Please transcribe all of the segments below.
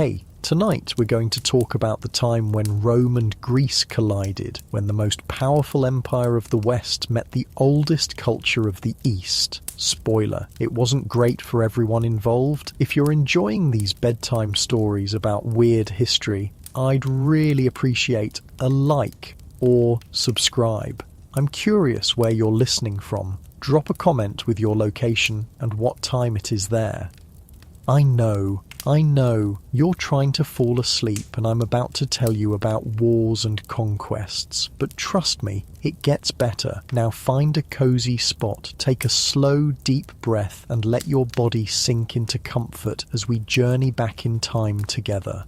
Hey, tonight we're going to talk about the time when Rome and Greece collided, when the most powerful empire of the West met the oldest culture of the East. Spoiler, it wasn't great for everyone involved. If you're enjoying these bedtime stories about weird history, I'd really appreciate a like or subscribe. I'm curious where you're listening from. Drop a comment with your location and what time it is there. I know, you're trying to fall asleep and I'm about to tell you about wars and conquests, but trust me, it gets better. Now find a cozy spot, take a slow, deep breath and let your body sink into comfort as we journey back in time together.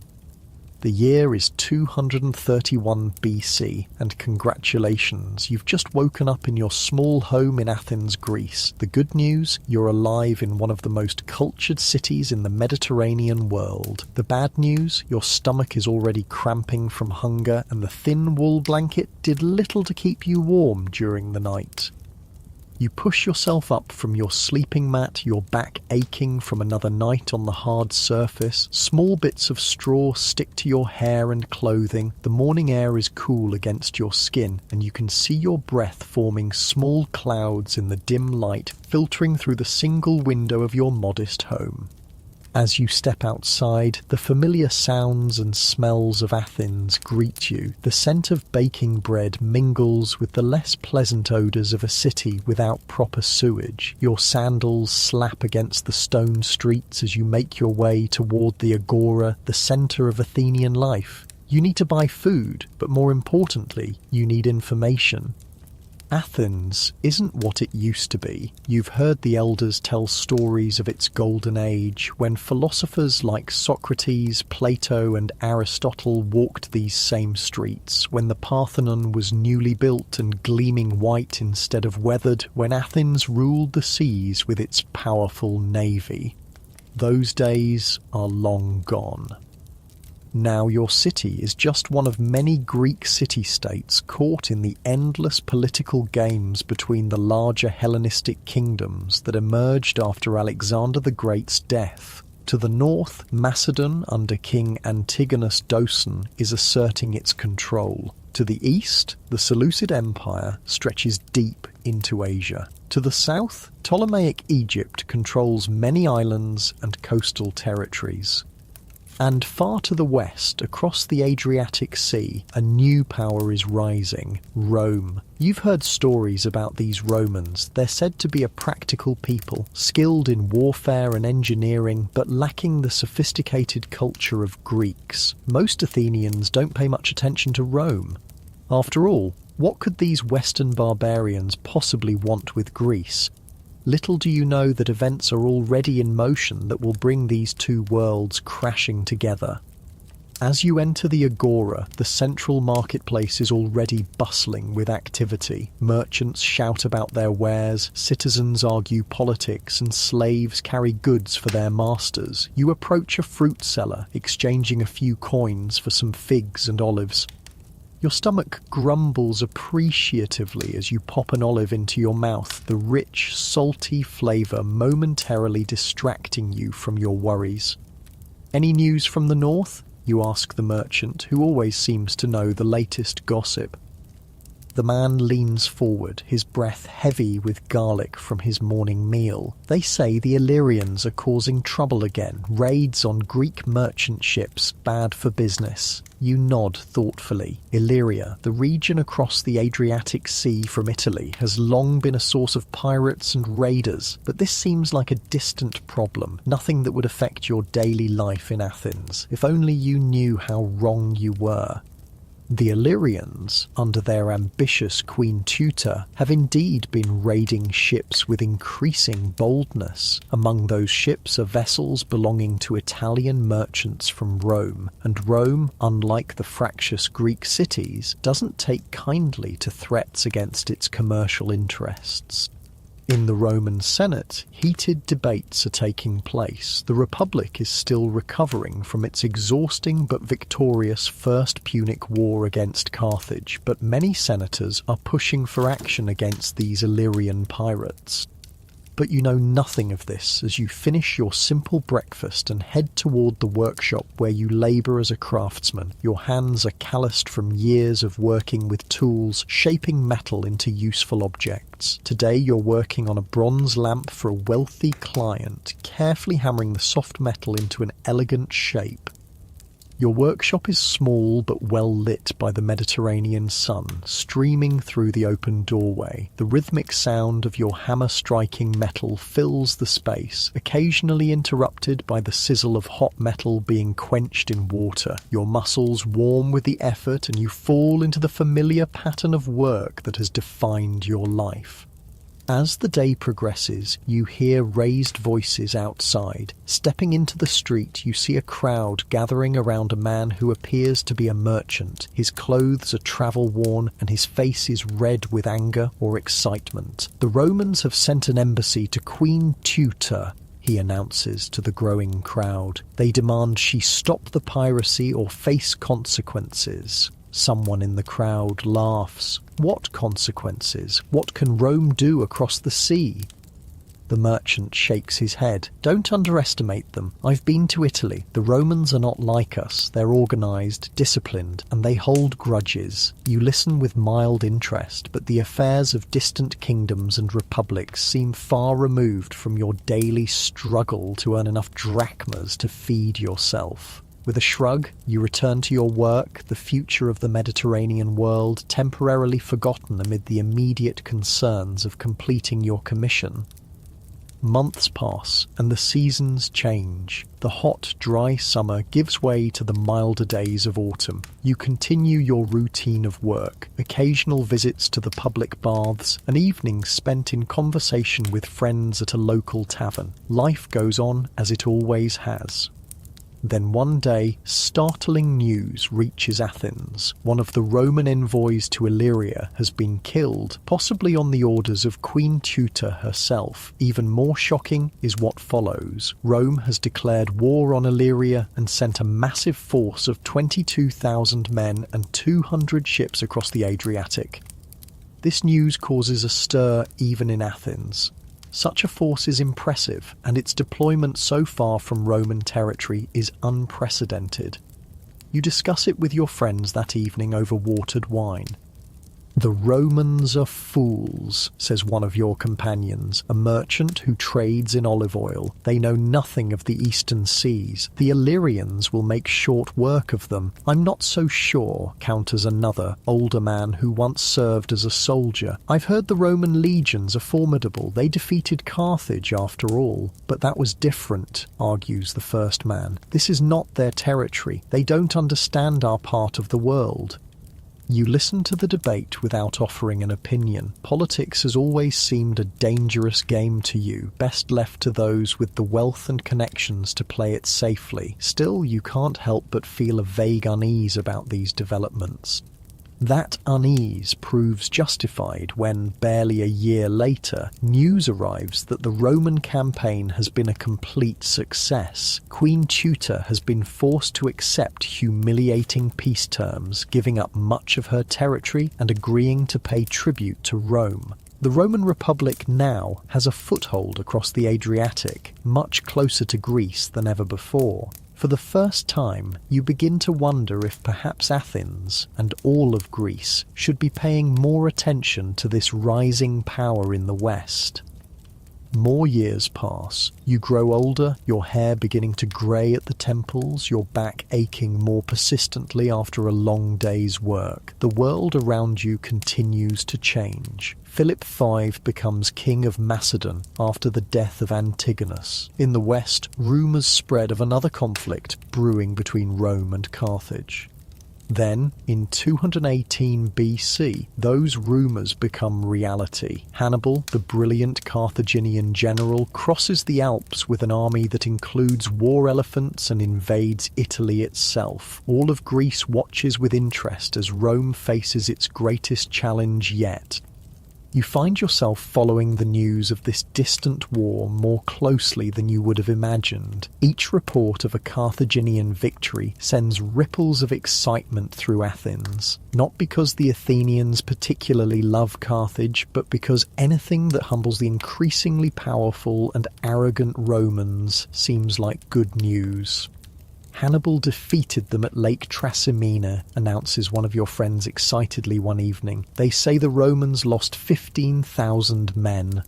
The year is 231 BC, and congratulations, you've just woken up in your small home in Athens, Greece. The good news, you're alive in one of the most cultured cities in the Mediterranean world. The bad news, your stomach is already cramping from hunger, and the thin wool blanket did little to keep you warm during the night. You push yourself up from your sleeping mat, your back aching from another night on the hard surface. Small bits of straw stick to your hair and clothing. The morning air is cool against your skin, and you can see your breath forming small clouds in the dim light filtering through the single window of your modest home. As you step outside, the familiar sounds and smells of Athens greet you. The scent of baking bread mingles with the less pleasant odours of a city without proper sewage. Your sandals slap against the stone streets as you make your way toward the agora, the centre of Athenian life. You need to buy food, but more importantly, you need information. Athens isn't what it used to be. You've heard the elders tell stories of its golden age, when philosophers like Socrates, Plato and Aristotle walked these same streets, when the Parthenon was newly built and gleaming white instead of weathered, when Athens ruled the seas with its powerful navy. Those days are long gone. Now your city is just one of many Greek city-states caught in the endless political games between the larger Hellenistic kingdoms that emerged after Alexander the Great's death. To the north, Macedon under King Antigonus Doson is asserting its control. To the east, the Seleucid Empire stretches deep into Asia. To the south, Ptolemaic Egypt controls many islands and coastal territories. And far to the west, across the Adriatic Sea, a new power is rising, Rome. You've heard stories about these Romans. They're said to be a practical people, skilled in warfare and engineering, but lacking the sophisticated culture of Greeks. Most Athenians don't pay much attention to Rome. After all, what could these Western barbarians possibly want with Greece? Little do you know that events are already in motion that will bring these two worlds crashing together. As you enter the agora, the central marketplace is already bustling with activity. Merchants shout about their wares, citizens argue politics, and slaves carry goods for their masters. You approach a fruit seller, exchanging a few coins for some figs and olives. Your stomach grumbles appreciatively as you pop an olive into your mouth, the rich, salty flavour momentarily distracting you from your worries. Any news from the north? You ask the merchant, who always seems to know the latest gossip. The man leans forward, his breath heavy with garlic from his morning meal. They say the Illyrians are causing trouble again. Raids on Greek merchant ships, bad for business. You nod thoughtfully. Illyria, the region across the Adriatic Sea from Italy, has long been a source of pirates and raiders, but this seems like a distant problem, nothing that would affect your daily life in Athens. If only you knew how wrong you were. The Illyrians, under their ambitious Queen Tutor, have indeed been raiding ships with increasing boldness. Among those ships are vessels belonging to Italian merchants from Rome, and Rome, unlike the fractious Greek cities, doesn't take kindly to threats against its commercial interests. In the Roman Senate, heated debates are taking place. The Republic is still recovering from its exhausting but victorious First Punic War against Carthage, but many senators are pushing for action against these Illyrian pirates. But you know nothing of this as you finish your simple breakfast and head toward the workshop where you labour as a craftsman. Your hands are calloused from years of working with tools, shaping metal into useful objects. Today you're working on a bronze lamp for a wealthy client, carefully hammering the soft metal into an elegant shape. Your workshop is small but well lit by the Mediterranean sun, streaming through the open doorway. The rhythmic sound of your hammer striking metal fills the space, occasionally interrupted by the sizzle of hot metal being quenched in water. Your muscles warm with the effort and you fall into the familiar pattern of work that has defined your life. As the day progresses, you hear raised voices outside. Stepping into the street, you see a crowd gathering around a man who appears to be a merchant. His clothes are travel-worn and his face is red with anger or excitement. The Romans have sent an embassy to Queen Tutor, he announces to the growing crowd. They demand she stop the piracy or face consequences. Someone in the crowd laughs. What consequences? What can Rome do across the sea? The merchant shakes his head. Don't underestimate them. I've been to Italy. The Romans are not like us. They're organised, disciplined, and they hold grudges. You listen with mild interest, but the affairs of distant kingdoms and republics seem far removed from your daily struggle to earn enough drachmas to feed yourself. With a shrug, you return to your work, the future of the Mediterranean world temporarily forgotten amid the immediate concerns of completing your commission. Months pass, and the seasons change. The hot, dry summer gives way to the milder days of autumn. You continue your routine of work, occasional visits to the public baths, and evenings spent in conversation with friends at a local tavern. Life goes on as it always has. Then one day, startling news reaches Athens. One of the Roman envoys to Illyria has been killed, possibly on the orders of Queen Tutor herself. Even more shocking is what follows. Rome has declared war on Illyria and sent a massive force of 22,000 men and 200 ships across the Adriatic. This news causes a stir even in Athens. Such a force is impressive, and its deployment so far from Roman territory is unprecedented. You discuss it with your friends that evening over watered wine. "The Romans are fools," says one of your companions, a merchant who trades in olive oil. "They know nothing of the eastern seas. The Illyrians will make short work of them." "I'm not so sure," counters another, older man who once served as a soldier. "I've heard the Roman legions are formidable. They defeated Carthage after all." "But that was different," argues the first man. "This is not their territory. They don't understand our part of the world." You listen to the debate without offering an opinion. Politics has always seemed a dangerous game to you, best left to those with the wealth and connections to play it safely. Still, you can't help but feel a vague unease about these developments. That unease proves justified when, barely a year later, news arrives that the Roman campaign has been a complete success. Queen Tutor has been forced to accept humiliating peace terms, giving up much of her territory and agreeing to pay tribute to Rome. The Roman Republic now has a foothold across the Adriatic, much closer to Greece than ever before. For the first time, you begin to wonder if perhaps Athens, and all of Greece, should be paying more attention to this rising power in the West. More years pass. You grow older, your hair beginning to grey at the temples, your back aching more persistently after a long day's work. The world around you continues to change. Philip V becomes king of Macedon after the death of Antigonus. In the west, rumours spread of another conflict brewing between Rome and Carthage. Then, in 218 BC, those rumours become reality. Hannibal, the brilliant Carthaginian general, crosses the Alps with an army that includes war elephants and invades Italy itself. All of Greece watches with interest as Rome faces its greatest challenge yet. You find yourself following the news of this distant war more closely than you would have imagined. Each report of a Carthaginian victory sends ripples of excitement through Athens, not because the Athenians particularly love Carthage, but because anything that humbles the increasingly powerful and arrogant Romans seems like good news. Hannibal defeated them at Lake Trasimene, announces one of your friends excitedly one evening. They say the Romans lost 15,000 men.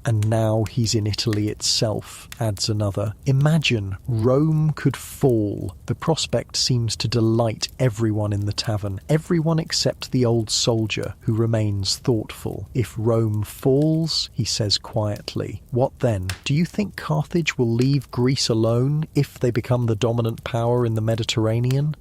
And now he's in Italy itself, adds another. Imagine Rome could fall. The prospect seems to delight everyone in the tavern, everyone except the old soldier, who remains thoughtful. If Rome falls, he says quietly, what then? Do you think Carthage will leave Greece alone if they become the dominant power in the Mediterranean?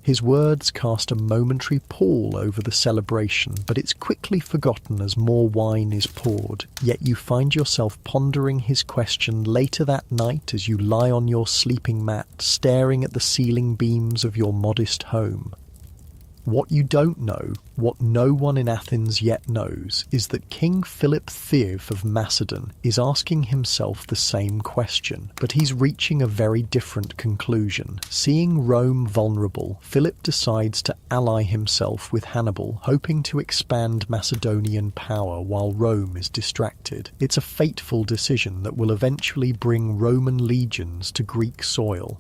His words cast a momentary pall over the celebration, but it's quickly forgotten as more wine is poured. Yet you find yourself pondering his question later that night as you lie on your sleeping mat, staring at the ceiling beams of your modest home. What you don't know, what no one in Athens yet knows, is that King Philip III of Macedon is asking himself the same question, but he's reaching a very different conclusion. Seeing Rome vulnerable, Philip decides to ally himself with Hannibal, hoping to expand Macedonian power while Rome is distracted. It's a fateful decision that will eventually bring Roman legions to Greek soil.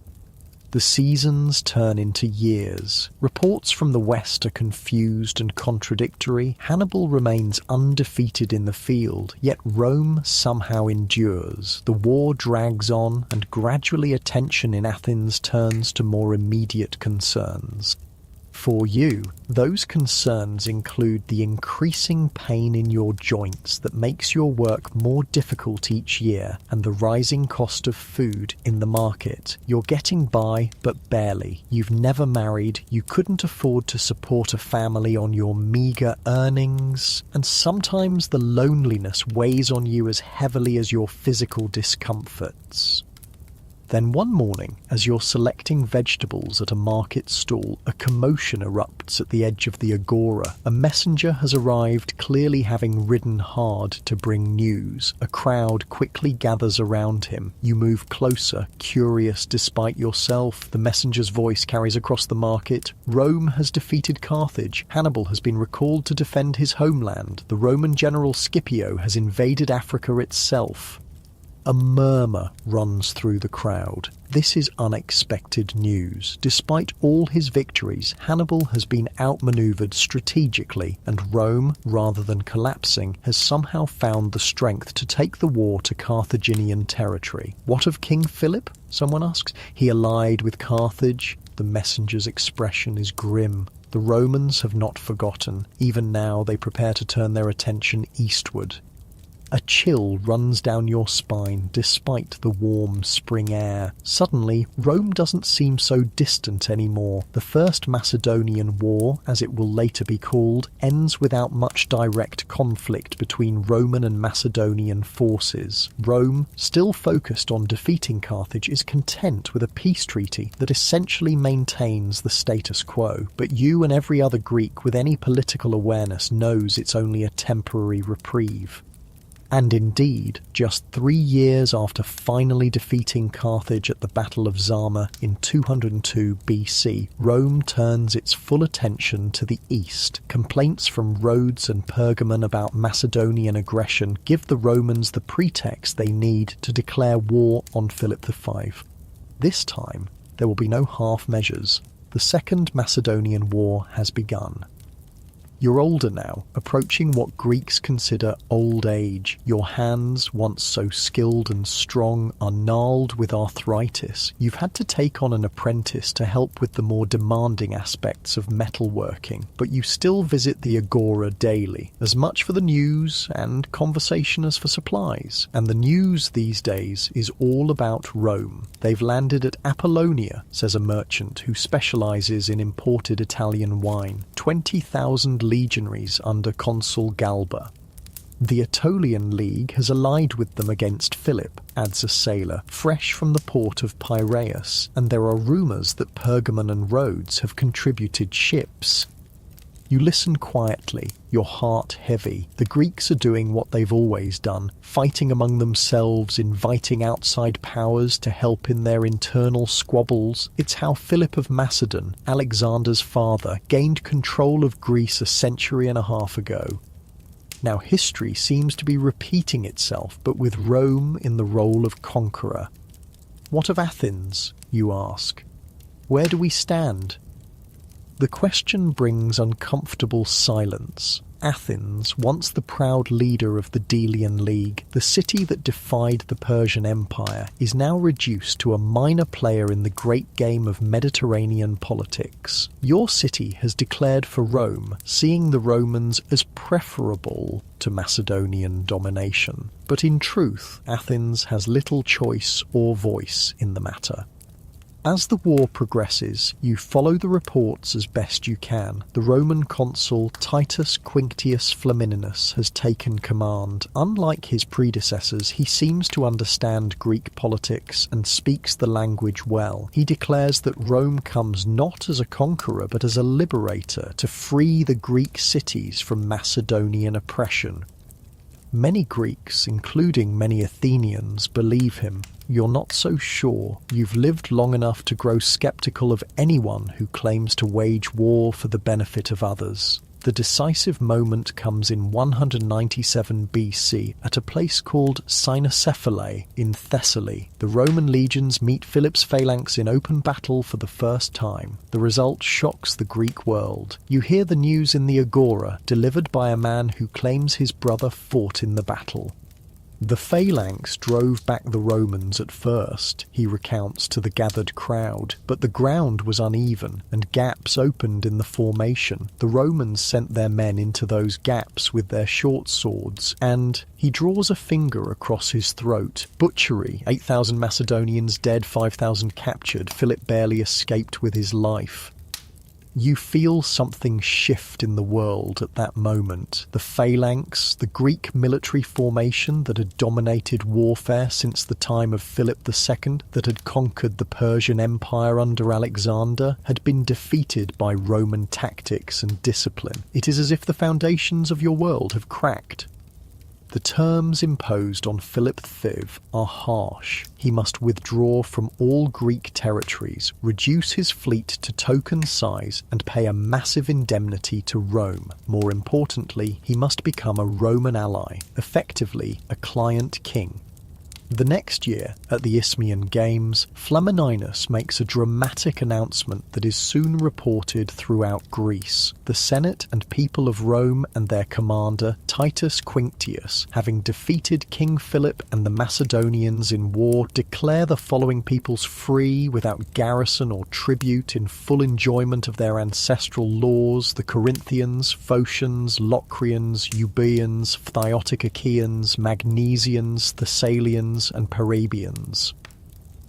The seasons turn into years. Reports from the west are confused and contradictory. Hannibal remains undefeated in the field, yet Rome somehow endures. The war drags on, and gradually attention in Athens turns to more immediate concerns. For you, those concerns include the increasing pain in your joints that makes your work more difficult each year, and the rising cost of food in the market. You're getting by, but barely. You've never married, you couldn't afford to support a family on your meagre earnings, and sometimes the loneliness weighs on you as heavily as your physical discomforts. Then one morning, as you're selecting vegetables at a market stall, a commotion erupts at the edge of the agora. A messenger has arrived, clearly having ridden hard to bring news. A crowd quickly gathers around him. You move closer, curious despite yourself. The messenger's voice carries across the market. Rome has defeated Carthage. Hannibal has been recalled to defend his homeland. The Roman general Scipio has invaded Africa itself. A murmur runs through the crowd. This is unexpected news. Despite all his victories, Hannibal has been outmaneuvered strategically, and Rome, rather than collapsing, has somehow found the strength to take the war to Carthaginian territory. What of King Philip? Someone asks. He allied with Carthage. The messenger's expression is grim. The Romans have not forgotten. Even now they prepare to turn their attention eastward. A chill runs down your spine despite the warm spring air. Suddenly, Rome doesn't seem so distant anymore. The First Macedonian War, as it will later be called, ends without much direct conflict between Roman and Macedonian forces. Rome, still focused on defeating Carthage, is content with a peace treaty that essentially maintains the status quo. But you and every other Greek with any political awareness knows it's only a temporary reprieve. And indeed, just 3 years after finally defeating Carthage at the Battle of Zama in 202 BC, Rome turns its full attention to the east. Complaints from Rhodes and Pergamon about Macedonian aggression give the Romans the pretext they need to declare war on Philip V. This time, there will be no half measures. The Second Macedonian War has begun. You're older now, approaching what Greeks consider old age. Your hands, once so skilled and strong, are gnarled with arthritis. You've had to take on an apprentice to help with the more demanding aspects of metalworking, but you still visit the agora daily, as much for the news and conversation as for supplies. And the news these days is all about Rome. They've landed at Apollonia, says a merchant who specializes in imported Italian wine. 20,000 legionaries under Consul Galba. The Aetolian League has allied with them against Philip, adds a sailor, fresh from the port of Piraeus, and there are rumours that Pergamon and Rhodes have contributed ships. You listen quietly, your heart heavy. The Greeks are doing what they've always done, fighting among themselves, inviting outside powers to help in their internal squabbles. It's how Philip of Macedon, Alexander's father, gained control of Greece a century and a half ago. Now history seems to be repeating itself, but with Rome in the role of conqueror. What of Athens, you ask? Where do we stand? The question brings uncomfortable silence. Athens, once the proud leader of the Delian League, the city that defied the Persian Empire, is now reduced to a minor player in the great game of Mediterranean politics. Your city has declared for Rome, seeing the Romans as preferable to Macedonian domination. But in truth, Athens has little choice or voice in the matter. As the war progresses, you follow the reports as best you can. The Roman consul Titus Quinctius Flamininus has taken command. Unlike his predecessors, he seems to understand Greek politics and speaks the language well. He declares that Rome comes not as a conqueror but as a liberator to free the Greek cities from Macedonian oppression. Many Greeks, including many Athenians, believe him. You're not so sure. You've lived long enough to grow skeptical of anyone who claims to wage war for the benefit of others. The decisive moment comes in 197 BC at a place called Cynocephalae in Thessaly. The Roman legions meet Philip's phalanx in open battle for the first time. The result shocks the Greek world. You hear the news in the Agora, delivered by a man who claims his brother fought in the battle. The phalanx drove back the Romans at first, he recounts to the gathered crowd, but the ground was uneven and gaps opened in the formation. The Romans sent their men into those gaps with their short swords, and he draws a finger across his throat. Butchery, 8,000 Macedonians dead, 5,000 captured. Philip barely escaped with his life. You feel something shift in the world at that moment. The phalanx, the Greek military formation that had dominated warfare since the time of Philip II, that had conquered the Persian Empire under Alexander, had been defeated by Roman tactics and discipline. It is as if the foundations of your world have cracked. The terms imposed on Philip V are harsh. He must withdraw from all Greek territories, reduce his fleet to token size, and pay a massive indemnity to Rome. More importantly, he must become a Roman ally, effectively a client king. The next year, at the Isthmian Games, Flamininus makes a dramatic announcement that is soon reported throughout Greece. The Senate and people of Rome and their commander, Titus Quinctius, having defeated King Philip and the Macedonians in war, declare the following peoples free without garrison or tribute, in full enjoyment of their ancestral laws: the Corinthians, Phocians, Locrians, Euboeans, Phthiotic Achaeans, Magnesians, Thessalians, and Parabians.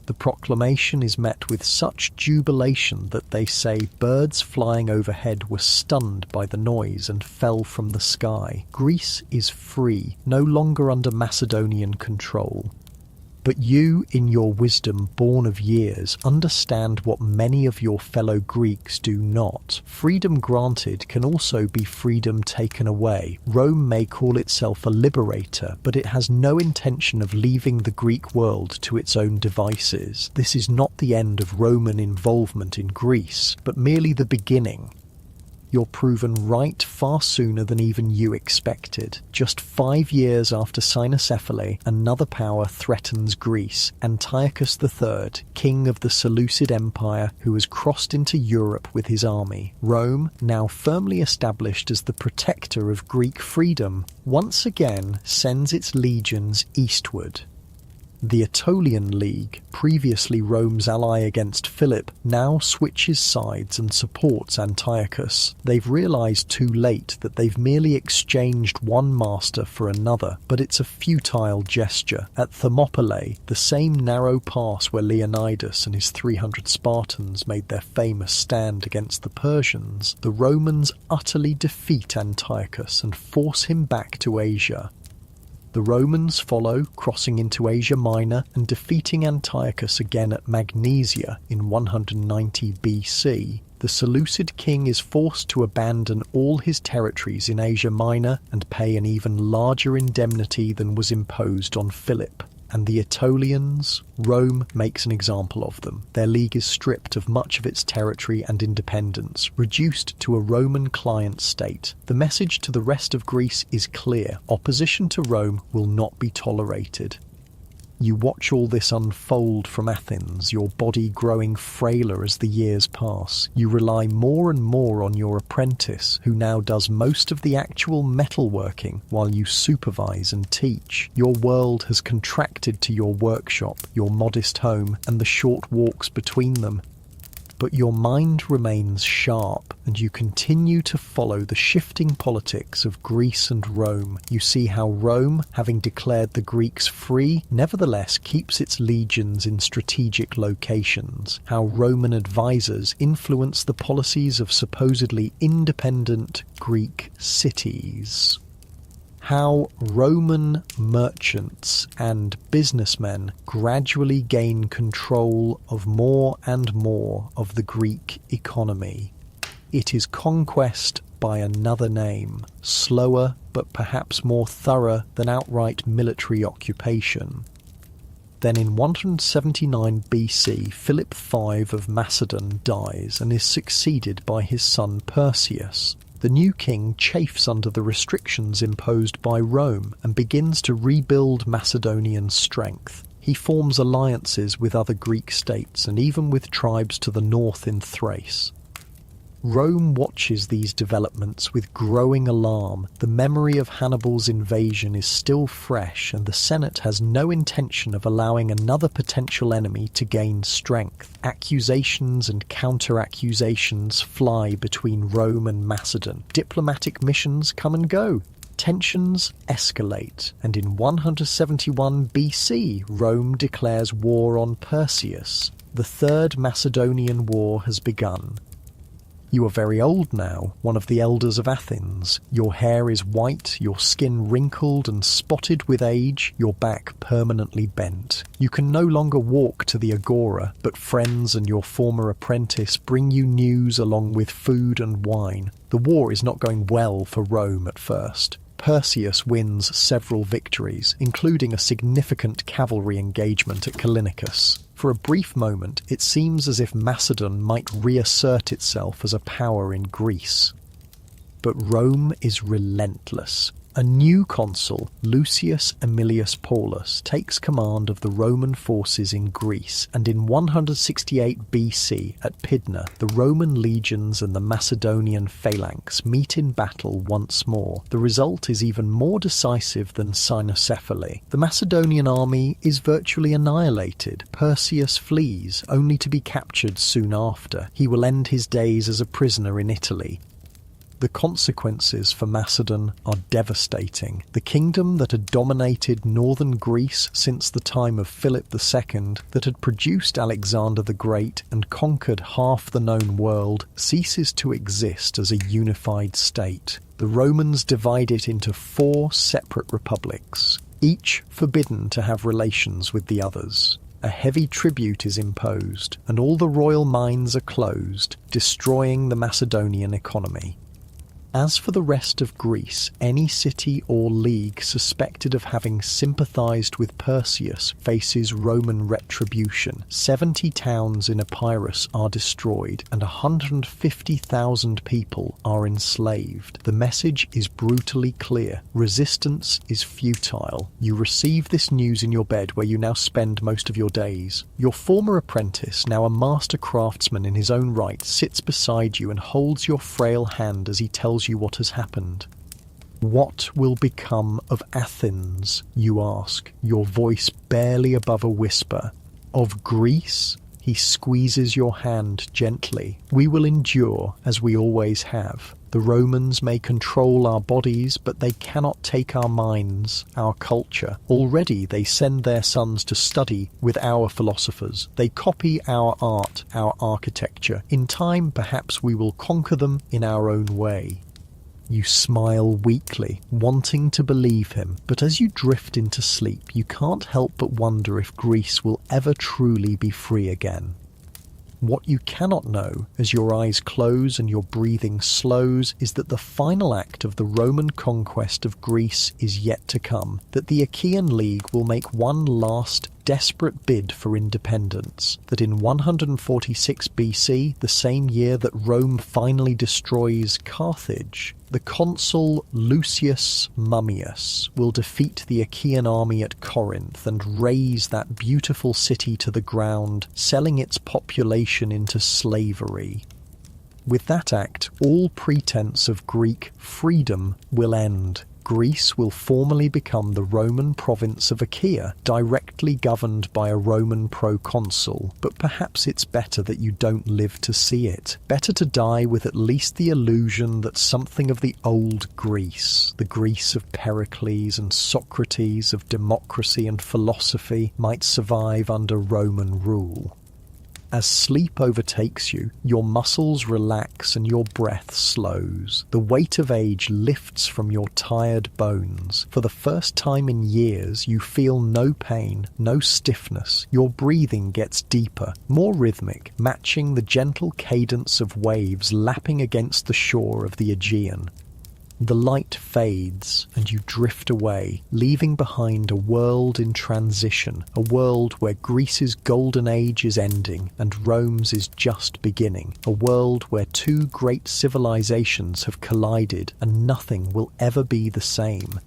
The proclamation is met with such jubilation that they say birds flying overhead were stunned by the noise and fell from the sky. Greece is free, no longer under Macedonian control. But you, in your wisdom born of years, understand what many of your fellow Greeks do not. Freedom granted can also be freedom taken away. Rome may call itself a liberator, but it has no intention of leaving the Greek world to its own devices. This is not the end of Roman involvement in Greece, but merely the beginning. You're proven right far sooner than even you expected. Just 5 years after Cynocephalae, another power threatens Greece, Antiochus III, king of the Seleucid Empire, who has crossed into Europe with his army. Rome, now firmly established as the protector of Greek freedom, once again sends its legions eastward. The Aetolian League, previously Rome's ally against Philip, now switches sides and supports Antiochus. They've realised too late that they've merely exchanged one master for another, but it's a futile gesture. At Thermopylae, the same narrow pass where Leonidas and his 300 Spartans made their famous stand against the Persians, the Romans utterly defeat Antiochus and force him back to Asia. The Romans follow, crossing into Asia Minor and defeating Antiochus again at Magnesia in 190 BC. The Seleucid king is forced to abandon all his territories in Asia Minor and pay an even larger indemnity than was imposed on Philip. And the Aetolians? Rome makes an example of them. Their league is stripped of much of its territory and independence, reduced to a Roman client state. The message to the rest of Greece is clear. Opposition to Rome will not be tolerated. You watch all this unfold from Athens, your body growing frailer as the years pass. You rely more and more on your apprentice, who now does most of the actual metalworking while you supervise and teach. Your world has contracted to your workshop, your modest home, and the short walks between them. But your mind remains sharp, and you continue to follow the shifting politics of Greece and Rome. You see how Rome, having declared the Greeks free, nevertheless keeps its legions in strategic locations, how Roman advisors influence the policies of supposedly independent Greek cities. How Roman merchants and businessmen gradually gain control of more and more of the Greek economy. It is conquest by another name, slower but perhaps more thorough than outright military occupation. Then in 179 BC, Philip V of Macedon dies and is succeeded by his son Perseus. The new king chafes under the restrictions imposed by Rome and begins to rebuild Macedonian strength. He forms alliances with other Greek states and even with tribes to the north in Thrace. Rome watches these developments with growing alarm. The memory of Hannibal's invasion is still fresh, and the Senate has no intention of allowing another potential enemy to gain strength. Accusations and counter-accusations fly between Rome and Macedon. Diplomatic missions come and go. Tensions escalate, and in 171 BC, Rome declares war on Perseus. The Third Macedonian War has begun. You are very old now, one of the elders of Athens. Your hair is white, your skin wrinkled and spotted with age, your back permanently bent. You can no longer walk to the agora, but friends and your former apprentice bring you news along with food and wine. The war is not going well for Rome at first. Perseus wins several victories, including a significant cavalry engagement at Callinicus. For a brief moment, it seems as if Macedon might reassert itself as a power in Greece. But Rome is relentless. A new consul, Lucius Aemilius Paulus, takes command of the Roman forces in Greece, and in 168 BC at Pydna, the Roman legions and the Macedonian phalanx meet in battle once more. The result is even more decisive than cynocephaly. The Macedonian army is virtually annihilated. Perseus flees, only to be captured soon after. He will end his days as a prisoner in Italy. The consequences for Macedon are devastating. The kingdom that had dominated northern Greece since the time of Philip II, that had produced Alexander the Great and conquered half the known world, ceases to exist as a unified state. The Romans divide it into 4 separate republics, each forbidden to have relations with the others. A heavy tribute is imposed, and all the royal mines are closed, destroying the Macedonian economy. As for the rest of Greece, any city or league suspected of having sympathised with Perseus faces Roman retribution. 70 towns in Epirus are destroyed, and 150,000 people are enslaved. The message is brutally clear. Resistance is futile. You receive this news in your bed where you now spend most of your days. Your former apprentice, now a master craftsman in his own right, sits beside you and holds your frail hand as he tells you what has happened. What will become of Athens, you ask, your voice barely above a whisper. Of Greece? He squeezes your hand gently. We will endure, as we always have. The Romans may control our bodies, but they cannot take our minds, our culture. Already they send their sons to study with our philosophers. They copy our art, our architecture. In time, perhaps we will conquer them in our own way. You smile weakly, wanting to believe him, but as you drift into sleep, you can't help but wonder if Greece will ever truly be free again. What you cannot know, as your eyes close and your breathing slows, is that the final act of the Roman conquest of Greece is yet to come, that the Achaean League will make one last desperate bid for independence, that in 146 BC, the same year that Rome finally destroys Carthage, the consul Lucius Mummius will defeat the Achaean army at Corinth and raze that beautiful city to the ground, selling its population into slavery. With that act, all pretense of Greek freedom will end. Greece will formally become the Roman province of Achaea, directly governed by a Roman proconsul, but perhaps it's better that you don't live to see it. Better to die with at least the illusion that something of the old Greece, the Greece of Pericles and Socrates, of democracy and philosophy, might survive under Roman rule. As sleep overtakes you, your muscles relax and your breath slows. The weight of age lifts from your tired bones. For the first time in years, you feel no pain, no stiffness. Your breathing gets deeper, more rhythmic, matching the gentle cadence of waves lapping against the shore of the Aegean. The light fades, and you drift away, leaving behind a world in transition, a world where Greece's golden age is ending and Rome's is just beginning, a world where two great civilizations have collided and nothing will ever be the same.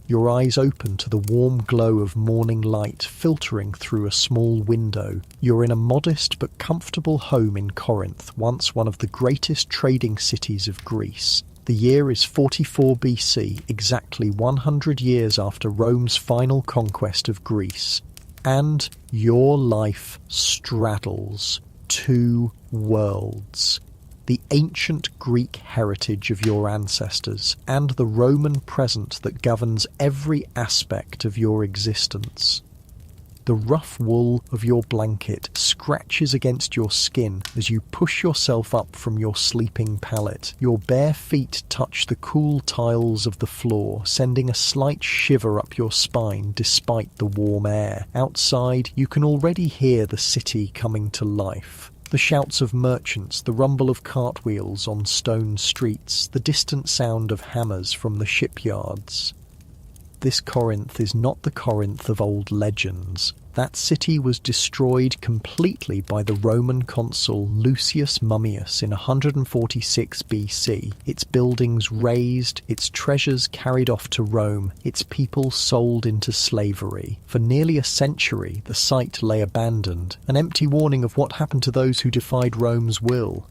Your eyes open to the warm glow of morning light filtering through a small window. You're in a modest but comfortable home in Corinth, once one of the greatest trading cities of Greece. The year is 44 BC, exactly 100 years after Rome's final conquest of Greece. And your life straddles two worlds. The ancient Greek heritage of your ancestors and the Roman present that governs every aspect of your existence. The rough wool of your blanket scratches against your skin as you push yourself up from your sleeping pallet. Your bare feet touch the cool tiles of the floor, sending a slight shiver up your spine despite the warm air. Outside, you can already hear the city coming to life. The shouts of merchants, the rumble of cartwheels on stone streets, the distant sound of hammers from the shipyards. This Corinth is not the Corinth of old legends. That city was destroyed completely by the Roman consul Lucius Mummius in 146 BC, its buildings razed, its treasures carried off to Rome, its people sold into slavery. For nearly a century, the site lay abandoned, an empty warning of what happened to those who defied Rome's will.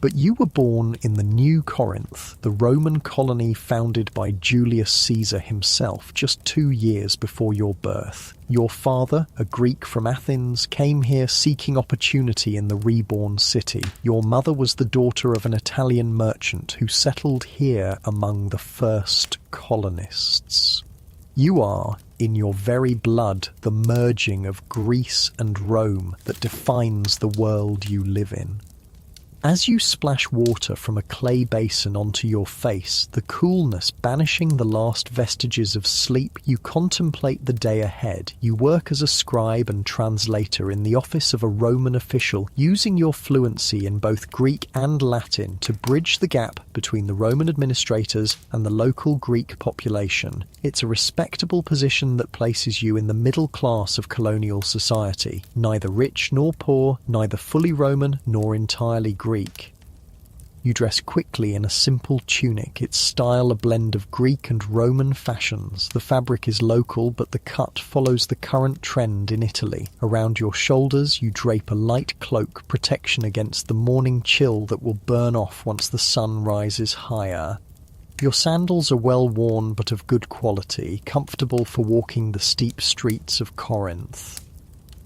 But you were born in the New Corinth, the Roman colony founded by Julius Caesar himself just 2 years before your birth. Your father, a Greek from Athens, came here seeking opportunity in the reborn city. Your mother was the daughter of an Italian merchant who settled here among the first colonists. You are, in your very blood, the merging of Greece and Rome that defines the world you live in. As you splash water from a clay basin onto your face, the coolness banishing the last vestiges of sleep, you contemplate the day ahead. You work as a scribe and translator in the office of a Roman official, using your fluency in both Greek and Latin to bridge the gap between the Roman administrators and the local Greek population. It's a respectable position that places you in the middle class of colonial society, neither rich nor poor, neither fully Roman nor entirely Greek. You dress quickly in a simple tunic, its style a blend of Greek and Roman fashions. The fabric is local, but the cut follows the current trend in Italy. Around your shoulders, you drape a light cloak, protection against the morning chill that will burn off once the sun rises higher. Your sandals are well worn but of good quality, comfortable for walking the steep streets of Corinth.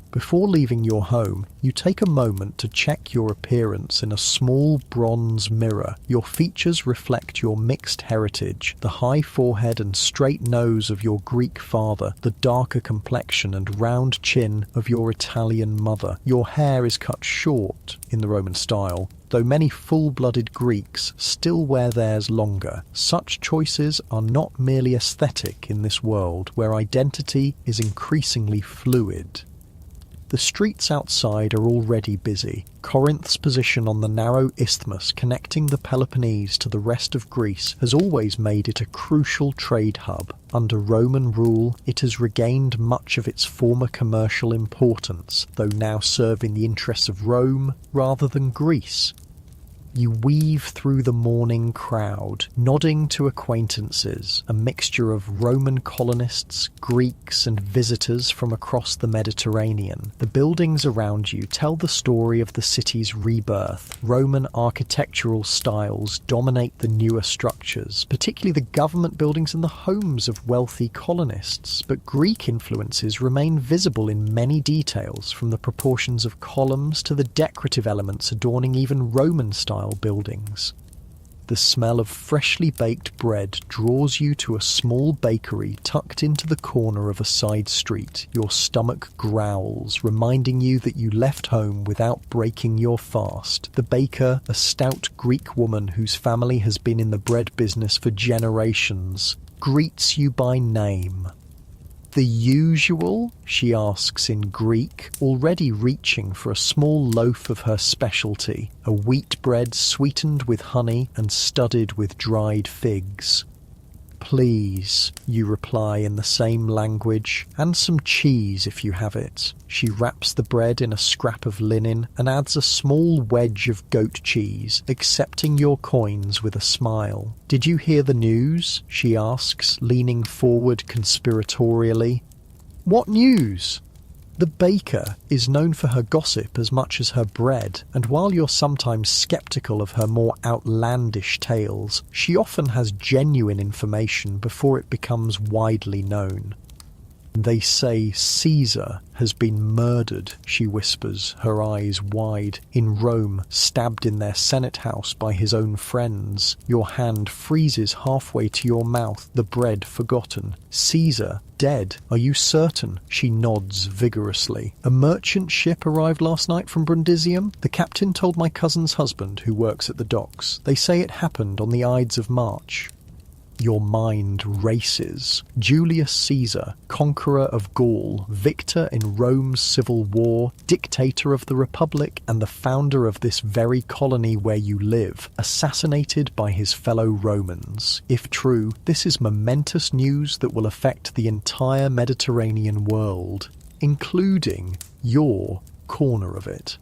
Before leaving your home, you take a moment to check your appearance in a small bronze mirror. Your features reflect your mixed heritage, the high forehead and straight nose of your Greek father, the darker complexion and round chin of your Italian mother. Your hair is cut short in the Roman style, though many full-blooded Greeks still wear theirs longer. Such choices are not merely aesthetic in this world, where identity is increasingly fluid. The streets outside are already busy. Corinth's position on the narrow isthmus connecting the Peloponnese to the rest of Greece has always made it a crucial trade hub. Under Roman rule, it has regained much of its former commercial importance, though now serving the interests of Rome rather than Greece. You weave through the morning crowd, nodding to acquaintances, a mixture of Roman colonists, Greeks, and visitors from across the Mediterranean. The buildings around you tell the story of the city's rebirth. Roman architectural styles dominate the newer structures, particularly the government buildings and the homes of wealthy colonists, but Greek influences remain visible in many details, from the proportions of columns to the decorative elements adorning even Roman-style buildings. The smell of freshly baked bread draws you to a small bakery tucked into the corner of a side street. Your stomach growls, reminding you that you left home without breaking your fast. The baker, a stout Greek woman whose family has been in the bread business for generations, greets you by name. "The usual?" she asks in Greek, already reaching for a small loaf of her specialty, a wheat bread sweetened with honey and studded with dried figs. "Please," you reply in the same language, "and some cheese if you have it." She wraps the bread in a scrap of linen and adds a small wedge of goat cheese, accepting your coins with a smile. "Did you hear the news?" she asks, leaning forward conspiratorially. "What news?" The baker is known for her gossip as much as her bread, and while you're sometimes sceptical of her more outlandish tales, she often has genuine information before it becomes widely known. "They say Caesar has been murdered," she whispers, her eyes wide. "In Rome, stabbed in their Senate house by his own friends." Your hand freezes halfway to your mouth, the bread forgotten. "Caesar dead? Are you certain?" She nods vigorously. "A merchant ship arrived last night from Brundisium. The captain told my cousin's husband, who works at the docks. They say it happened on the Ides of March." Your mind races. Julius Caesar, conqueror of Gaul, victor in Rome's civil war, dictator of the Republic, and the founder of this very colony where you live, assassinated by his fellow Romans. If true, this is momentous news that will affect the entire Mediterranean world, including your corner of it.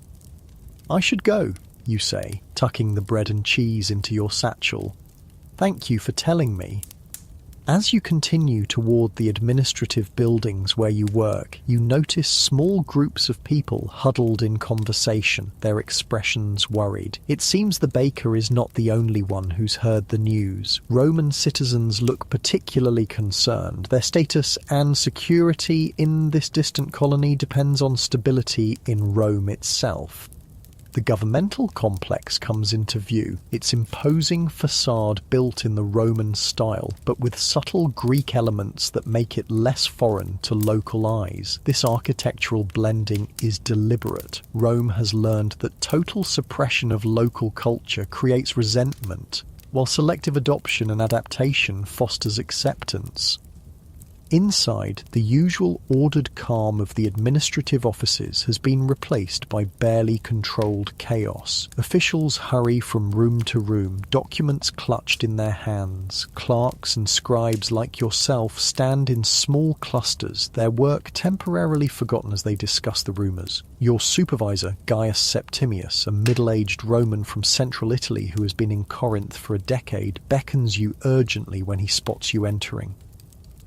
"I should go," you say, tucking the bread and cheese into your satchel. "Thank you for telling me." As you continue toward the administrative buildings where you work, you notice small groups of people huddled in conversation, their expressions worried. It seems the baker is not the only one who's heard the news. Roman citizens look particularly concerned. Their status and security in this distant colony depends on stability in Rome itself. The governmental complex comes into view, its imposing facade built in the Roman style, but with subtle Greek elements that make it less foreign to local eyes. This architectural blending is deliberate. Rome has learned that total suppression of local culture creates resentment, while selective adoption and adaptation fosters acceptance. Inside, the usual ordered calm of the administrative offices has been replaced by barely controlled chaos. Officials hurry from room to room, documents clutched in their hands. Clerks and scribes like yourself stand in small clusters, their work temporarily forgotten as they discuss the rumours. Your supervisor, Gaius Septimius, a middle-aged Roman from central Italy who has been in Corinth for a decade, beckons you urgently when he spots you entering.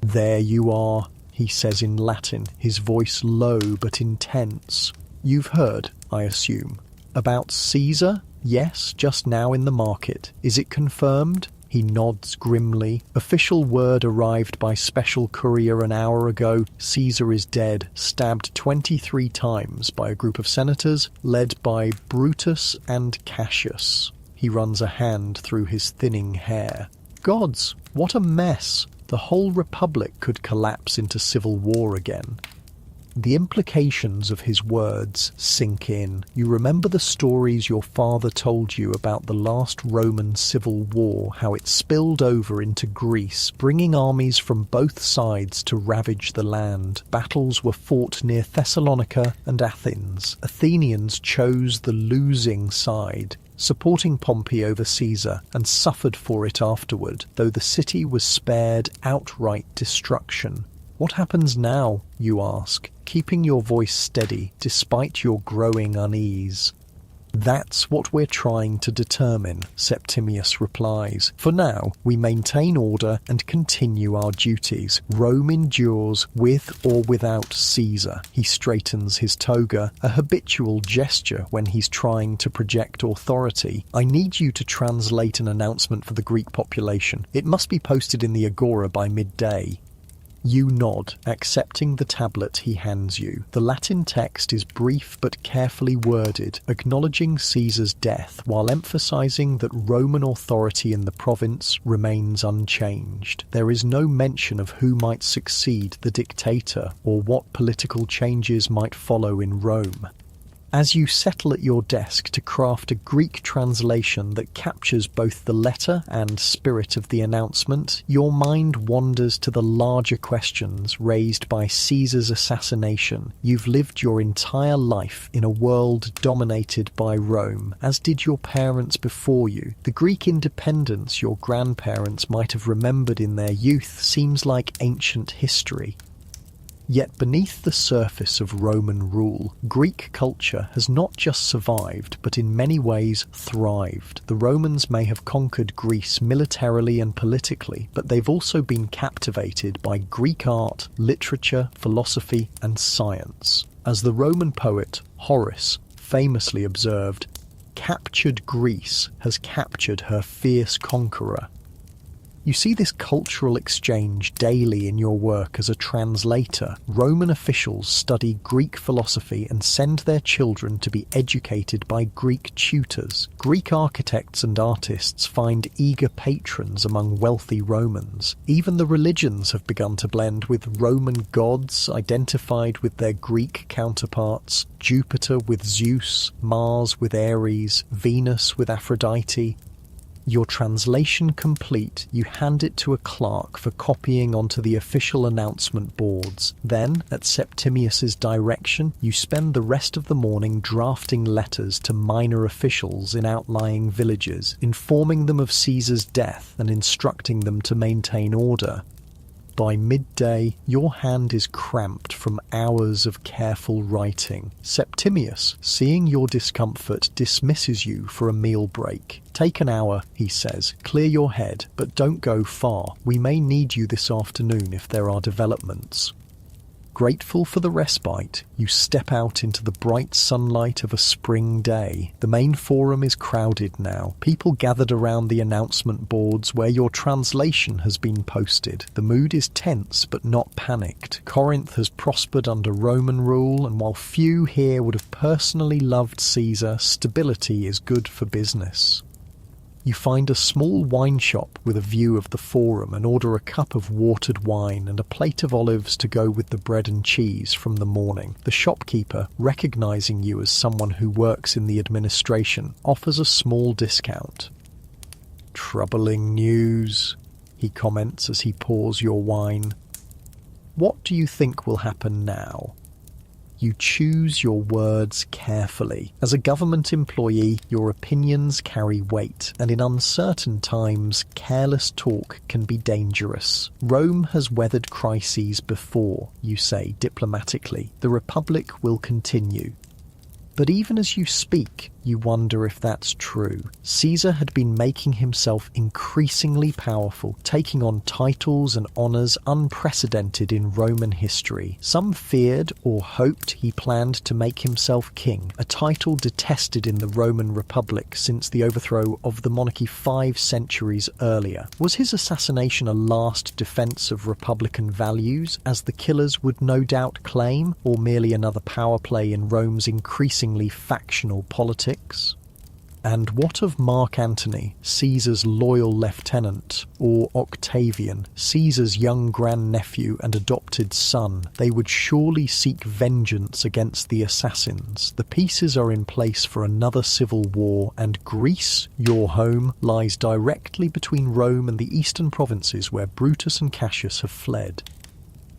"There you are," he says in Latin, his voice low but intense. "You've heard, I assume, about Caesar?" "Yes, just now in the market. Is it confirmed?" He nods grimly. "Official word arrived by special courier an hour ago. Caesar is dead, stabbed 23 times by a group of senators led by Brutus and Cassius." He runs a hand through his thinning hair. "Gods, what a mess! The whole republic could collapse into civil war again." The implications of his words sink in. You remember the stories your father told you about the last Roman civil war, how it spilled over into Greece, bringing armies from both sides to ravage the land. Battles were fought near Thessalonica and Athens. Athenians chose the losing side, supporting Pompey over Caesar, and suffered for it afterward, though the city was spared outright destruction. What happens now, you ask, keeping your voice steady despite your growing unease? That's what we're trying to determine, Septimius replies. For now, we maintain order and continue our duties. Rome endures with or without Caesar. He straightens his toga, a habitual gesture when he's trying to project authority. I need you to translate an announcement for the Greek population. It must be posted in the Agora by midday. You nod, accepting the tablet he hands you. The Latin text is brief but carefully worded, acknowledging Caesar's death while emphasizing that Roman authority in the province remains unchanged. There is no mention of who might succeed the dictator or what political changes might follow in Rome. As you settle at your desk to craft a Greek translation that captures both the letter and spirit of the announcement, your mind wanders to the larger questions raised by Caesar's assassination. You've lived your entire life in a world dominated by Rome, as did your parents before you. The Greek independence your grandparents might have remembered in their youth seems like ancient history. Yet beneath the surface of Roman rule, Greek culture has not just survived, but in many ways thrived. The Romans may have conquered Greece militarily and politically, but they've also been captivated by Greek art, literature, philosophy, and science. As the Roman poet Horace famously observed, "Captured Greece has captured her fierce conqueror." You see this cultural exchange daily in your work as a translator. Roman officials study Greek philosophy and send their children to be educated by Greek tutors. Greek architects and artists find eager patrons among wealthy Romans. Even the religions have begun to blend with Roman gods identified with their Greek counterparts, Jupiter with Zeus, Mars with Ares, Venus with Aphrodite. Your translation complete, you hand it to a clerk for copying onto the official announcement boards. Then, at Septimius's direction, you spend the rest of the morning drafting letters to minor officials in outlying villages, informing them of Caesar's death and instructing them to maintain order. By midday, your hand is cramped from hours of careful writing. Septimius, seeing your discomfort, dismisses you for a meal break. "Take an hour," he says. "Clear your head, but don't go far. We may need you this afternoon if there are developments." Grateful for the respite, you step out into the bright sunlight of a spring day. The main forum is crowded now. People gathered around the announcement boards where your translation has been posted. The mood is tense but not panicked. Corinth has prospered under Roman rule, and while few here would have personally loved Caesar, stability is good for business. You find a small wine shop with a view of the forum and order a cup of watered wine and a plate of olives to go with the bread and cheese from the morning. The shopkeeper, recognizing you as someone who works in the administration, offers a small discount. "Troubling news," he comments as he pours your wine. "What do you think will happen now?" You choose your words carefully. As a government employee, your opinions carry weight, and in uncertain times, careless talk can be dangerous. Rome has weathered crises before, you say diplomatically. The Republic will continue. But even as you speak, you wonder if that's true. Caesar had been making himself increasingly powerful, taking on titles and honours unprecedented in Roman history. Some feared or hoped he planned to make himself king, a title detested in the Roman Republic since the overthrow of the monarchy 5 centuries earlier. Was his assassination a last defence of republican values, as the killers would no doubt claim, or merely another power play in Rome's increasingly factional politics? And what of Mark Antony, Caesar's loyal lieutenant, or Octavian, Caesar's young grandnephew and adopted son? They would surely seek vengeance against the assassins. The pieces are in place for another civil war, and Greece, your home, lies directly between Rome and the eastern provinces where Brutus and Cassius have fled.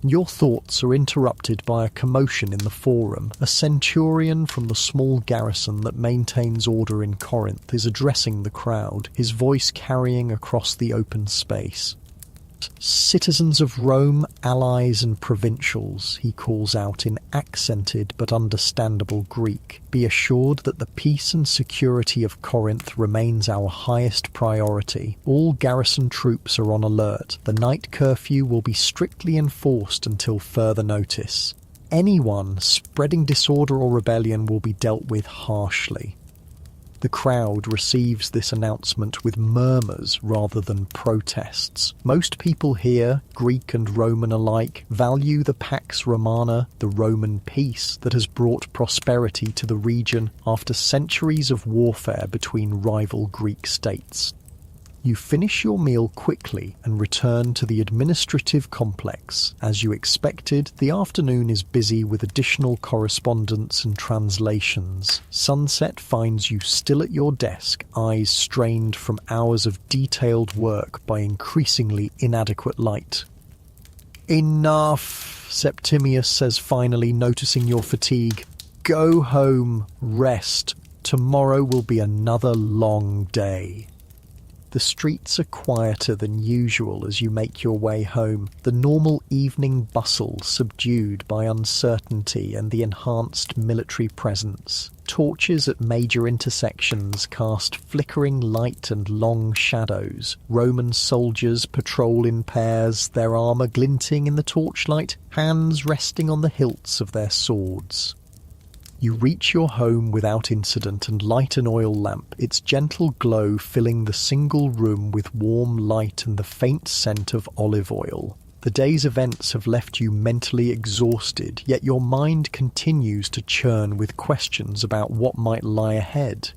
Your thoughts are interrupted by a commotion in the forum. A centurion from the small garrison that maintains order in Corinth is addressing the crowd, his voice carrying across the open space. "Citizens of Rome, allies and provincials," he calls out in accented but understandable Greek, "be assured that the peace and security of Corinth remains our highest priority. All garrison troops are on alert. The night curfew will be strictly enforced until further notice. Anyone spreading disorder or rebellion will be dealt with harshly." The crowd receives this announcement with murmurs rather than protests. Most people here, Greek and Roman alike, value the Pax Romana, the Roman peace that has brought prosperity to the region after centuries of warfare between rival Greek states. You finish your meal quickly and return to the administrative complex. As you expected, the afternoon is busy with additional correspondence and translations. Sunset finds you still at your desk, eyes strained from hours of detailed work by increasingly inadequate light. "Enough," Septimius says finally, noticing your fatigue. "Go home, rest. Tomorrow will be another long day." The streets are quieter than usual as you make your way home, the normal evening bustle subdued by uncertainty and the enhanced military presence. Torches at major intersections cast flickering light and long shadows. Roman soldiers patrol in pairs, their armour glinting in the torchlight, hands resting on the hilts of their swords. You reach your home without incident and light an oil lamp, its gentle glow filling the single room with warm light and the faint scent of olive oil. The day's events have left you mentally exhausted, yet your mind continues to churn with questions about what might lie ahead.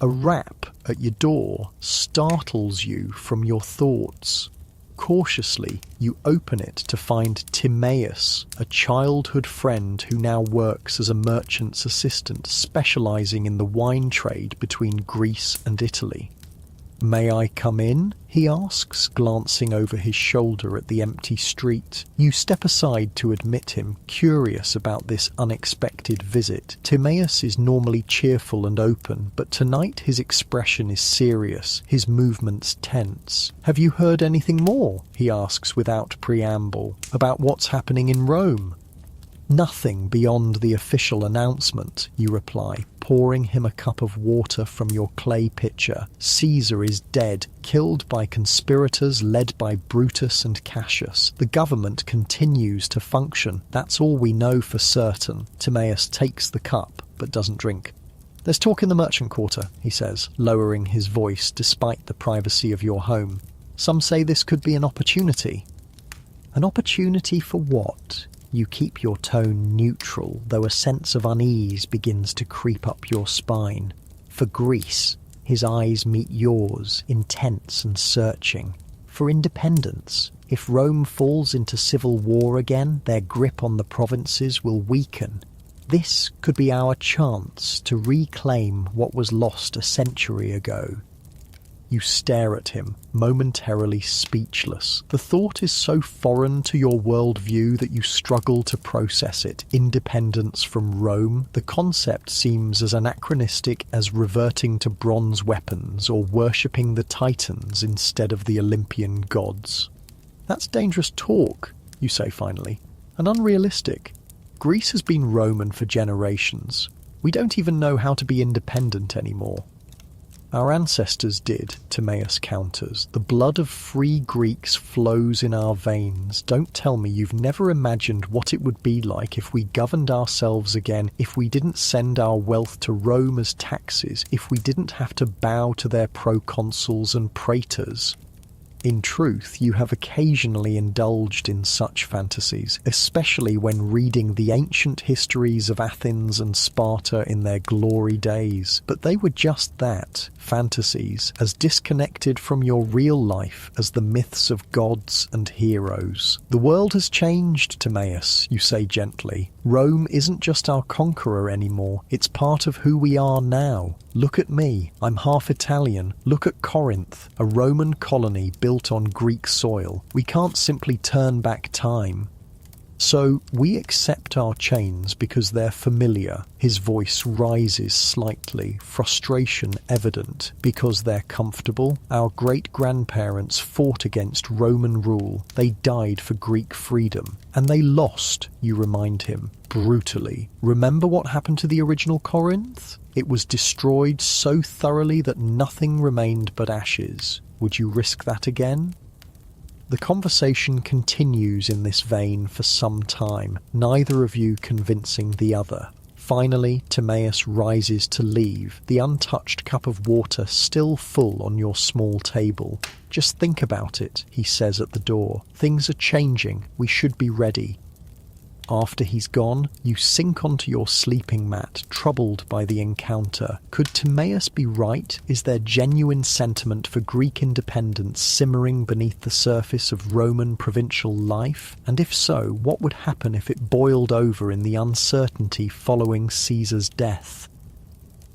A rap at your door startles you from your thoughts. Cautiously, you open it to find Timaeus, a childhood friend who now works as a merchant's assistant specializing in the wine trade between Greece and Italy. "May I come in?" he asks, glancing over his shoulder at the empty street. You step aside to admit him, curious about this unexpected visit. Timaeus is normally cheerful and open, but tonight his expression is serious, his movements tense. "Have you heard anything more?" he asks without preamble. "About what's happening in Rome?" "Nothing beyond the official announcement," you reply, pouring him a cup of water from your clay pitcher. "Caesar is dead, killed by conspirators led by Brutus and Cassius. The government continues to function. That's all we know for certain." Timaeus takes the cup, but doesn't drink. "There's talk in the merchant quarter," he says, lowering his voice despite the privacy of your home. "Some say this could be an opportunity." "An opportunity for what?" You keep your tone neutral, though a sense of unease begins to creep up your spine. "For Greece." His eyes meet yours, intense and searching. "For independence. If Rome falls into civil war again, their grip on the provinces will weaken. This could be our chance to reclaim what was lost a century ago." You stare at him, momentarily speechless. The thought is so foreign to your worldview that you struggle to process it. Independence from Rome? The concept seems as anachronistic as reverting to bronze weapons or worshipping the Titans instead of the Olympian gods. "That's dangerous talk," you say finally, "and unrealistic. Greece has been Roman for generations. We don't even know how to be independent anymore." "Our ancestors did," Timaeus counters. "The blood of free Greeks flows in our veins. Don't tell me you've never imagined what it would be like if we governed ourselves again, if we didn't send our wealth to Rome as taxes, if we didn't have to bow to their proconsuls and praetors." In truth, you have occasionally indulged in such fantasies, especially when reading the ancient histories of Athens and Sparta in their glory days. But they were just that, fantasies, as disconnected from your real life as the myths of gods and heroes. The world has changed, Timaeus, you say gently. Rome isn't just our conqueror anymore, it's part of who we are now. Look at me, I'm half Italian. Look at Corinth, a Roman colony built on Greek soil. We can't simply turn back time. So we accept our chains because they're familiar. His voice rises slightly, frustration evident, because they're comfortable. Our great-grandparents fought against Roman rule. They died for Greek freedom. And they lost, you remind him, brutally. Remember what happened to the original Corinth? It was destroyed so thoroughly that nothing remained but ashes. Would you risk that again? The conversation continues in this vein for some time, neither of you convincing the other. Finally, Timaeus rises to leave, the untouched cup of water still full on your small table. Just think about it, he says at the door. Things are changing. We should be ready. After he's gone, you sink onto your sleeping mat, troubled by the encounter. Could Timaeus be right? Is there genuine sentiment for Greek independence simmering beneath the surface of Roman provincial life? And if so, what would happen if it boiled over in the uncertainty following Caesar's death?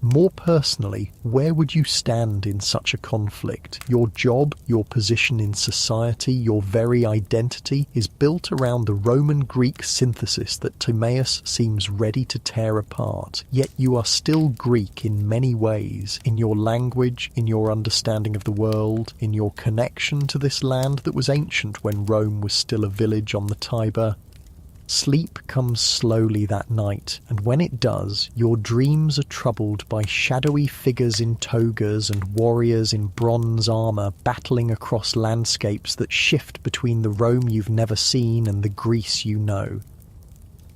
More personally, where would you stand in such a conflict? Your job, your position in society, your very identity is built around the Roman-Greek synthesis that Timaeus seems ready to tear apart. Yet you are still Greek in many ways, in your language, in your understanding of the world, in your connection to this land that was ancient when Rome was still a village on the Tiber. Sleep comes slowly that night, and when it does, your dreams are troubled by shadowy figures in togas and warriors in bronze armour battling across landscapes that shift between the Rome you've never seen and the Greece you know.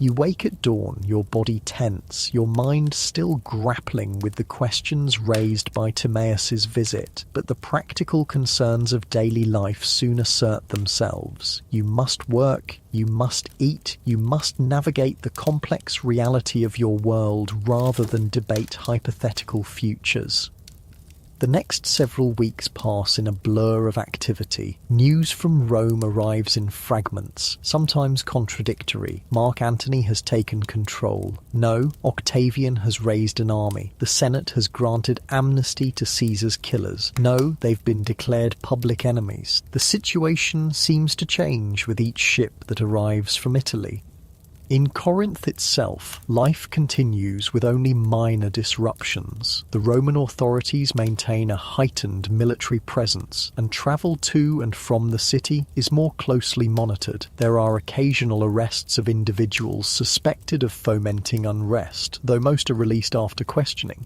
You wake at dawn, your body tense, your mind still grappling with the questions raised by Timaeus's visit, but the practical concerns of daily life soon assert themselves. You must work, you must eat, you must navigate the complex reality of your world rather than debate hypothetical futures. The next several weeks pass in a blur of activity. News from Rome arrives in fragments, sometimes contradictory. Mark Antony has taken control. No, Octavian has raised an army. The Senate has granted amnesty to Caesar's killers. No, they've been declared public enemies. The situation seems to change with each ship that arrives from Italy. In Corinth itself, life continues with only minor disruptions. The Roman authorities maintain a heightened military presence, and travel to and from the city is more closely monitored. There are occasional arrests of individuals suspected of fomenting unrest, though most are released after questioning.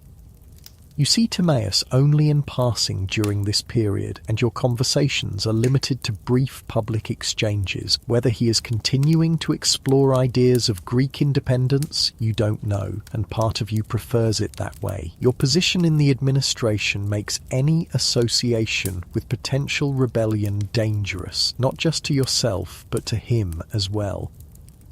You see Timaeus only in passing during this period, and your conversations are limited to brief public exchanges. Whether he is continuing to explore ideas of Greek independence, you don't know, and part of you prefers it that way. Your position in the administration makes any association with potential rebellion dangerous, not just to yourself, but to him as well.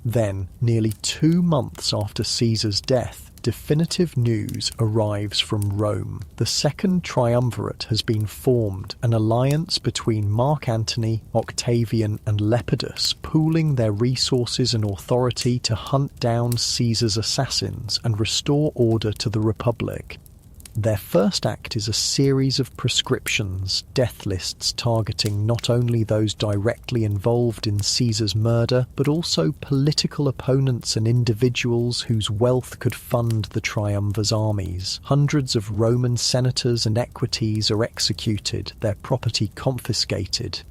Then, nearly 2 months after Caesar's death, definitive news arrives from Rome. The Second Triumvirate has been formed, an alliance between Mark Antony, Octavian and Lepidus, pooling their resources and authority to hunt down Caesar's assassins and restore order to the Republic. Their first act is a series of prescriptions, death lists targeting not only those directly involved in Caesar's murder, but also political opponents and individuals whose wealth could fund the Triumvir's armies. Hundreds of Roman senators and equities are executed, their property confiscated.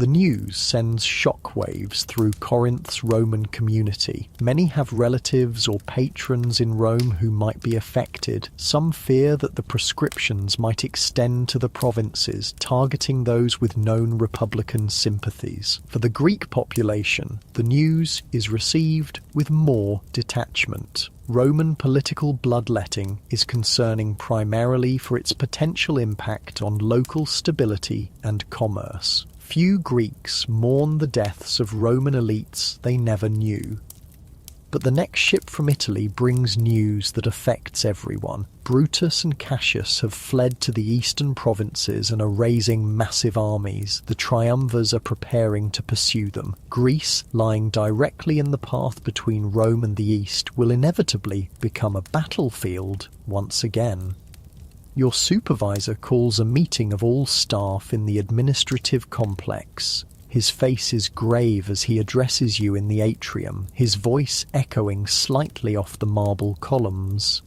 The news sends shockwaves through Corinth's Roman community. Many have relatives or patrons in Rome who might be affected. Some fear that the proscriptions might extend to the provinces, targeting those with known Republican sympathies. For the Greek population, the news is received with more detachment. Roman political bloodletting is concerning primarily for its potential impact on local stability and commerce. Few Greeks mourn the deaths of Roman elites they never knew. But the next ship from Italy brings news that affects everyone. Brutus and Cassius have fled to the eastern provinces and are raising massive armies. The triumvirs are preparing to pursue them. Greece, lying directly in the path between Rome and the east, will inevitably become a battlefield once again. Your supervisor calls a meeting of all staff in the administrative complex. His face is grave as he addresses you in the atrium, his voice echoing slightly off the marble columns.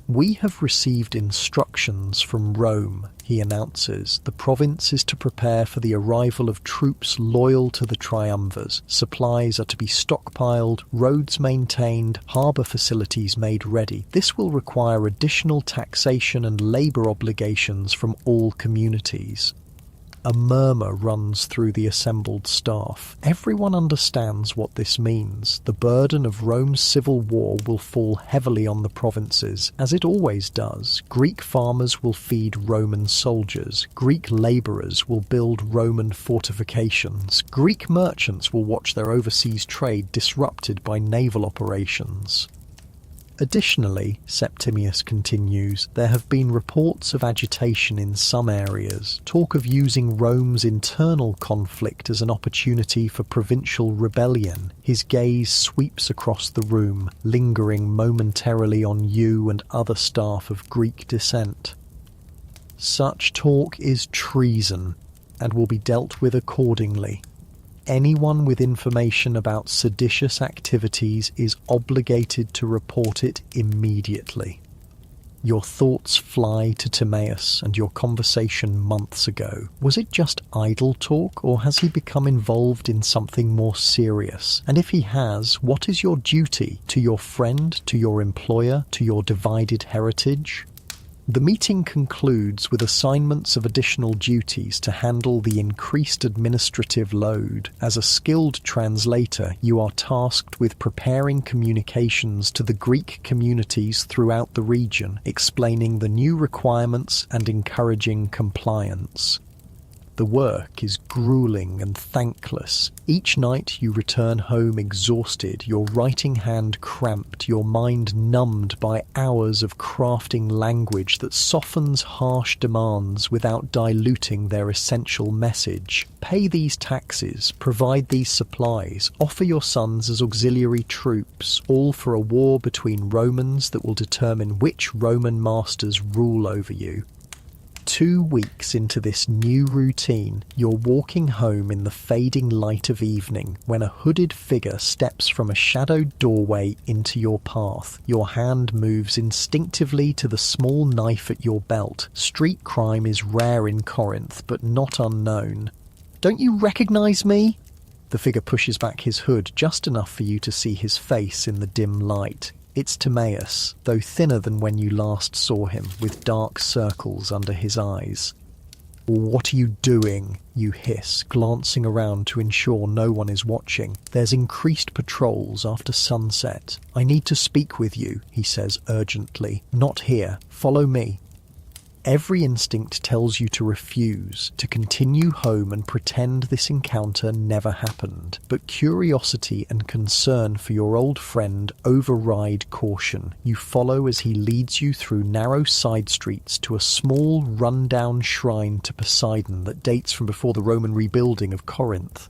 "We have received instructions from Rome," he announces. "The province is to prepare for the arrival of troops loyal to the triumvirs. Supplies are to be stockpiled, roads maintained, harbour facilities made ready. This will require additional taxation and labour obligations from all communities." A murmur runs through the assembled staff. Everyone understands what this means. The burden of Rome's civil war will fall heavily on the provinces, as it always does. Greek farmers will feed Roman soldiers. Greek labourers will build Roman fortifications. Greek merchants will watch their overseas trade disrupted by naval operations. Additionally, Septimius continues, there have been reports of agitation in some areas, talk of using Rome's internal conflict as an opportunity for provincial rebellion. His gaze sweeps across the room, lingering momentarily on you and other staff of Greek descent. Such talk is treason, and will be dealt with accordingly. Anyone with information about seditious activities is obligated to report it immediately. Your thoughts fly to Timaeus and your conversation months ago. Was it just idle talk, or has he become involved in something more serious? And if he has, what is your duty to your friend, to your employer, to your divided heritage? The meeting concludes with assignments of additional duties to handle the increased administrative load. As a skilled translator, you are tasked with preparing communications to the Greek communities throughout the region, explaining the new requirements and encouraging compliance. The work is grueling and thankless. Each night you return home exhausted, your writing hand cramped, your mind numbed by hours of crafting language that softens harsh demands without diluting their essential message. Pay these taxes, provide these supplies, offer your sons as auxiliary troops, all for a war between Romans that will determine which Roman masters rule over you. 2 weeks into this new routine, you're walking home in the fading light of evening when a hooded figure steps from a shadowed doorway into your path. Your hand moves instinctively to the small knife at your belt. Street crime is rare in Corinth, but not unknown. "Don't you recognize me?" The figure pushes back his hood just enough for you to see his face in the dim light. It's Timaeus, though thinner than when you last saw him, with dark circles under his eyes. "What are you doing?" you hiss, glancing around to ensure no one is watching. "There's increased patrols after sunset. I need to speak with you," he says urgently. "Not here. Follow me." Every instinct tells you to refuse, to continue home and pretend this encounter never happened. But curiosity and concern for your old friend override caution. You follow as he leads you through narrow side streets to a small, run-down shrine to Poseidon that dates from before the Roman rebuilding of Corinth.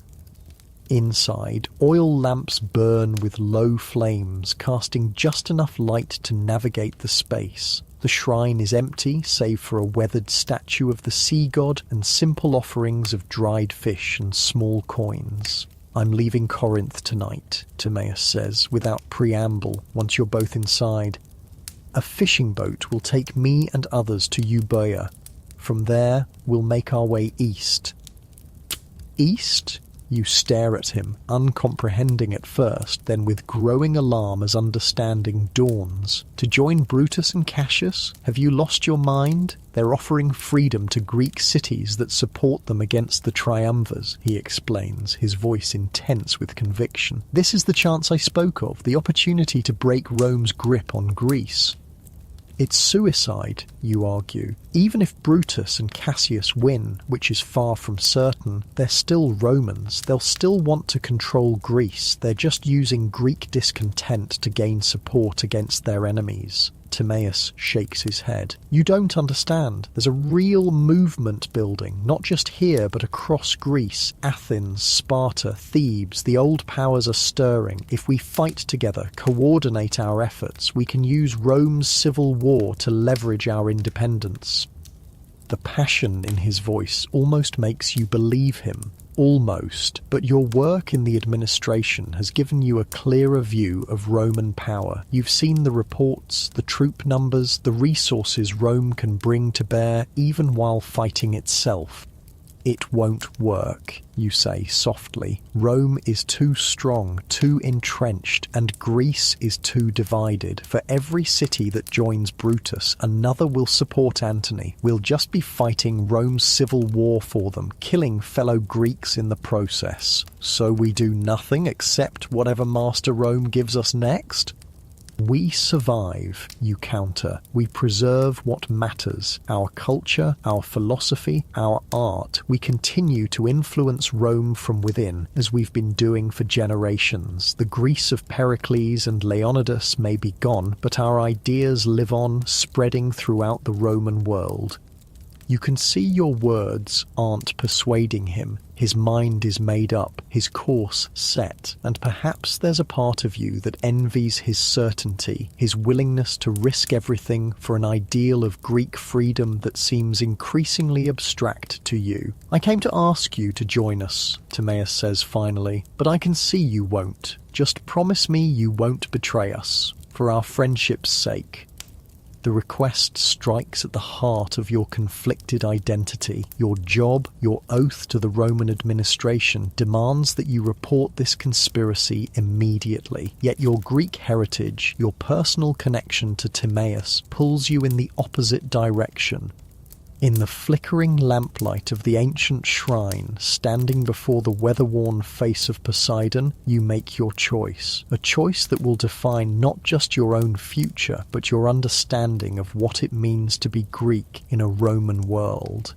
Inside, oil lamps burn with low flames, casting just enough light to navigate the space. The shrine is empty, save for a weathered statue of the sea god and simple offerings of dried fish and small coins. "I'm leaving Corinth tonight," Timaeus says, without preamble, once you're both inside. "A fishing boat will take me and others to Euboea. From there, we'll make our way east." East? You stare at him, uncomprehending at first, then with growing alarm as understanding dawns. To join Brutus and Cassius? Have you lost your mind? They're offering freedom to Greek cities that support them against the triumvirs, he explains, his voice intense with conviction. This is the chance I spoke of, the opportunity to break Rome's grip on Greece. It's suicide, you argue. Even if Brutus and Cassius win, which is far from certain, they're still Romans. They'll still want to control Greece. They're just using Greek discontent to gain support against their enemies. Timaeus shakes his head. You don't understand. There's a real movement building, not just here, but across Greece. Athens, Sparta, Thebes, the old powers are stirring. If we fight together, coordinate our efforts, we can use Rome's civil war to leverage our independence. The passion in his voice almost makes you believe him. Almost, but your work in the administration has given you a clearer view of Roman power. You've seen the reports, the troop numbers, the resources Rome can bring to bear, even while fighting itself. It won't work, you say softly. Rome is too strong, too entrenched, and Greece is too divided. For every city that joins Brutus, another will support Antony. We'll just be fighting Rome's civil war for them, killing fellow Greeks in the process. So we do nothing except whatever Master Rome gives us next? We survive, you counter. We preserve what matters. Our culture, our philosophy, our art. We continue to influence Rome from within, as we've been doing for generations. The Greece of Pericles and Leonidas may be gone, but our ideas live on, spreading throughout the Roman world. You can see your words aren't persuading him. His mind is made up, his course set, and perhaps there's a part of you that envies his certainty, his willingness to risk everything for an ideal of Greek freedom that seems increasingly abstract to you. I came to ask you to join us, Timaeus says finally, but I can see you won't. Just promise me you won't betray us, for our friendship's sake. The request strikes at the heart of your conflicted identity. Your job, your oath to the Roman administration, demands that you report this conspiracy immediately. Yet your Greek heritage, your personal connection to Timaeus, pulls you in the opposite direction. In the flickering lamplight of the ancient shrine, standing before the weather-worn face of Poseidon, you make your choice. A choice that will define not just your own future, but your understanding of what it means to be Greek in a Roman world.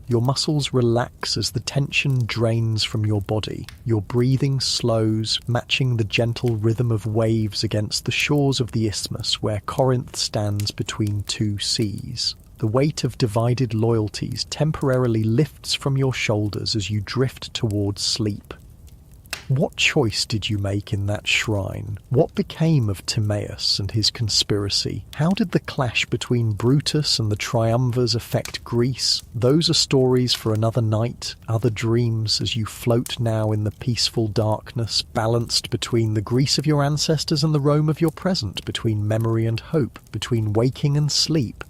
Your muscles relax as the tension drains from your body. Your breathing slows, matching the gentle rhythm of waves against the shores of the isthmus where Corinth stands between two seas. The weight of divided loyalties temporarily lifts from your shoulders as you drift towards sleep. What choice did you make in that shrine? What became of Timaeus and his conspiracy? How did the clash between Brutus and the triumvirs affect Greece? Those are stories for another night, other dreams, as you float now in the peaceful darkness, balanced between the Greece of your ancestors and the Rome of your present, between memory and hope, between waking and sleep.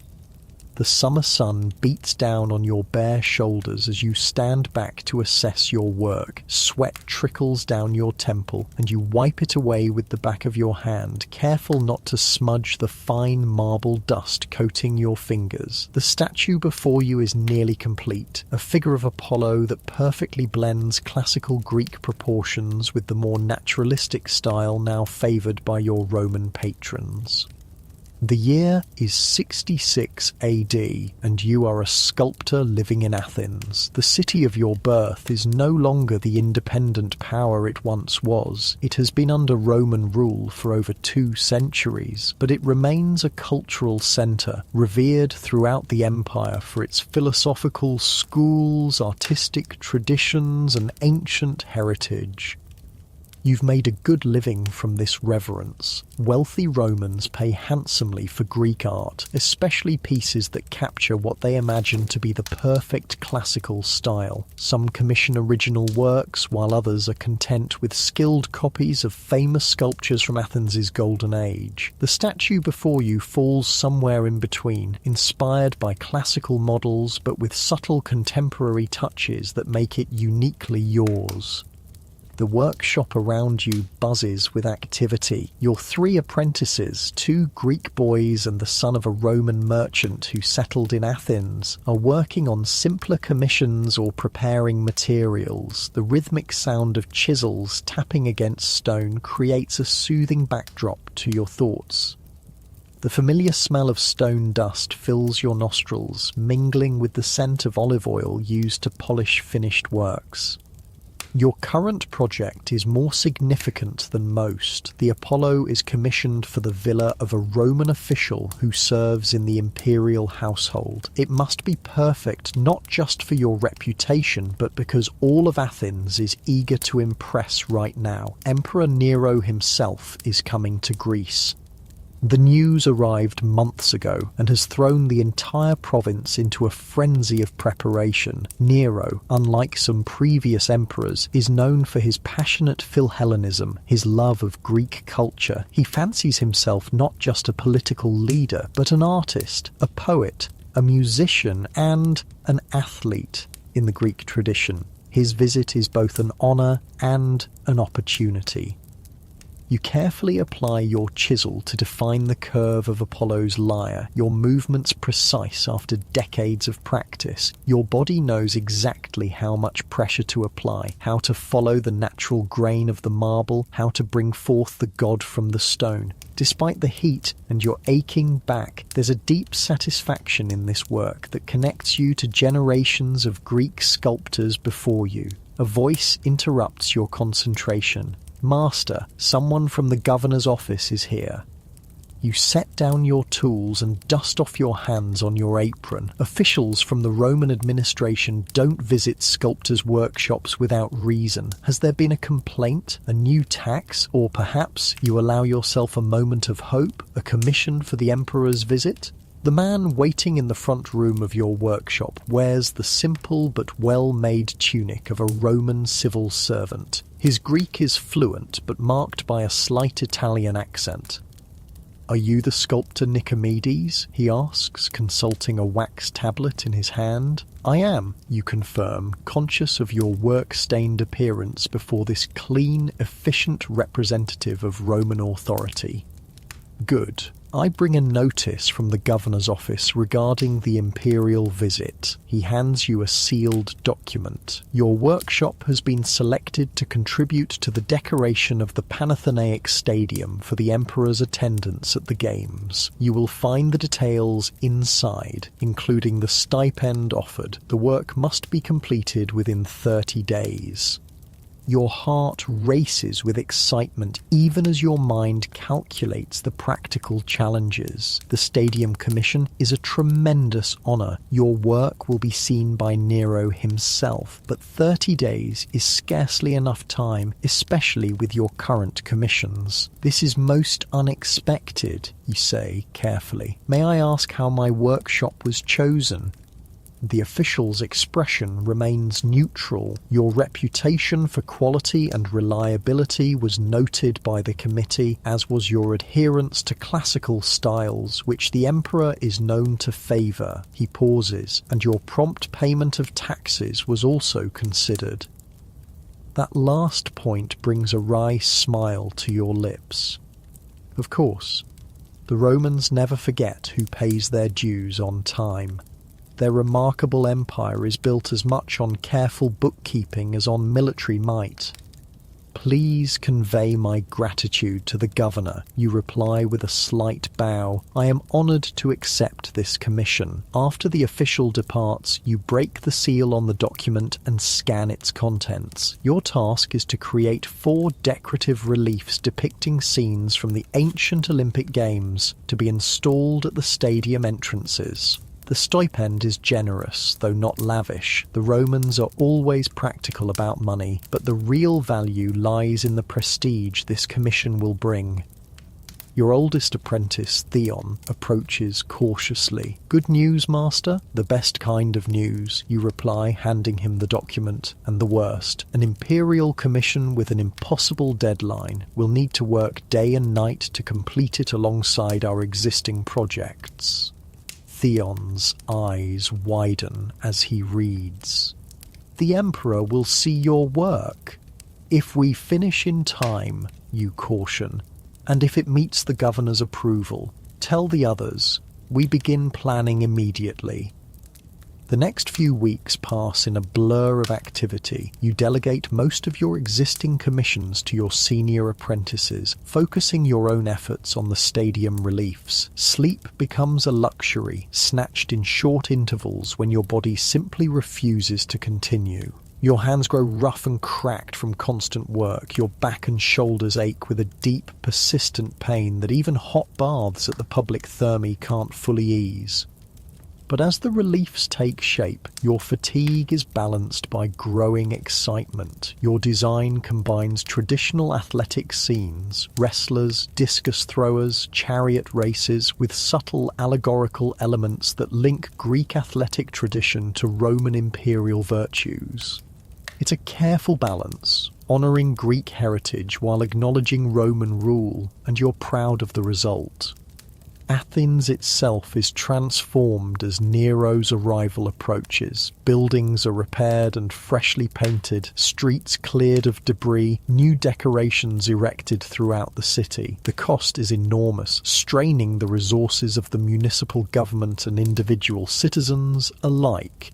The summer sun beats down on your bare shoulders as you stand back to assess your work. Sweat trickles down your temple, and you wipe it away with the back of your hand, careful not to smudge the fine marble dust coating your fingers. The statue before you is nearly complete, a figure of Apollo that perfectly blends classical Greek proportions with the more naturalistic style now favoured by your Roman patrons. The year is 66 AD, and you are a sculptor living in Athens. The city of your birth is no longer the independent power it once was. It has been under Roman rule for over 2 centuries, but it remains a cultural centre, revered throughout the empire for its philosophical schools, artistic traditions, and ancient heritage. You've made a good living from this reverence. Wealthy Romans pay handsomely for Greek art, especially pieces that capture what they imagine to be the perfect classical style. Some commission original works, while others are content with skilled copies of famous sculptures from Athens' golden age. The statue before you falls somewhere in between, inspired by classical models but with subtle contemporary touches that make it uniquely yours. The workshop around you buzzes with activity. Your 3 apprentices, 2 Greek boys and the son of a Roman merchant who settled in Athens, are working on simpler commissions or preparing materials. The rhythmic sound of chisels tapping against stone creates a soothing backdrop to your thoughts. The familiar smell of stone dust fills your nostrils, mingling with the scent of olive oil used to polish finished works. Your current project is more significant than most. The Apollo is commissioned for the villa of a Roman official who serves in the imperial household. It must be perfect not just for your reputation, but because all of Athens is eager to impress right now. Emperor Nero himself is coming to Greece. The news arrived months ago and has thrown the entire province into a frenzy of preparation. Nero, unlike some previous emperors, is known for his passionate Philhellenism, his love of Greek culture. He fancies himself not just a political leader, but an artist, a poet, a musician, and an athlete in the Greek tradition. His visit is both an honour and an opportunity. You carefully apply your chisel to define the curve of Apollo's lyre, your movements precise after decades of practice. Your body knows exactly how much pressure to apply, how to follow the natural grain of the marble, how to bring forth the god from the stone. Despite the heat and your aching back, there's a deep satisfaction in this work that connects you to generations of Greek sculptors before you. A voice interrupts your concentration. "Master, someone from the governor's office is here." You set down your tools and dust off your hands on your apron. Officials from the Roman administration don't visit sculptors' workshops without reason. Has there been a complaint, a new tax, or perhaps you allow yourself a moment of hope, a commission for the emperor's visit? The man waiting in the front room of your workshop wears the simple but well-made tunic of a Roman civil servant. His Greek is fluent but marked by a slight Italian accent. "Are you the sculptor Nicomedes?" he asks, consulting a wax tablet in his hand. "I am," you confirm, conscious of your work-stained appearance before this clean, efficient representative of Roman authority. "Good. I bring a notice from the governor's office regarding the imperial visit." He hands you a sealed document. "Your workshop has been selected to contribute to the decoration of the Panathenaic Stadium for the emperor's attendance at the games. You will find the details inside, including the stipend offered. The work must be completed within 30 days. Your heart races with excitement even as your mind calculates the practical challenges. The stadium commission is a tremendous honour. Your work will be seen by Nero himself, but 30 days is scarcely enough time, especially with your current commissions. "This is most unexpected," you say carefully. "May I ask how my workshop was chosen?" The official's expression remains neutral. Your reputation for quality and reliability was noted by the committee, as was your adherence to classical styles, which the emperor is known to favour. He pauses, and your prompt payment of taxes was also considered. That last point brings a wry smile to your lips. Of course, the Romans never forget who pays their dues on time. Their remarkable empire is built as much on careful bookkeeping as on military might. "Please convey my gratitude to the governor," you reply with a slight bow. "I am honoured to accept this commission." After the official departs, you break the seal on the document and scan its contents. Your task is to create 4 decorative reliefs depicting scenes from the ancient Olympic Games to be installed at the stadium entrances. The stipend is generous, though not lavish. The Romans are always practical about money, but the real value lies in the prestige this commission will bring. Your oldest apprentice, Theon, approaches cautiously. "Good news, master?" "The best kind of news," you reply, handing him the document. "And the worst. An imperial commission with an impossible deadline. We'll need to work day and night to complete it alongside our existing projects." Theon's eyes widen as he reads. "The Emperor will see your work. If we finish in time," you caution, "and if it meets the governor's approval, tell the others. We begin planning immediately." The next few weeks pass in a blur of activity. You delegate most of your existing commissions to your senior apprentices, focusing your own efforts on the stadium reliefs. Sleep becomes a luxury, snatched in short intervals when your body simply refuses to continue. Your hands grow rough and cracked from constant work. Your back and shoulders ache with a deep, persistent pain that even hot baths at the public thermae can't fully ease. But as the reliefs take shape, your fatigue is balanced by growing excitement. Your design combines traditional athletic scenes, wrestlers, discus throwers, chariot races, with subtle allegorical elements that link Greek athletic tradition to Roman imperial virtues. It's a careful balance, honouring Greek heritage while acknowledging Roman rule, and you're proud of the result. Athens itself is transformed as Nero's arrival approaches. Buildings are repaired and freshly painted, streets cleared of debris, new decorations erected throughout the city. The cost is enormous, straining the resources of the municipal government and individual citizens alike.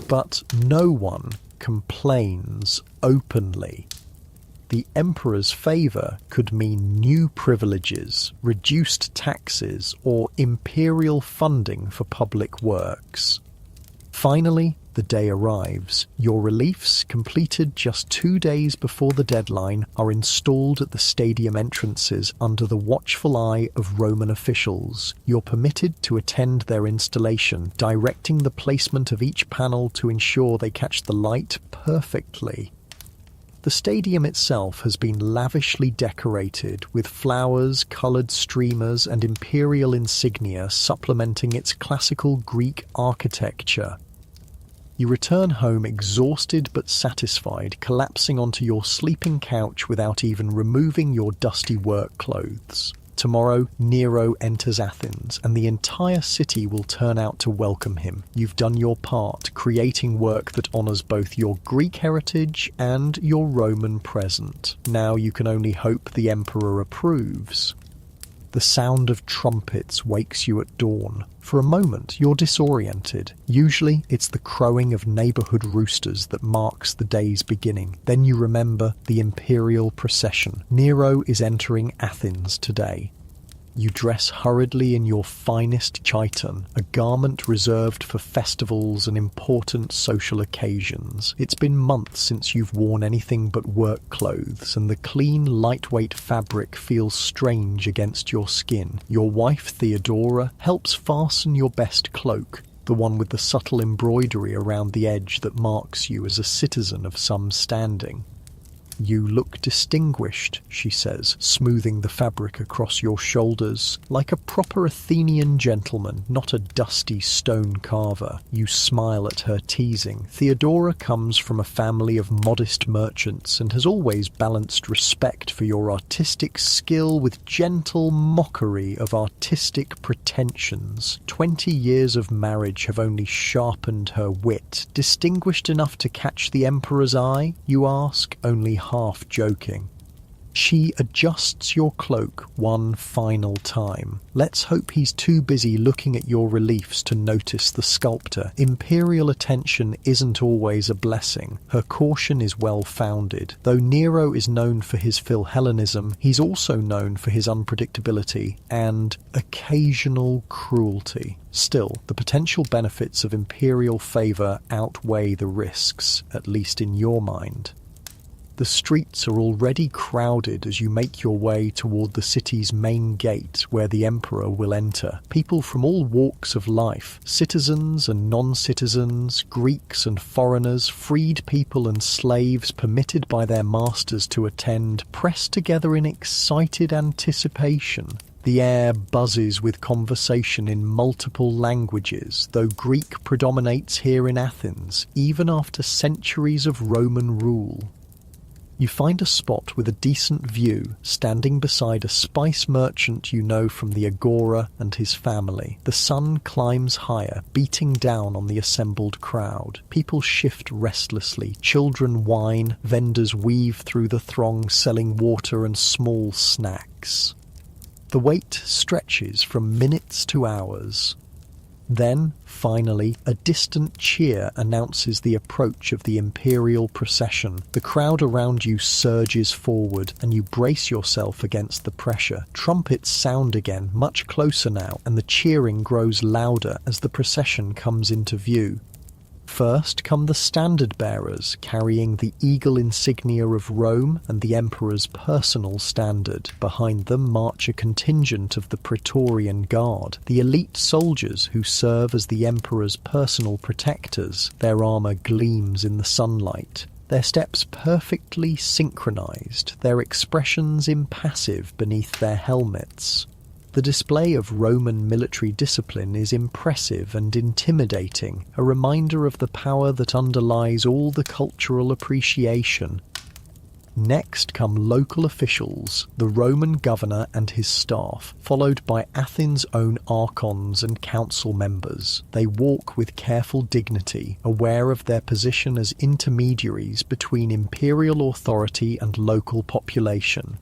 But no one complains openly. The emperor's favour could mean new privileges, reduced taxes, or imperial funding for public works. Finally, the day arrives. Your reliefs, completed just 2 days before the deadline, are installed at the stadium entrances under the watchful eye of Roman officials. You're permitted to attend their installation, directing the placement of each panel to ensure they catch the light perfectly. The stadium itself has been lavishly decorated, with flowers, coloured streamers and imperial insignia supplementing its classical Greek architecture. You return home exhausted but satisfied, collapsing onto your sleeping couch without even removing your dusty work clothes. Tomorrow, Nero enters Athens, and the entire city will turn out to welcome him. You've done your part, creating work that honours both your Greek heritage and your Roman present. Now you can only hope the emperor approves. The sound of trumpets wakes you at dawn. For a moment, you're disoriented. Usually, it's the crowing of neighbourhood roosters that marks the day's beginning. Then you remember the imperial procession. Nero is entering Athens today. You dress hurriedly in your finest chiton, a garment reserved for festivals and important social occasions. It's been months since you've worn anything but work clothes, and the clean, lightweight fabric feels strange against your skin. Your wife, Theodora, helps fasten your best cloak, the one with the subtle embroidery around the edge that marks you as a citizen of some standing. "You look distinguished," she says, smoothing the fabric across your shoulders, "like a proper Athenian gentleman, not a dusty stone carver." You smile at her teasing. Theodora comes from a family of modest merchants and has always balanced respect for your artistic skill with gentle mockery of artistic pretensions. 20 years of marriage have only sharpened her wit. "Distinguished enough to catch the emperor's eye?" you ask, only half joking. She adjusts your cloak one final time. Let's hope he's too busy looking at your reliefs to notice the sculptor. Imperial attention isn't always a blessing. Her caution is well-founded. Though Nero is known for his Philhellenism, he's also known for his unpredictability and occasional cruelty. Still, the potential benefits of imperial favour outweigh the risks, at least in your mind. The streets are already crowded as you make your way toward the city's main gate where the emperor will enter. People from all walks of life, citizens and non-citizens, Greeks and foreigners, freed people and slaves permitted by their masters to attend, press together in excited anticipation. The air buzzes with conversation in multiple languages, though Greek predominates here in Athens, even after centuries of Roman rule. You find a spot with a decent view, standing beside a spice merchant you know from the Agora and his family. The sun climbs higher, beating down on the assembled crowd. People shift restlessly, children whine, vendors weave through the throng selling water and small snacks. The wait stretches from minutes to hours. Then, finally, a distant cheer announces the approach of the imperial procession. The crowd around you surges forward, and you brace yourself against the pressure. Trumpets sound again, much closer now, and the cheering grows louder as the procession comes into view. First come the standard bearers, carrying the eagle insignia of Rome and the emperor's personal standard. Behind them march a contingent of the Praetorian Guard, the elite soldiers who serve as the emperor's personal protectors. Their armor gleams in the sunlight, their steps perfectly synchronized, their expressions impassive beneath their helmets. The display of Roman military discipline is impressive and intimidating, a reminder of the power that underlies all the cultural appreciation. Next come local officials, the Roman governor and his staff, followed by Athens' own archons and council members. They walk with careful dignity, aware of their position as intermediaries between imperial authority and local population.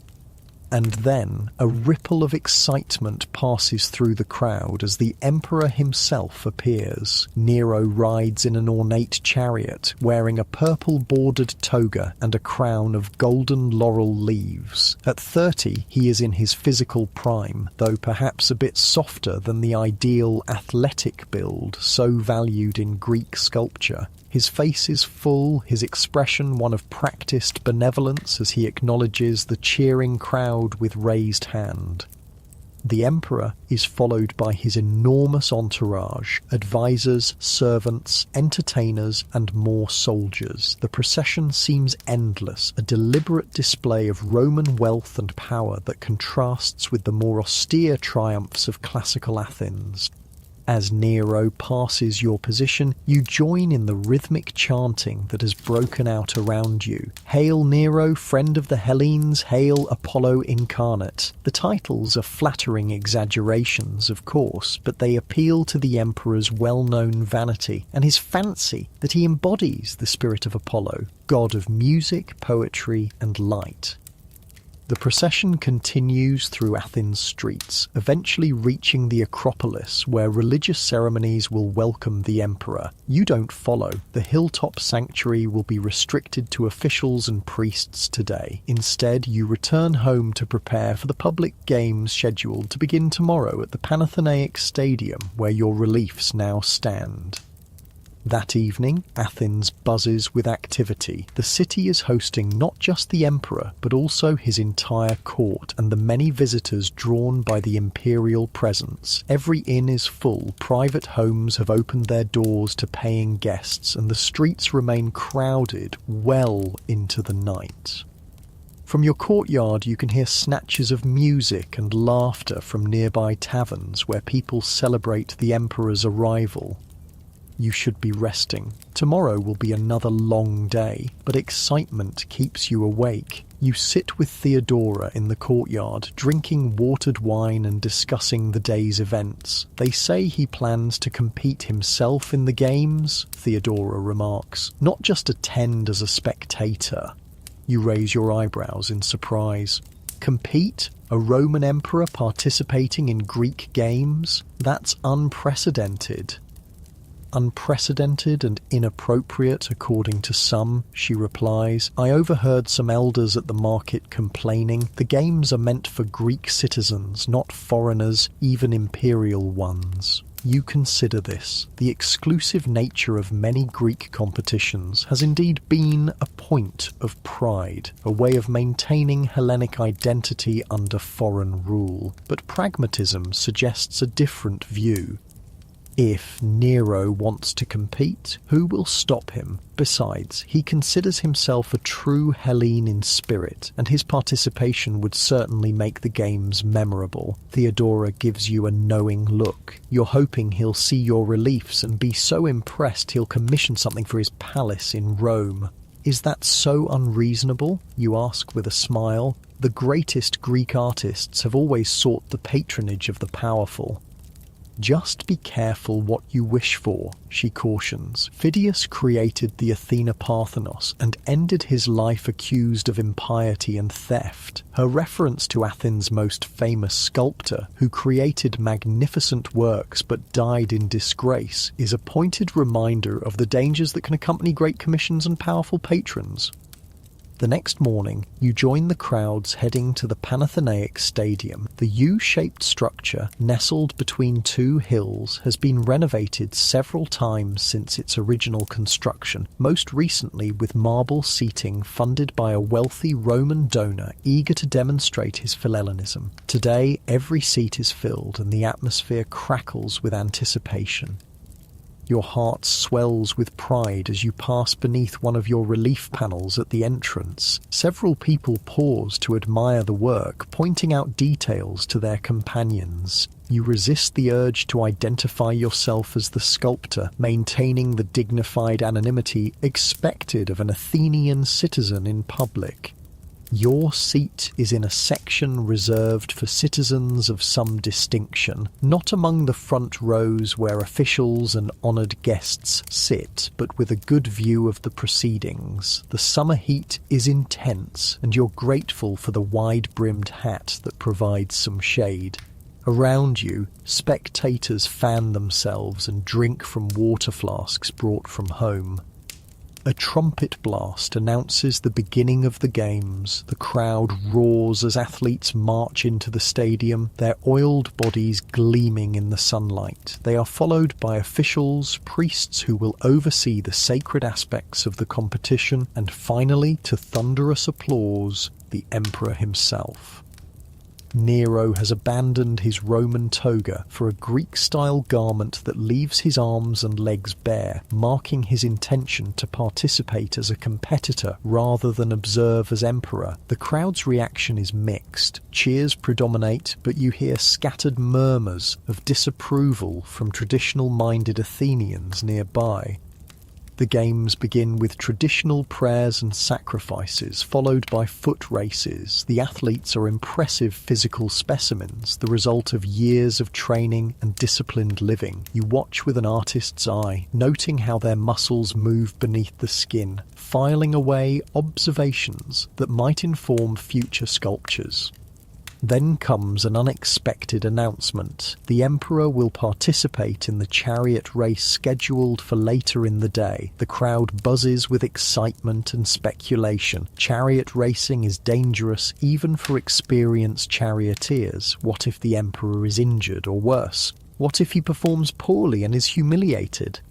And then a ripple of excitement passes through the crowd as the emperor himself appears. Nero rides in an ornate chariot, wearing a purple-bordered toga and a crown of golden laurel leaves. At 30, he is in his physical prime, though perhaps a bit softer than the ideal athletic build so valued in Greek sculpture. His face is full, his expression one of practiced benevolence as he acknowledges the cheering crowd with raised hand. The emperor is followed by his enormous entourage, advisors, servants, entertainers, and more soldiers. The procession seems endless, a deliberate display of Roman wealth and power that contrasts with the more austere triumphs of classical Athens. As Nero passes your position, you join in the rhythmic chanting that has broken out around you. Hail Nero, friend of the Hellenes, hail Apollo incarnate. The titles are flattering exaggerations, of course, but they appeal to the emperor's well-known vanity and his fancy that he embodies the spirit of Apollo, god of music, poetry, and light. The procession continues through Athens' streets, eventually reaching the Acropolis, where religious ceremonies will welcome the emperor. You don't follow. The hilltop sanctuary will be restricted to officials and priests today. Instead, you return home to prepare for the public games scheduled to begin tomorrow at the Panathenaic Stadium, where your reliefs now stand. That evening, Athens buzzes with activity. The city is hosting not just the emperor, but also his entire court and the many visitors drawn by the imperial presence. Every inn is full, private homes have opened their doors to paying guests, and the streets remain crowded well into the night. From your courtyard you can hear snatches of music and laughter from nearby taverns where people celebrate the emperor's arrival. You should be resting. Tomorrow will be another long day, but excitement keeps you awake. You sit with Theodora in the courtyard, drinking watered wine and discussing the day's events. They say he plans to compete himself in the games, Theodora remarks, not just attend as a spectator. You raise your eyebrows in surprise. Compete? A Roman emperor participating in Greek games? That's unprecedented. Unprecedented and inappropriate, according to some, she replies. I overheard some elders at the market complaining. The games are meant for Greek citizens, not foreigners, even imperial ones. you consider this. The exclusive nature of many Greek competitions has indeed been a point of pride, a way of maintaining Hellenic identity under foreign rule. But pragmatism suggests a different view. If Nero wants to compete, who will stop him? Besides, he considers himself a true Hellene in spirit, and his participation would certainly make the games memorable. Theodora gives you a knowing look. You're hoping he'll see your reliefs and be so impressed he'll commission something for his palace in Rome. Is that so unreasonable? You ask with a smile. The greatest Greek artists have always sought the patronage of the powerful. Just be careful what you wish for, she cautions. Phidias created the Athena Parthenos and ended his life accused of impiety and theft. Her reference to Athens' most famous sculptor, who created magnificent works but died in disgrace, is a pointed reminder of the dangers that can accompany great commissions and powerful patrons. The next morning, you join the crowds heading to the Panathenaic Stadium. The U-shaped structure, nestled between two hills, has been renovated several times since its original construction, most recently with marble seating funded by a wealthy Roman donor eager to demonstrate his Philhellenism. Today, every seat is filled and the atmosphere crackles with anticipation. Your heart swells with pride as you pass beneath one of your relief panels at the entrance. Several people pause to admire the work, pointing out details to their companions. You resist the urge to identify yourself as the sculptor, maintaining the dignified anonymity expected of an Athenian citizen in public. Your seat is in a section reserved for citizens of some distinction, not among the front rows where officials and honoured guests sit, but with a good view of the proceedings. The summer heat is intense, and you're grateful for the wide-brimmed hat that provides some shade. Around you, spectators fan themselves and drink from water flasks brought from home. A trumpet blast announces the beginning of the games. The crowd roars as athletes march into the stadium, their oiled bodies gleaming in the sunlight. They are followed by officials, priests who will oversee the sacred aspects of the competition, and finally, to thunderous applause, the emperor himself. Nero has abandoned his Roman toga for a Greek-style garment that leaves his arms and legs bare, marking his intention to participate as a competitor rather than observe as emperor. The crowd's reaction is mixed. Cheers predominate, but you hear scattered murmurs of disapproval from traditional-minded Athenians nearby. The games begin with traditional prayers and sacrifices, followed by foot races. The athletes are impressive physical specimens, the result of years of training and disciplined living. You watch with an artist's eye, noting how their muscles move beneath the skin, filing away observations that might inform future sculptures. Then comes an unexpected announcement. The emperor will participate in the chariot race scheduled for later in the day. The crowd buzzes with excitement and speculation. Chariot racing is dangerous even for experienced charioteers. What if the emperor is injured or worse? What if he performs poorly and is humiliated?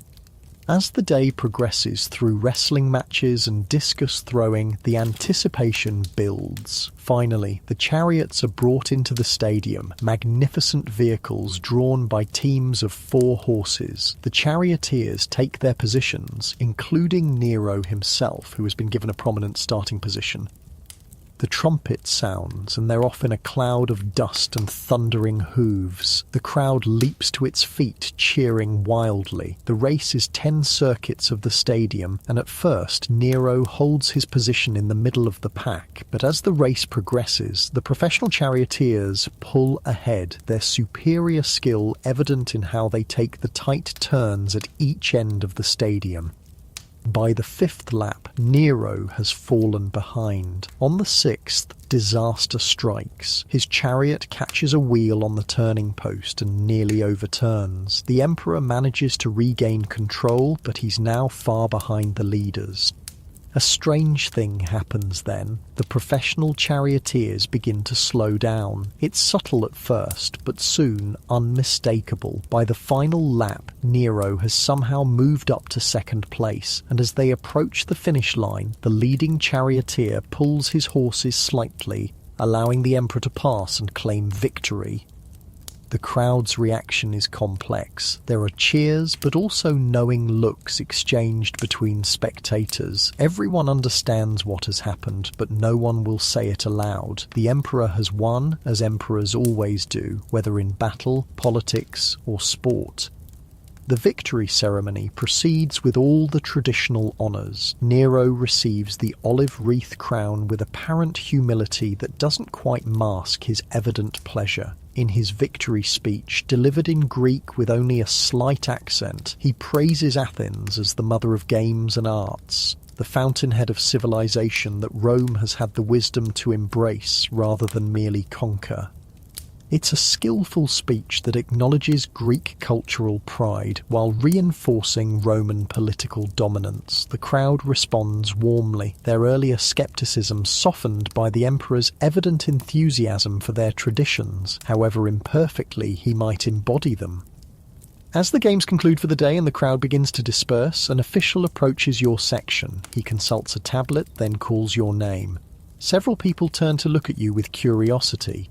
As the day progresses through wrestling matches and discus throwing, the anticipation builds. Finally, the chariots are brought into the stadium, magnificent vehicles drawn by teams of 4 horses. The charioteers take their positions, including Nero himself, who has been given a prominent starting position. The trumpet sounds, and they're off in a cloud of dust and thundering hooves. The crowd leaps to its feet, cheering wildly. The race is 10 circuits of the stadium, and at first Nero holds his position in the middle of the pack. But as the race progresses, the professional charioteers pull ahead, their superior skill evident in how they take the tight turns at each end of the stadium. By the 5th lap, Nero has fallen behind. On the 6th, disaster strikes. His chariot catches a wheel on the turning post and nearly overturns. The emperor manages to regain control, but he's now far behind the leaders. A strange thing happens then. The professional charioteers begin to slow down. It's subtle at first, but soon unmistakable. By the final lap, Nero has somehow moved up to second place, and as they approach the finish line, the leading charioteer pulls his horses slightly, allowing the emperor to pass and claim victory. The crowd's reaction is complex. There are cheers, but also knowing looks exchanged between spectators. Everyone understands what has happened, but no one will say it aloud. The emperor has won, as emperors always do, whether in battle, politics, or sport. The victory ceremony proceeds with all the traditional honours. Nero receives the olive wreath crown with apparent humility that doesn't quite mask his evident pleasure. In his victory speech, delivered in Greek with only a slight accent, he praises Athens as the mother of games and arts, the fountainhead of civilization that Rome has had the wisdom to embrace rather than merely conquer. It's a skillful speech that acknowledges Greek cultural pride while reinforcing Roman political dominance. The crowd responds warmly, their earlier skepticism softened by the emperor's evident enthusiasm for their traditions, however imperfectly he might embody them. As the games conclude for the day and the crowd begins to disperse, an official approaches your section. He consults a tablet, then calls your name. Several people turn to look at you with curiosity.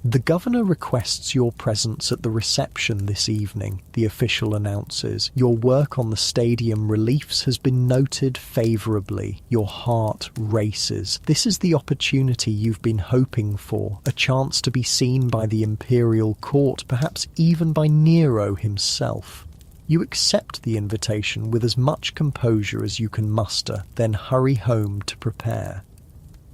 The governor requests your presence at the reception this evening, the official announces. Your work on the stadium reliefs has been noted favourably. Your heart races. This is the opportunity you've been hoping for, a chance to be seen by the imperial court, perhaps even by Nero himself. You accept the invitation with as much composure as you can muster, then hurry home to prepare.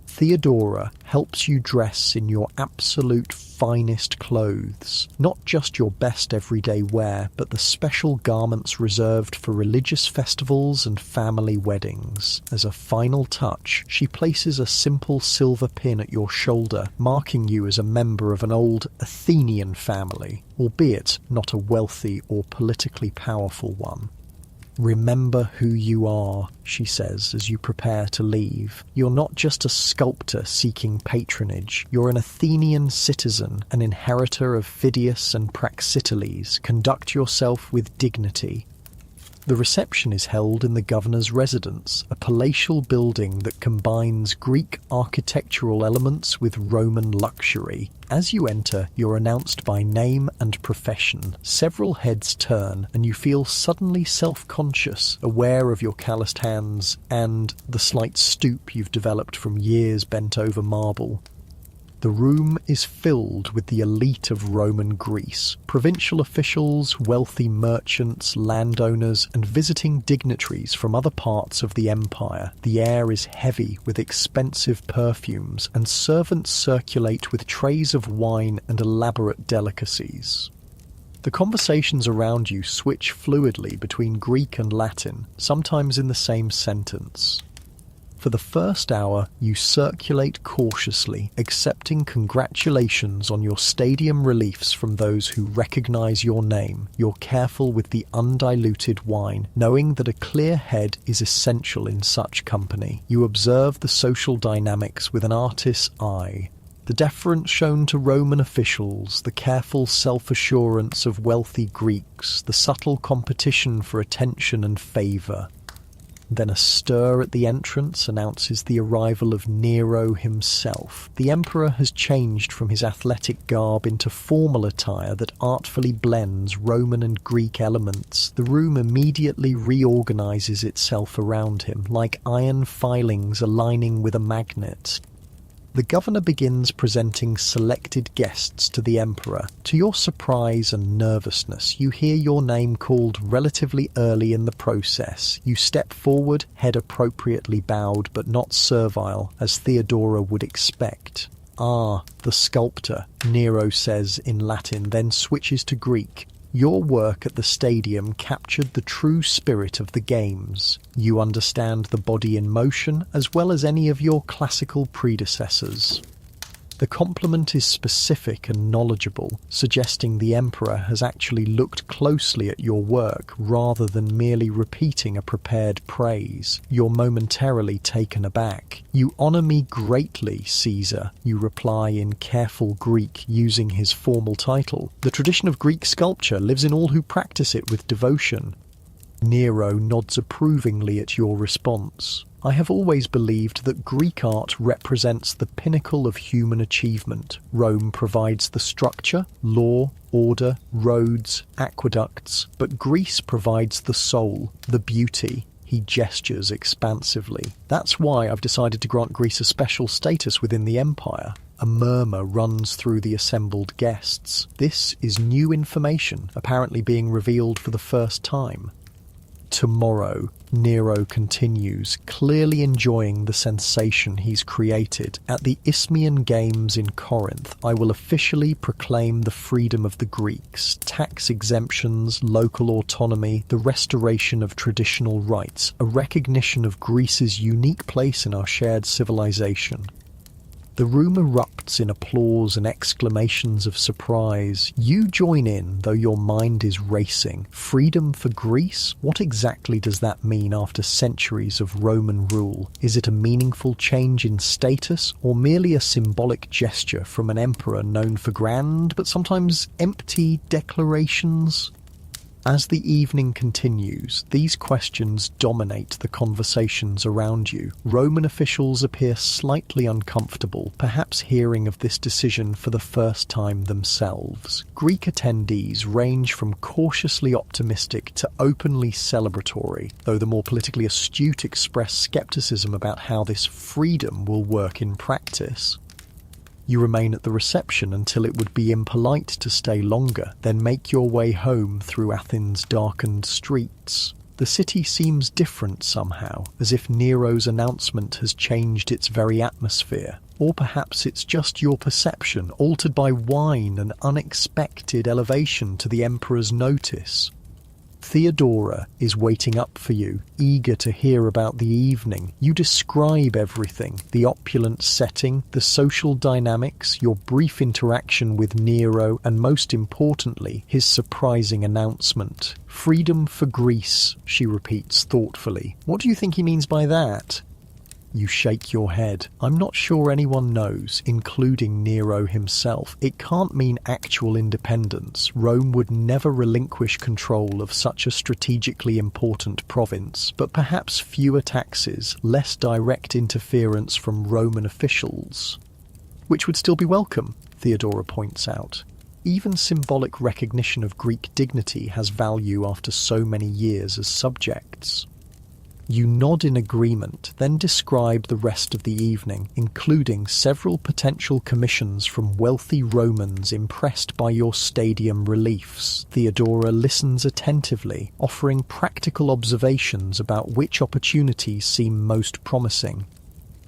Theodora helps you dress in your absolute finest clothes, not just your best everyday wear, but the special garments reserved for religious festivals and family weddings. As a final touch, she places a simple silver pin at your shoulder, marking you as a member of an old Athenian family, albeit not a wealthy or politically powerful one. "Remember who you are," she says as you prepare to leave. "You're not just a sculptor seeking patronage. You're an Athenian citizen, an inheritor of Phidias and Praxiteles. Conduct yourself with dignity." The reception is held in the governor's residence, a palatial building that combines Greek architectural elements with Roman luxury. As you enter, you're announced by name and profession. Several heads turn, and you feel suddenly self-conscious, aware of your calloused hands and the slight stoop you've developed from years bent over marble. The room is filled with the elite of Roman Greece, provincial officials, wealthy merchants, landowners, and visiting dignitaries from other parts of the empire. The air is heavy with expensive perfumes, and servants circulate with trays of wine and elaborate delicacies. The conversations around you switch fluidly between Greek and Latin, sometimes in the same sentence. For the first hour, you circulate cautiously, accepting congratulations on your stadium reliefs from those who recognize your name. You're careful with the undiluted wine, knowing that a clear head is essential in such company. You observe the social dynamics with an artist's eye. The deference shown to Roman officials, the careful self-assurance of wealthy Greeks, the subtle competition for attention and favour. Then a stir at the entrance announces the arrival of Nero himself. The emperor has changed from his athletic garb into formal attire that artfully blends Roman and Greek elements. The room immediately reorganizes itself around him, like iron filings aligning with a magnet. The governor begins presenting selected guests to the emperor. To your surprise and nervousness, you hear your name called relatively early in the process. You step forward, head appropriately bowed but not servile, as Theodora would expect. "Ah, the sculptor," Nero says in Latin, then switches to Greek. "Your work at the stadium captured the true spirit of the games. You understand the body in motion as well as any of your classical predecessors." The compliment is specific and knowledgeable, suggesting the emperor has actually looked closely at your work rather than merely repeating a prepared praise. You're momentarily taken aback. "You honor me greatly, Caesar," you reply in careful Greek using his formal title. The tradition of Greek sculpture lives in all who practice it with devotion. Nero nods approvingly at your response. "I have always believed that Greek art represents the pinnacle of human achievement. Rome provides the structure, law, order, roads, aqueducts, but Greece provides the soul, the beauty." He gestures expansively. "That's why I've decided to grant Greece a special status within the empire." A murmur runs through the assembled guests. This is new information, apparently being revealed for the first time. "Tomorrow," Nero continues, clearly enjoying the sensation he's created, "at the Isthmian Games in Corinth, I will officially proclaim the freedom of the Greeks, tax exemptions, local autonomy, the restoration of traditional rights, a recognition of Greece's unique place in our shared civilization." The room erupts in applause and exclamations of surprise. You join in, though your mind is racing. Freedom for Greece? What exactly does that mean after centuries of Roman rule? Is it a meaningful change in status, or merely a symbolic gesture from an emperor known for grand, but sometimes empty declarations? As the evening continues, these questions dominate the conversations around you. Roman officials appear slightly uncomfortable, perhaps hearing of this decision for the first time themselves. Greek attendees range from cautiously optimistic to openly celebratory, though the more politically astute express skepticism about how this freedom will work in practice. You remain at the reception until it would be impolite to stay longer, then make your way home through Athens' darkened streets. The city seems different somehow, as if Nero's announcement has changed its very atmosphere. Or perhaps it's just your perception, altered by wine and unexpected elevation to the emperor's notice. Theodora is waiting up for you, eager to hear about the evening. You describe everything, the opulent setting, the social dynamics, your brief interaction with Nero, and most importantly, his surprising announcement. "Freedom for Greece," she repeats thoughtfully. "What do you think he means by that?" You shake your head. "I'm not sure anyone knows, including Nero himself. It can't mean actual independence. Rome would never relinquish control of such a strategically important province, but perhaps fewer taxes, less direct interference from Roman officials. Which would still be welcome," Theodora points out. "Even symbolic recognition of Greek dignity has value after so many years as subjects." You nod in agreement, then describe the rest of the evening, including several potential commissions from wealthy Romans impressed by your stadium reliefs. Theodora listens attentively, offering practical observations about which opportunities seem most promising.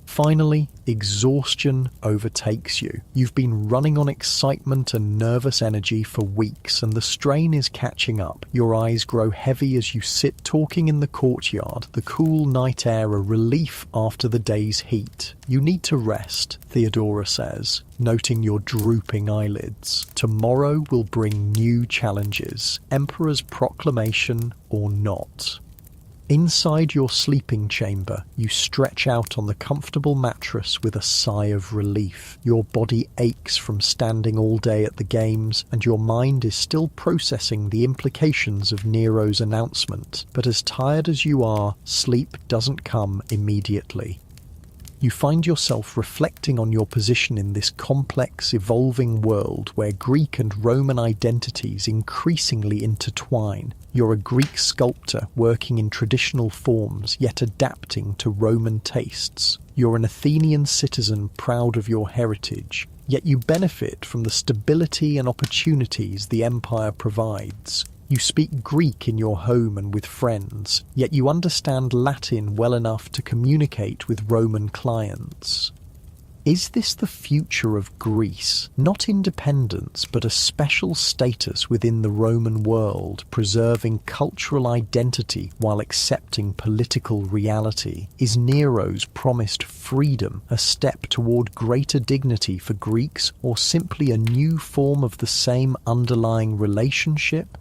Finally, exhaustion overtakes you. You've been running on excitement and nervous energy for weeks, and the strain is catching up. Your eyes grow heavy as you sit talking in the courtyard, the cool night air a relief after the day's heat. "You need to rest," Theodora says, noting your drooping eyelids. "Tomorrow will bring new challenges, Emperor's proclamation or not." Inside your sleeping chamber, you stretch out on the comfortable mattress with a sigh of relief. Your body aches from standing all day at the games, and your mind is still processing the implications of Nero's announcement. But as tired as you are, sleep doesn't come immediately. You find yourself reflecting on your position in this complex, evolving world where Greek and Roman identities increasingly intertwine. You're a Greek sculptor working in traditional forms, yet adapting to Roman tastes. You're an Athenian citizen proud of your heritage, yet you benefit from the stability and opportunities the empire provides. You speak Greek in your home and with friends, yet you understand Latin well enough to communicate with Roman clients. Is this the future of Greece? Not independence, but a special status within the Roman world, preserving cultural identity while accepting political reality? Is Nero's promised freedom a step toward greater dignity for Greeks, or simply a new form of the same underlying relationship?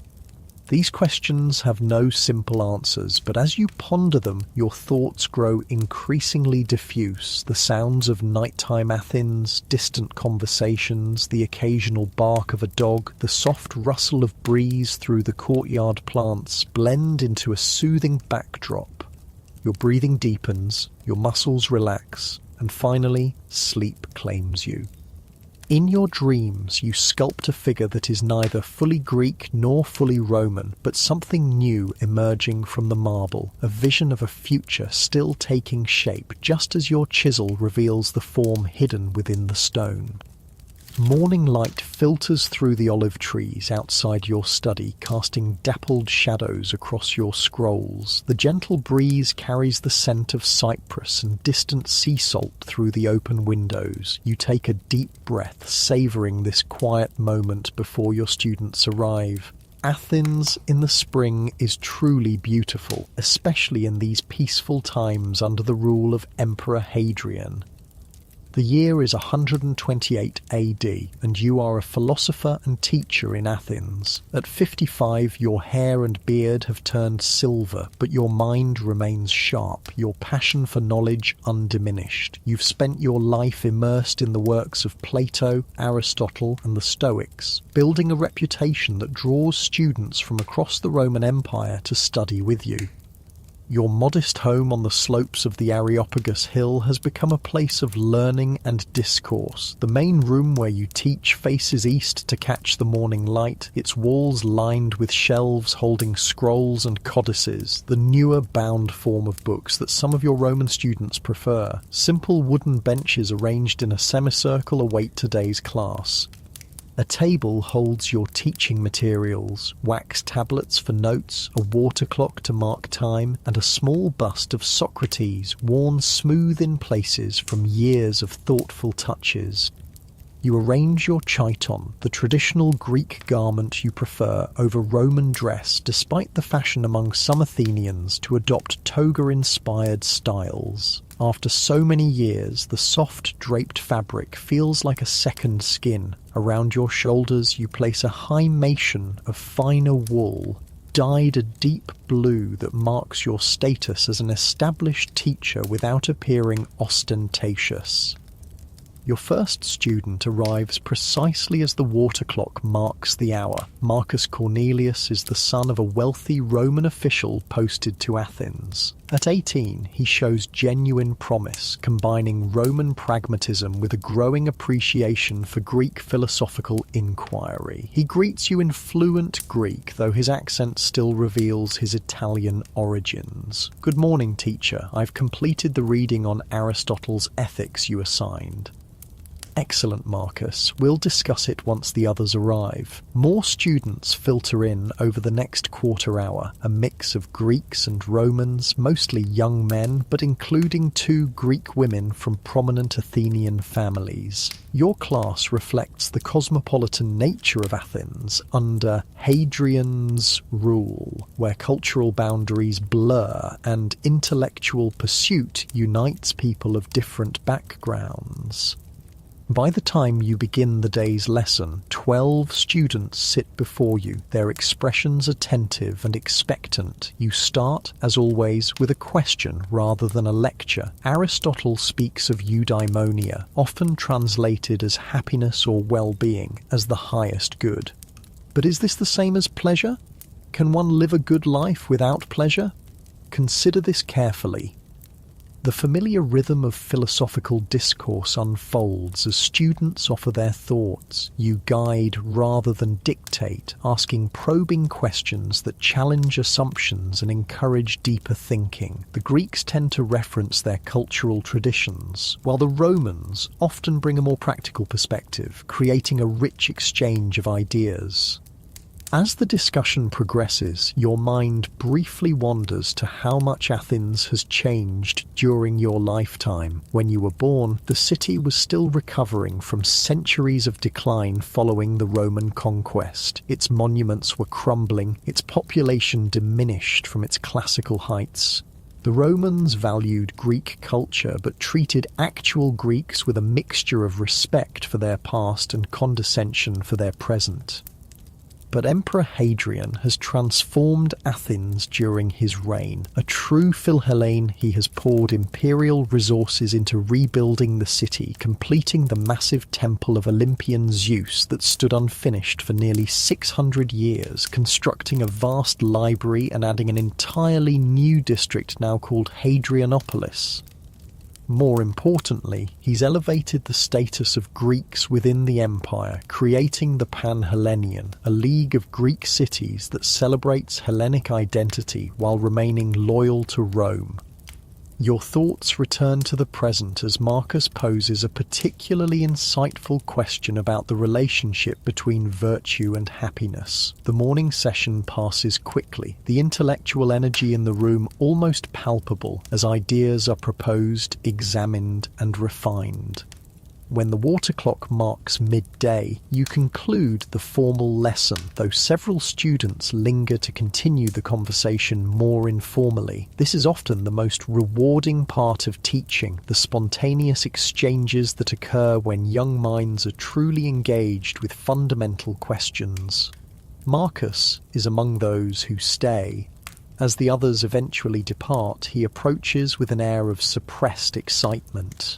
These questions have no simple answers, but as you ponder them, your thoughts grow increasingly diffuse. The sounds of nighttime Athens, distant conversations, the occasional bark of a dog, the soft rustle of breeze through the courtyard plants blend into a soothing backdrop. Your breathing deepens, your muscles relax, and finally, sleep claims you. In your dreams, you sculpt a figure that is neither fully Greek nor fully Roman, but something new emerging from the marble, a vision of a future still taking shape, just as your chisel reveals the form hidden within the stone. Morning light filters through the olive trees outside your study, casting dappled shadows across your scrolls. The gentle breeze carries the scent of cypress and distant sea salt through the open windows. You take a deep breath, savouring this quiet moment before your students arrive. Athens in the spring is truly beautiful, especially in these peaceful times under the rule of Emperor Hadrian. The year is 128 AD, and you are a philosopher and teacher in Athens. At 55, your hair and beard have turned silver, but your mind remains sharp, your passion for knowledge undiminished. You've spent your life immersed in the works of Plato, Aristotle, and the Stoics, building a reputation that draws students from across the Roman Empire to study with you. Your modest home on the slopes of the Areopagus Hill has become a place of learning and discourse. The main room where you teach faces east to catch the morning light, its walls lined with shelves holding scrolls and codices, the newer bound form of books that some of your Roman students prefer. Simple wooden benches arranged in a semicircle await today's class. A table holds your teaching materials, wax tablets for notes, a water clock to mark time, and a small bust of Socrates worn smooth in places from years of thoughtful touches. You arrange your chiton, the traditional Greek garment you prefer, over Roman dress, despite the fashion among some Athenians to adopt toga-inspired styles. After so many years, the soft draped fabric feels like a second skin. Around your shoulders you place a hymation of finer wool, dyed a deep blue that marks your status as an established teacher without appearing ostentatious. Your first student arrives precisely as the water clock marks the hour. Marcus Cornelius is the son of a wealthy Roman official posted to Athens. At 18, he shows genuine promise, combining Roman pragmatism with a growing appreciation for Greek philosophical inquiry. He greets you in fluent Greek, though his accent still reveals his Italian origins. "Good morning, teacher. I've completed the reading on Aristotle's Ethics you assigned." "Excellent, Marcus. We'll discuss it once the others arrive." More students filter in over the next quarter hour, a mix of Greeks and Romans, mostly young men, but including 2 Greek women from prominent Athenian families. Your class reflects the cosmopolitan nature of Athens under Hadrian's rule, where cultural boundaries blur and intellectual pursuit unites people of different backgrounds. By the time you begin the day's lesson, 12 students sit before you, their expressions attentive and expectant. You start, as always, with a question rather than a lecture. Aristotle speaks of eudaimonia, often translated as happiness or well-being, as the highest good. But is this the same as pleasure? Can one live a good life without pleasure? Consider this carefully. The familiar rhythm of philosophical discourse unfolds as students offer their thoughts. You guide rather than dictate, asking probing questions that challenge assumptions and encourage deeper thinking. The Greeks tend to reference their cultural traditions, while the Romans often bring a more practical perspective, creating a rich exchange of ideas. As the discussion progresses, your mind briefly wanders to how much Athens has changed during your lifetime. When you were born, the city was still recovering from centuries of decline following the Roman conquest. Its monuments were crumbling, its population diminished from its classical heights. The Romans valued Greek culture but treated actual Greeks with a mixture of respect for their past and condescension for their present. But Emperor Hadrian has transformed Athens during his reign. A true Philhellene, he has poured imperial resources into rebuilding the city, completing the massive temple of Olympian Zeus that stood unfinished for nearly 600 years, constructing a vast library and adding an entirely new district now called Hadrianopolis. More importantly, he's elevated the status of Greeks within the empire, creating the Pan-Hellenian, a league of Greek cities that celebrates Hellenic identity while remaining loyal to Rome. Your thoughts return to the present as Marcus poses a particularly insightful question about the relationship between virtue and happiness. The morning session passes quickly, the intellectual energy in the room almost palpable as ideas are proposed, examined, and refined. When the water clock marks midday, you conclude the formal lesson, though several students linger to continue the conversation more informally. This is often the most rewarding part of teaching, the spontaneous exchanges that occur when young minds are truly engaged with fundamental questions. Marcus is among those who stay. As the others eventually depart, he approaches with an air of suppressed excitement.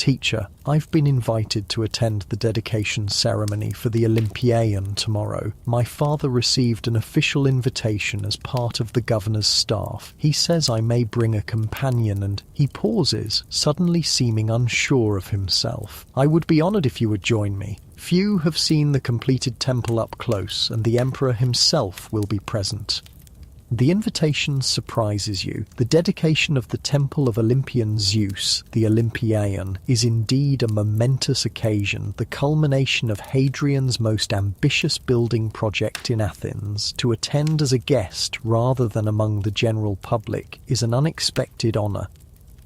Teacher, I've been invited to attend the dedication ceremony for the Olympieion tomorrow. My father received an official invitation as part of the governor's staff. He says I may bring a companion and he pauses, suddenly seeming unsure of himself. I would be honoured if you would join me. Few have seen the completed temple up close, and the emperor himself will be present. The invitation surprises you. The dedication of the temple of Olympian Zeus, the Olympieion, is indeed a momentous occasion, the culmination of Hadrian's most ambitious building project in Athens. To attend as a guest rather than among the general public is an unexpected honour.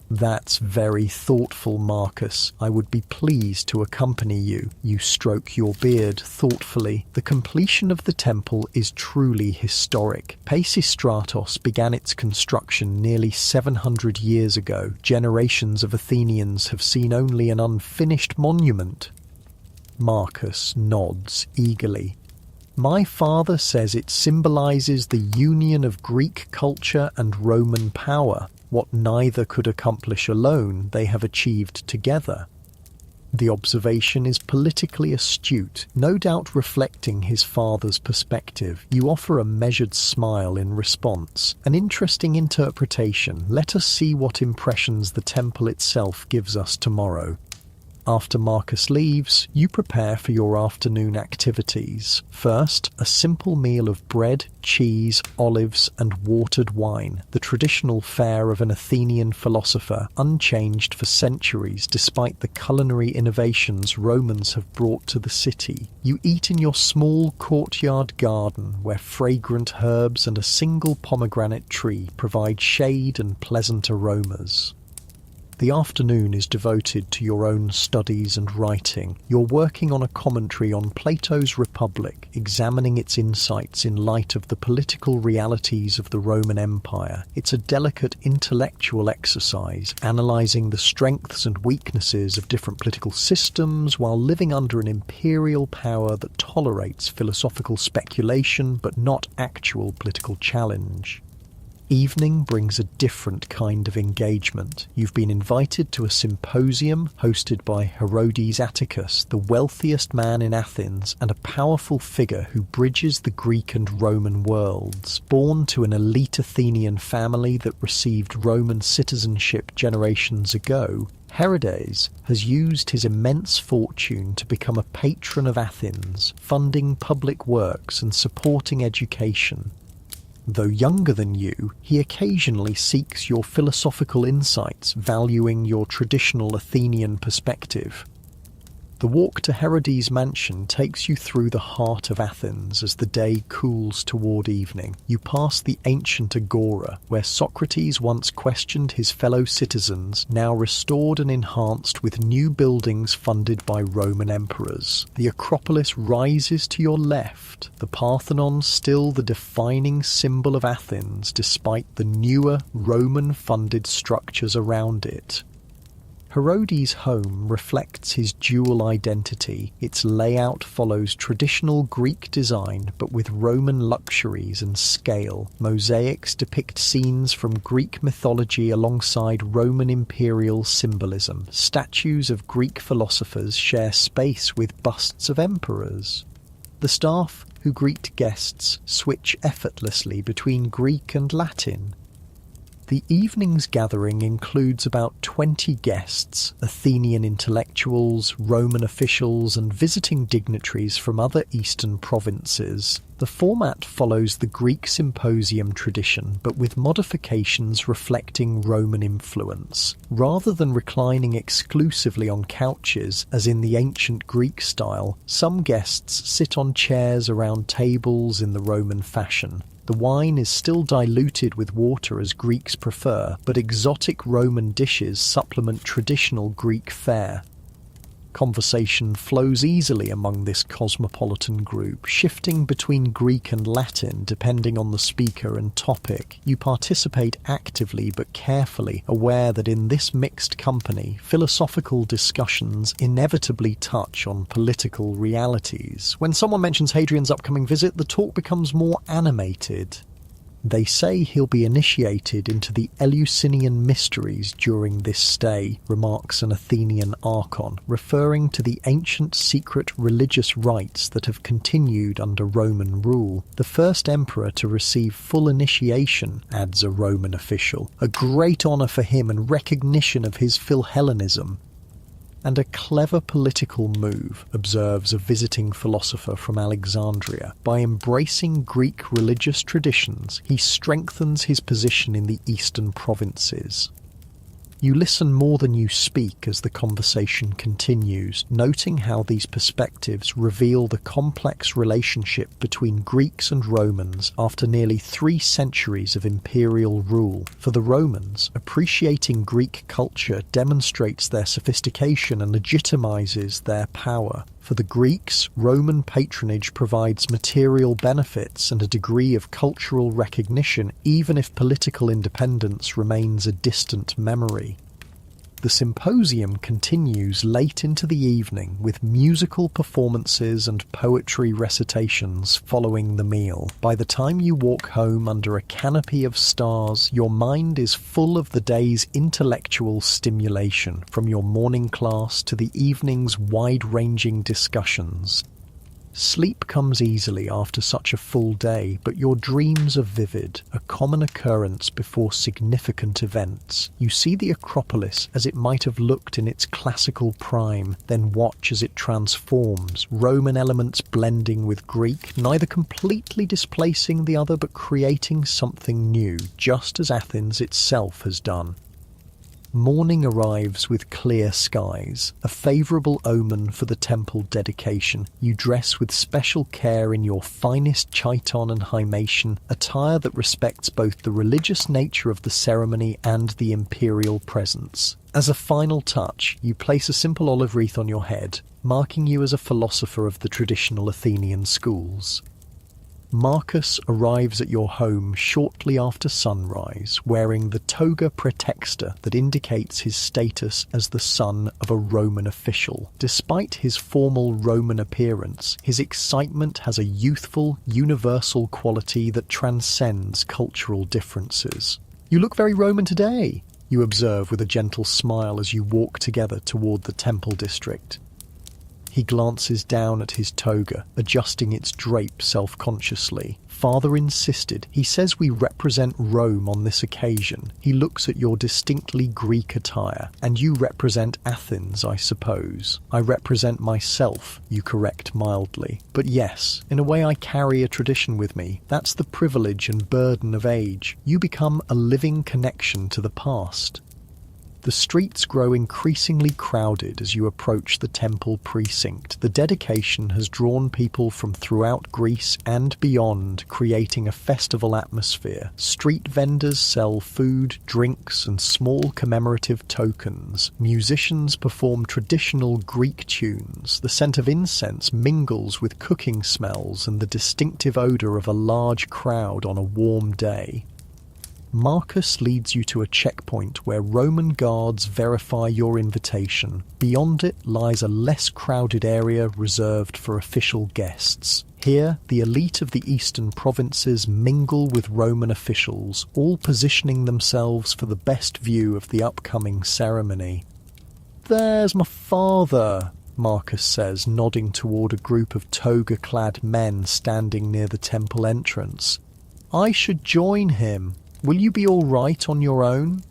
That's very thoughtful, Marcus. I would be pleased to accompany you. You stroke your beard thoughtfully. The completion of the temple is truly historic. Pisistratos began its construction nearly 700 years ago. Generations of Athenians have seen only an unfinished monument. Marcus nods eagerly. My father says it symbolises the union of Greek culture and Roman power. What neither could accomplish alone, they have achieved together. The observation is politically astute, no doubt reflecting his father's perspective. You offer a measured smile in response. An interesting interpretation. Let us see what impressions the temple itself gives us tomorrow. After Marcus leaves, you prepare for your afternoon activities. First, a simple meal of bread, cheese, olives, and watered wine, the traditional fare of an Athenian philosopher, unchanged for centuries despite the culinary innovations Romans have brought to the city. You eat in your small courtyard garden where fragrant herbs and a single pomegranate tree provide shade and pleasant aromas. The afternoon is devoted to your own studies and writing. You're working on a commentary on Plato's Republic, examining its insights in light of the political realities of the Roman Empire. It's a delicate intellectual exercise, analysing the strengths and weaknesses of different political systems while living under an imperial power that tolerates philosophical speculation but not actual political challenge. Evening brings a different kind of engagement. You've been invited to a symposium hosted by Herodes Atticus, the wealthiest man in Athens and a powerful figure who bridges the Greek and Roman worlds. Born to an elite Athenian family that received Roman citizenship generations ago, Herodes has used his immense fortune to become a patron of Athens, funding public works and supporting education. Though younger than you, he occasionally seeks your philosophical insights, valuing your traditional Athenian perspective. The walk to Herodes' mansion takes you through the heart of Athens as the day cools toward evening. You pass the ancient agora, where Socrates once questioned his fellow citizens, now restored and enhanced with new buildings funded by Roman emperors. The Acropolis rises to your left, the Parthenon still the defining symbol of Athens despite the newer Roman-funded structures around it. Herodes' home reflects his dual identity. Its layout follows traditional Greek design but with Roman luxuries and scale. Mosaics depict scenes from Greek mythology alongside Roman imperial symbolism. Statues of Greek philosophers share space with busts of emperors. The staff who greet guests switch effortlessly between Greek and Latin. The evening's gathering includes about 20 guests, Athenian intellectuals, Roman officials, and visiting dignitaries from other eastern provinces. The format follows the Greek symposium tradition, but with modifications reflecting Roman influence. Rather than reclining exclusively on couches, as in the ancient Greek style, some guests sit on chairs around tables in the Roman fashion. The wine is still diluted with water as Greeks prefer, but exotic Roman dishes supplement traditional Greek fare. Conversation flows easily among this cosmopolitan group, shifting between Greek and Latin depending on the speaker and topic. You participate actively but carefully, aware that in this mixed company, philosophical discussions inevitably touch on political realities. When someone mentions Hadrian's upcoming visit, the talk becomes more animated. They say he'll be initiated into the Eleusinian mysteries during this stay, remarks an Athenian archon, referring to the ancient secret religious rites that have continued under Roman rule. The first emperor to receive full initiation, adds a Roman official, a great honour for him and recognition of his Philhellenism. And a clever political move, observes a visiting philosopher from Alexandria. By embracing Greek religious traditions, he strengthens his position in the eastern provinces. You listen more than you speak as the conversation continues, noting how these perspectives reveal the complex relationship between Greeks and Romans after nearly 3 centuries of imperial rule. For the Romans, appreciating Greek culture demonstrates their sophistication and legitimizes their power. For the Greeks, Roman patronage provides material benefits and a degree of cultural recognition, even if political independence remains a distant memory. The symposium continues late into the evening with musical performances and poetry recitations following the meal. By the time you walk home under a canopy of stars, your mind is full of the day's intellectual stimulation, from your morning class to the evening's wide-ranging discussions. Sleep comes easily after such a full day, but your dreams are vivid, a common occurrence before significant events. You see the Acropolis as it might have looked in its classical prime, then watch as it transforms, Roman elements blending with Greek, neither completely displacing the other but creating something new, just as Athens itself has done. Morning arrives with clear skies, a favourable omen for the temple dedication. You dress with special care in your finest chiton and himation, attire that respects both the religious nature of the ceremony and the imperial presence. As a final touch, you place a simple olive wreath on your head, marking you as a philosopher of the traditional Athenian schools. Marcus arrives at your home shortly after sunrise, wearing the toga praetexta that indicates his status as the son of a Roman official. Despite his formal Roman appearance, his excitement has a youthful, universal quality that transcends cultural differences. "You look very Roman today," you observe with a gentle smile as you walk together toward the temple district. He glances down at his toga, adjusting its drape self-consciously. Father insisted. He says we represent Rome on this occasion. He looks at your distinctly Greek attire. And you represent Athens, I suppose. I represent myself, you correct mildly. But yes, in a way I carry a tradition with me. That's the privilege and burden of age. You become a living connection to the past. The streets grow increasingly crowded as you approach the temple precinct. The dedication has drawn people from throughout Greece and beyond, creating a festival atmosphere. Street vendors sell food, drinks, and small commemorative tokens. Musicians perform traditional Greek tunes. The scent of incense mingles with cooking smells and the distinctive odor of a large crowd on a warm day. Marcus leads you to a checkpoint where Roman guards verify your invitation. Beyond it lies a less crowded area reserved for official guests. Here, the elite of the eastern provinces mingle with Roman officials, all positioning themselves for the best view of the upcoming ceremony. "There's my father," Marcus says, nodding toward a group of toga-clad men standing near the temple entrance. "I should join him. Will you be all right on your own?"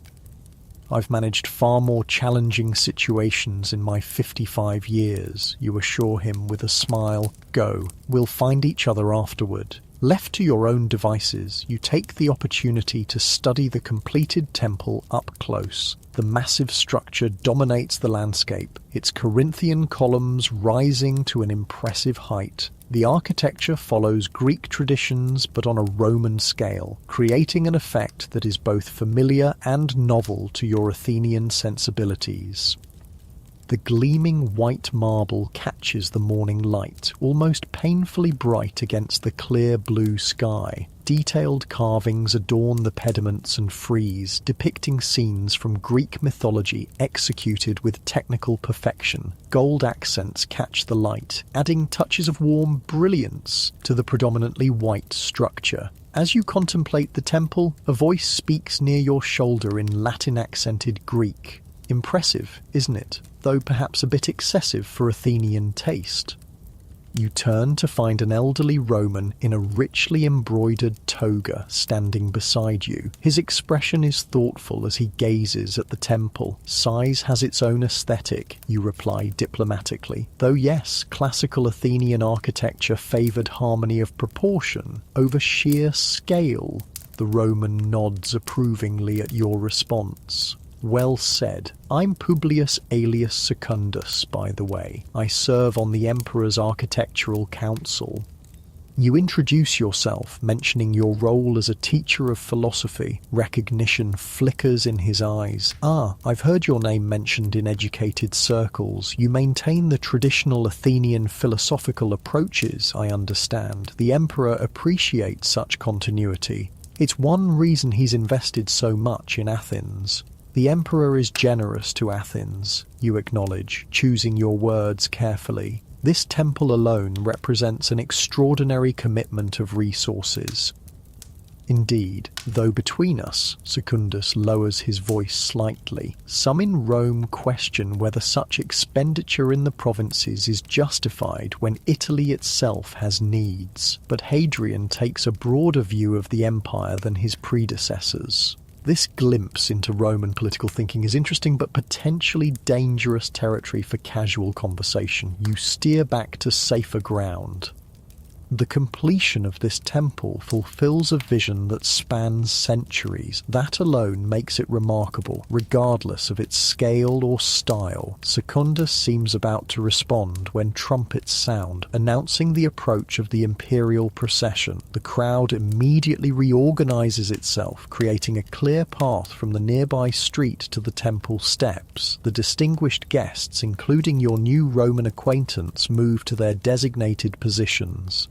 "I've managed far more challenging situations in my 55 years, you assure him with a smile. "Go. We'll find each other afterward." Left to your own devices, you take the opportunity to study the completed temple up close. The massive structure dominates the landscape, its Corinthian columns rising to an impressive height. The architecture follows Greek traditions but on a Roman scale, creating an effect that is both familiar and novel to your Athenian sensibilities. The gleaming white marble catches the morning light, almost painfully bright against the clear blue sky. Detailed carvings adorn the pediments and frieze, depicting scenes from Greek mythology executed with technical perfection. Gold accents catch the light, adding touches of warm brilliance to the predominantly white structure. As you contemplate the temple, a voice speaks near your shoulder in Latin-accented Greek. Impressive, isn't it? Though perhaps a bit excessive for Athenian taste. You turn to find an elderly Roman in a richly embroidered toga standing beside you. His expression is thoughtful as he gazes at the temple. "Size has its own aesthetic," you reply diplomatically. "Though yes, classical Athenian architecture favoured harmony of proportion over sheer scale." The Roman nods approvingly at your response. "Well said. I'm Publius alias Secundus, by the way. I serve on the Emperor's Architectural Council." You introduce yourself, mentioning your role as a teacher of philosophy. Recognition flickers in his eyes. "Ah, I've heard your name mentioned in educated circles. You maintain the traditional Athenian philosophical approaches, I understand. The Emperor appreciates such continuity. It's one reason he's invested so much in Athens." "The Emperor is generous to Athens," you acknowledge, choosing your words carefully. "This temple alone represents an extraordinary commitment of resources." "Indeed, though between us," Secundus lowers his voice slightly, "some in Rome question whether such expenditure in the provinces is justified when Italy itself has needs. But Hadrian takes a broader view of the empire than his predecessors." This glimpse into Roman political thinking is interesting but potentially dangerous territory for casual conversation. You steer back to safer ground. The completion of this temple fulfills a vision that spans centuries. That alone makes it remarkable, regardless of its scale or style. Secundus seems about to respond when trumpets sound, announcing the approach of the imperial procession. The crowd immediately reorganizes itself, creating a clear path from the nearby street to the temple steps. The distinguished guests, including your new Roman acquaintance, move to their designated positions.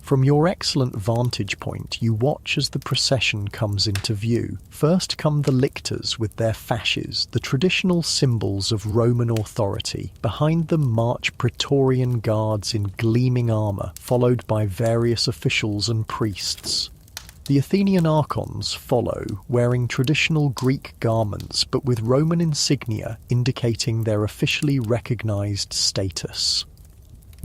From your excellent vantage point, you watch as the procession comes into view. First come the lictors with their fasces, the traditional symbols of Roman authority. Behind them march Praetorian guards in gleaming armour, followed by various officials and priests. The Athenian archons follow, wearing traditional Greek garments but with Roman insignia indicating their officially recognised status.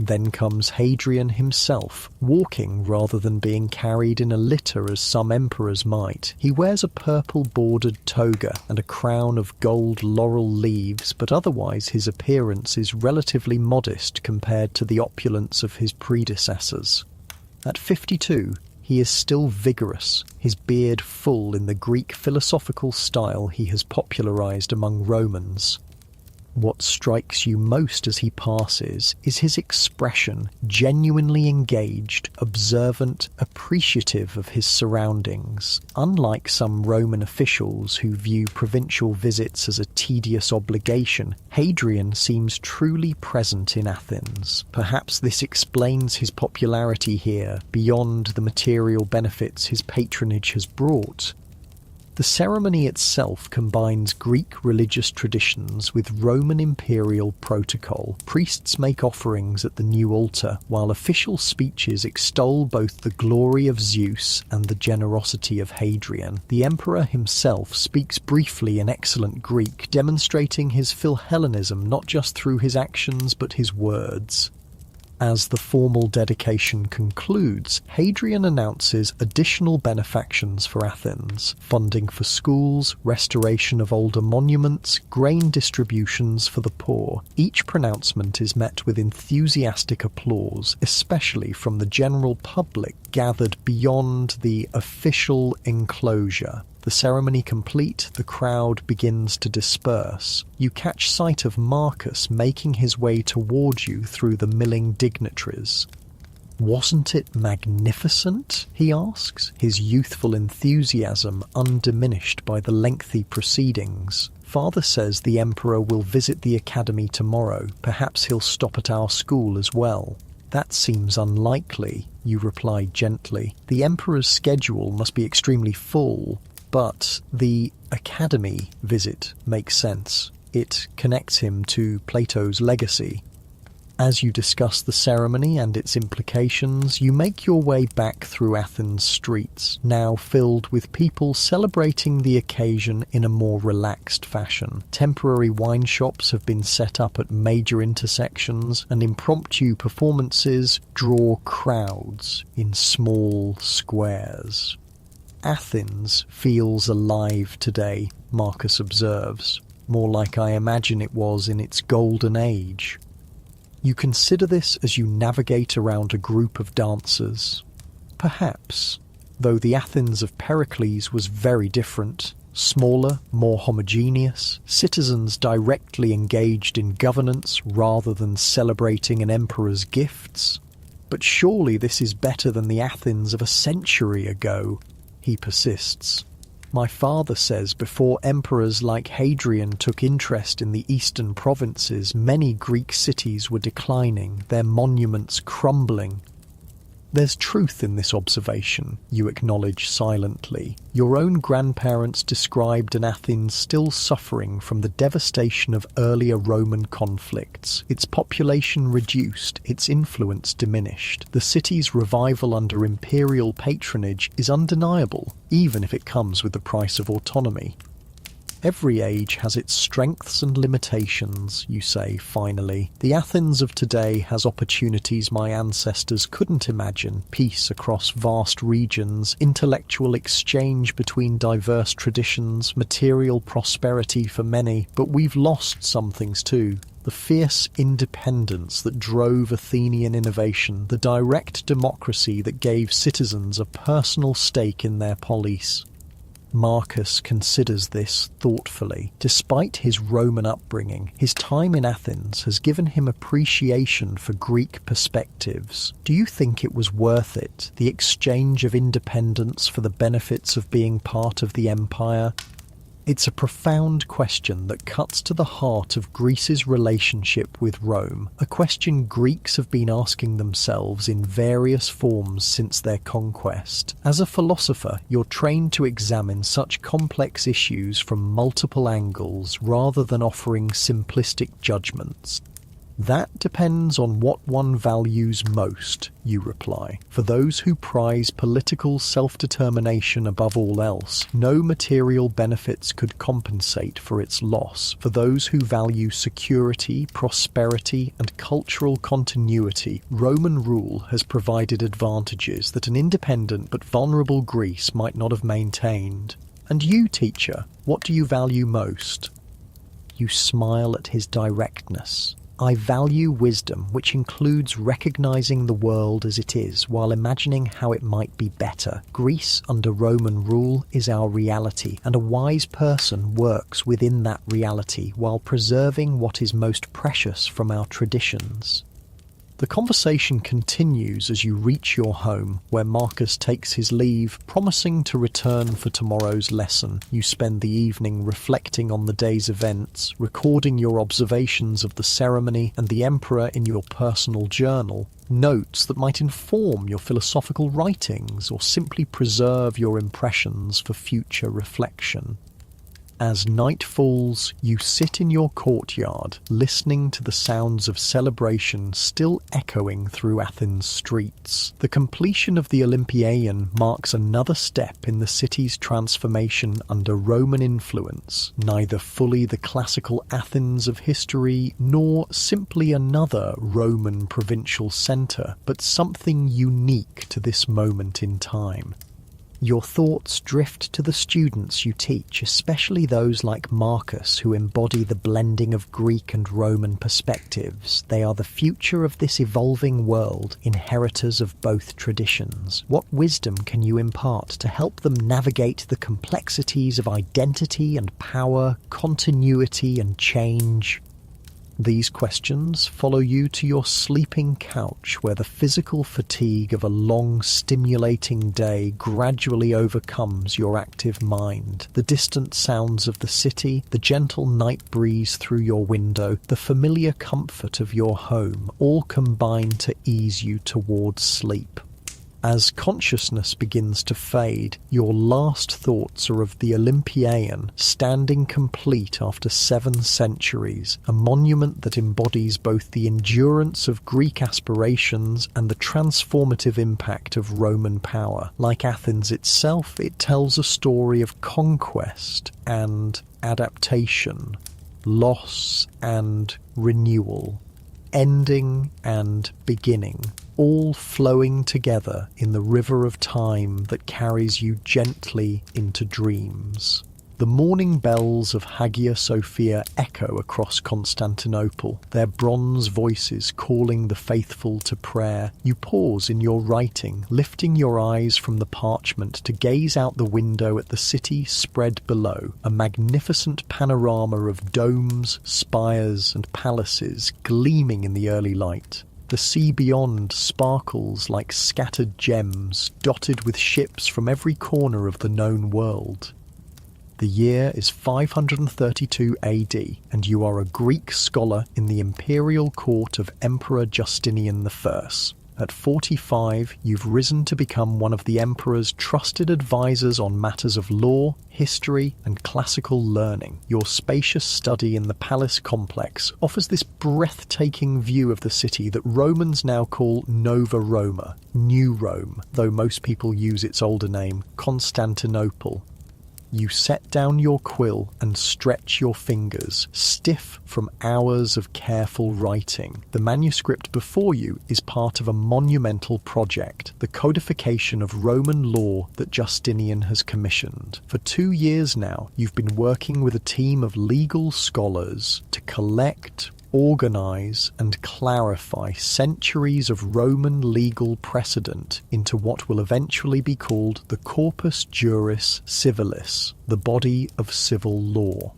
Then comes Hadrian himself, walking rather than being carried in a litter as some emperors might. He wears a purple-bordered toga and a crown of gold laurel leaves, but otherwise his appearance is relatively modest compared to the opulence of his predecessors. At 52, he is still vigorous, his beard full in the Greek philosophical style he has popularized among Romans. What strikes you most as he passes is his expression, genuinely engaged, observant, appreciative of his surroundings. Unlike some Roman officials who view provincial visits as a tedious obligation, Hadrian seems truly present in Athens. Perhaps this explains his popularity here, beyond the material benefits his patronage has brought. The ceremony itself combines Greek religious traditions with Roman imperial protocol. Priests make offerings at the new altar, while official speeches extol both the glory of Zeus and the generosity of Hadrian. The emperor himself speaks briefly in excellent Greek, demonstrating his Philhellenism not just through his actions but his words. As the formal dedication concludes, Hadrian announces additional benefactions for Athens, funding for schools, restoration of older monuments, grain distributions for the poor. Each pronouncement is met with enthusiastic applause, especially from the general public gathered beyond the official enclosure. The ceremony complete, the crowd begins to disperse. You catch sight of Marcus making his way toward you through the milling dignitaries. "Wasn't it magnificent?" he asks, his youthful enthusiasm undiminished by the lengthy proceedings. "Father says the emperor will visit the academy tomorrow. Perhaps he'll stop at our school as well." "That seems unlikely," you reply gently. "The emperor's schedule must be extremely full." But the academy visit makes sense. It connects him to Plato's legacy. As you discuss the ceremony and its implications, you make your way back through Athens' streets, now filled with people celebrating the occasion in a more relaxed fashion. Temporary wine shops have been set up at major intersections, and impromptu performances draw crowds in small squares. "Athens feels alive today," Marcus observes, "more like I imagine it was in its golden age." You consider this as you navigate around a group of dancers. Perhaps, though the Athens of Pericles was very different. Smaller, more homogeneous, citizens directly engaged in governance rather than celebrating an emperor's gifts. But surely this is better than the Athens of a century ago. He persists. "My father says before emperors like Hadrian took interest in the eastern provinces, many Greek cities were declining, their monuments crumbling." There's truth in this observation, you acknowledge silently. Your own grandparents described an Athens still suffering from the devastation of earlier Roman conflicts. Its population reduced, its influence diminished. The city's revival under imperial patronage is undeniable, even if it comes with the price of autonomy. "Every age has its strengths and limitations," you say finally. "The Athens of today has opportunities my ancestors couldn't imagine: peace across vast regions, intellectual exchange between diverse traditions, material prosperity for many. But we've lost some things too. The fierce independence that drove Athenian innovation, the direct democracy that gave citizens a personal stake in their polis." Marcus considers this thoughtfully. Despite his Roman upbringing, his time in Athens has given him appreciation for Greek perspectives. Do you think it was worth it, the exchange of independence for the benefits of being part of the empire? It's a profound question that cuts to the heart of Greece's relationship with Rome, a question Greeks have been asking themselves in various forms since their conquest. As a philosopher, you're trained to examine such complex issues from multiple angles rather than offering simplistic judgments. "That depends on what one values most," you reply. "For those who prize political self-determination above all else, no material benefits could compensate for its loss. For those who value security, prosperity, and cultural continuity, Roman rule has provided advantages that an independent but vulnerable Greece might not have maintained. And you, teacher, what do you value most?" You smile at his directness. I value wisdom, which includes recognizing the world as it is while imagining how it might be better. Greece under Roman rule is our reality, and a wise person works within that reality while preserving what is most precious from our traditions. The conversation continues as you reach your home, where Marcus takes his leave, promising to return for tomorrow's lesson. You spend the evening reflecting on the day's events, recording your observations of the ceremony and the emperor in your personal journal, notes that might inform your philosophical writings or simply preserve your impressions for future reflection. As night falls, you sit in your courtyard, listening to the sounds of celebration still echoing through Athens' streets. The completion of the Olympieion marks another step in the city's transformation under Roman influence, neither fully the classical Athens of history, nor simply another Roman provincial centre, but something unique to this moment in time. Your thoughts drift to the students you teach, especially those like Marcus who embody the blending of Greek and Roman perspectives. They are the future of this evolving world, inheritors of both traditions. What wisdom can you impart to help them navigate the complexities of identity and power, continuity and change? These questions follow you to your sleeping couch, where the physical fatigue of a long, stimulating day gradually overcomes your active mind. The distant sounds of the city, the gentle night breeze through your window, the familiar comfort of your home, all combine to ease you towards sleep. As consciousness begins to fade, your last thoughts are of the Olympieion, standing complete after 7 centuries, a monument that embodies both the endurance of Greek aspirations and the transformative impact of Roman power. Like Athens itself, it tells a story of conquest and adaptation, loss and renewal, ending and beginning, all flowing together in the river of time that carries you gently into dreams. The morning bells of Hagia Sophia echo across Constantinople, their bronze voices calling the faithful to prayer. You pause in your writing, lifting your eyes from the parchment to gaze out the window at the city spread below, a magnificent panorama of domes, spires, and palaces gleaming in the early light. The sea beyond sparkles like scattered gems, dotted with ships from every corner of the known world. The year is 532 AD, and you are a Greek scholar in the imperial court of Emperor Justinian I. At 45, you've risen to become one of the emperor's trusted advisors on matters of law, history, and classical learning. Your spacious study in the palace complex offers this breathtaking view of the city that Romans now call Nova Roma, New Rome, though most people use its older name, Constantinople. You set down your quill and stretch your fingers, stiff from hours of careful writing. The manuscript before you is part of a monumental project, the codification of Roman law that Justinian has commissioned. For 2 years now, you've been working with a team of legal scholars to collect, organize and clarify centuries of Roman legal precedent into what will eventually be called the Corpus Juris Civilis, the body of civil law.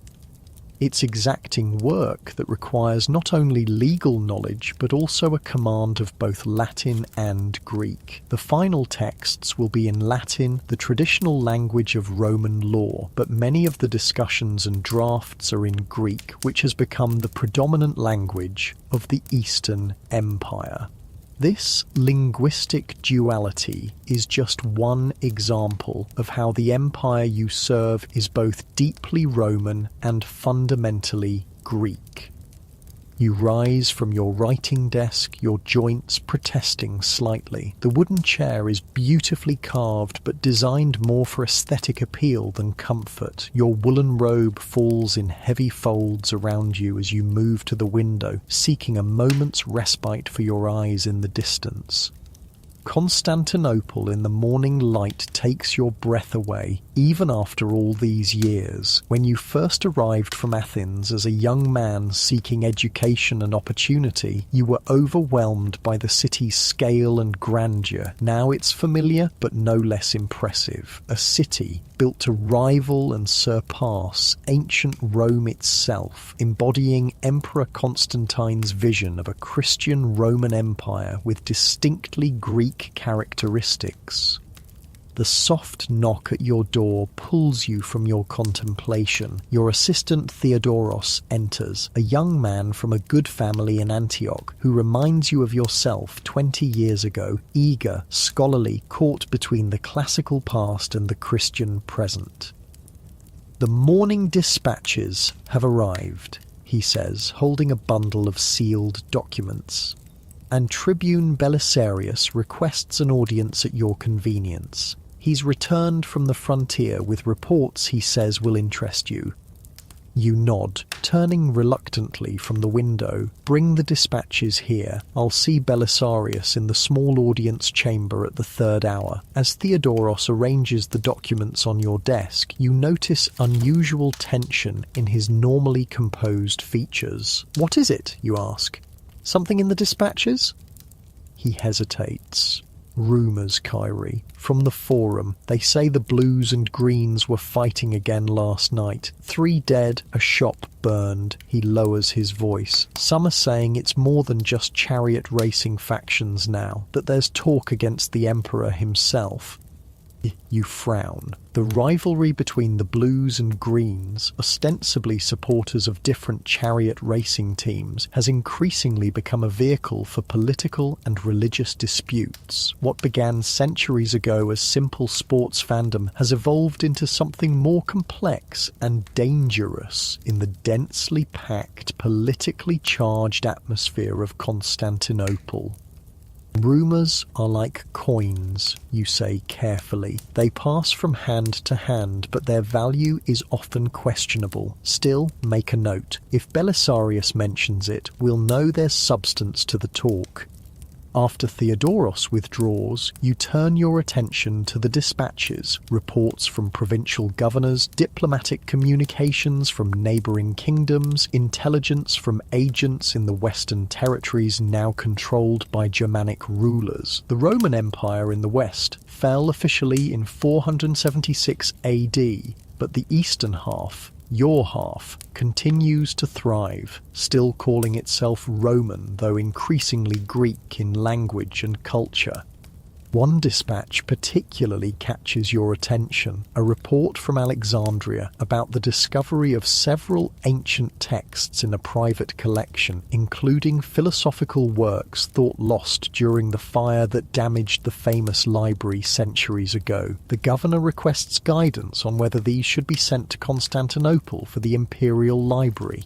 It's exacting work that requires not only legal knowledge but also a command of both Latin and Greek. The final texts will be in Latin, the traditional language of Roman law, but many of the discussions and drafts are in Greek, which has become the predominant language of the Eastern Empire. This linguistic duality is just one example of how the empire you serve is both deeply Roman and fundamentally Greek. You rise from your writing desk, your joints protesting slightly. The wooden chair is beautifully carved but designed more for aesthetic appeal than comfort. Your woolen robe falls in heavy folds around you as you move to the window, seeking a moment's respite for your eyes in the distance. Constantinople in the morning light takes your breath away, even after all these years. When you first arrived from Athens as a young man seeking education and opportunity, you were overwhelmed by the city's scale and grandeur. Now it's familiar, but no less impressive. A city built to rival and surpass ancient Rome itself, embodying Emperor Constantine's vision of a Christian Roman Empire with distinctly Greek characteristics. The soft knock at your door pulls you from your contemplation. Your assistant Theodoros enters, a young man from a good family in Antioch, who reminds you of yourself 20 years ago, eager, scholarly, caught between the classical past and the Christian present. The morning dispatches have arrived, he says, holding a bundle of sealed documents. And Tribune Belisarius requests an audience at your convenience. He's returned from the frontier with reports he says will interest you. You nod, turning reluctantly from the window. Bring the dispatches here. I'll see Belisarius in the small audience chamber at the 3rd hour. As Theodoros arranges the documents on your desk, you notice unusual tension in his normally composed features. What is it, you ask? Something in the dispatches? He hesitates. Rumours, Kyrie. From the forum, they say the Blues and Greens were fighting again last night. 3 dead, a shop burned. He lowers his voice. Some are saying it's more than just chariot racing factions now, that there's talk against the Emperor himself. You frown. The rivalry between the Blues and Greens, ostensibly supporters of different chariot racing teams, has increasingly become a vehicle for political and religious disputes. What began centuries ago as simple sports fandom has evolved into something more complex and dangerous in the densely packed, politically charged atmosphere of Constantinople. Rumours are like coins, you say carefully. They pass from hand to hand, but their value is often questionable. Still, make a note. If Belisarius mentions it, we'll know there's substance to the talk. After Theodoros withdraws, you turn your attention to the dispatches, reports from provincial governors, diplomatic communications from neighbouring kingdoms, intelligence from agents in the Western territories now controlled by Germanic rulers. The Roman Empire in the West fell officially in 476 AD, but the eastern half, your half, continues to thrive, still calling itself Roman, though increasingly Greek in language and culture. One dispatch particularly catches your attention, a report from Alexandria about the discovery of several ancient texts in a private collection, including philosophical works thought lost during the fire that damaged the famous library centuries ago. The governor requests guidance on whether these should be sent to Constantinople for the imperial library.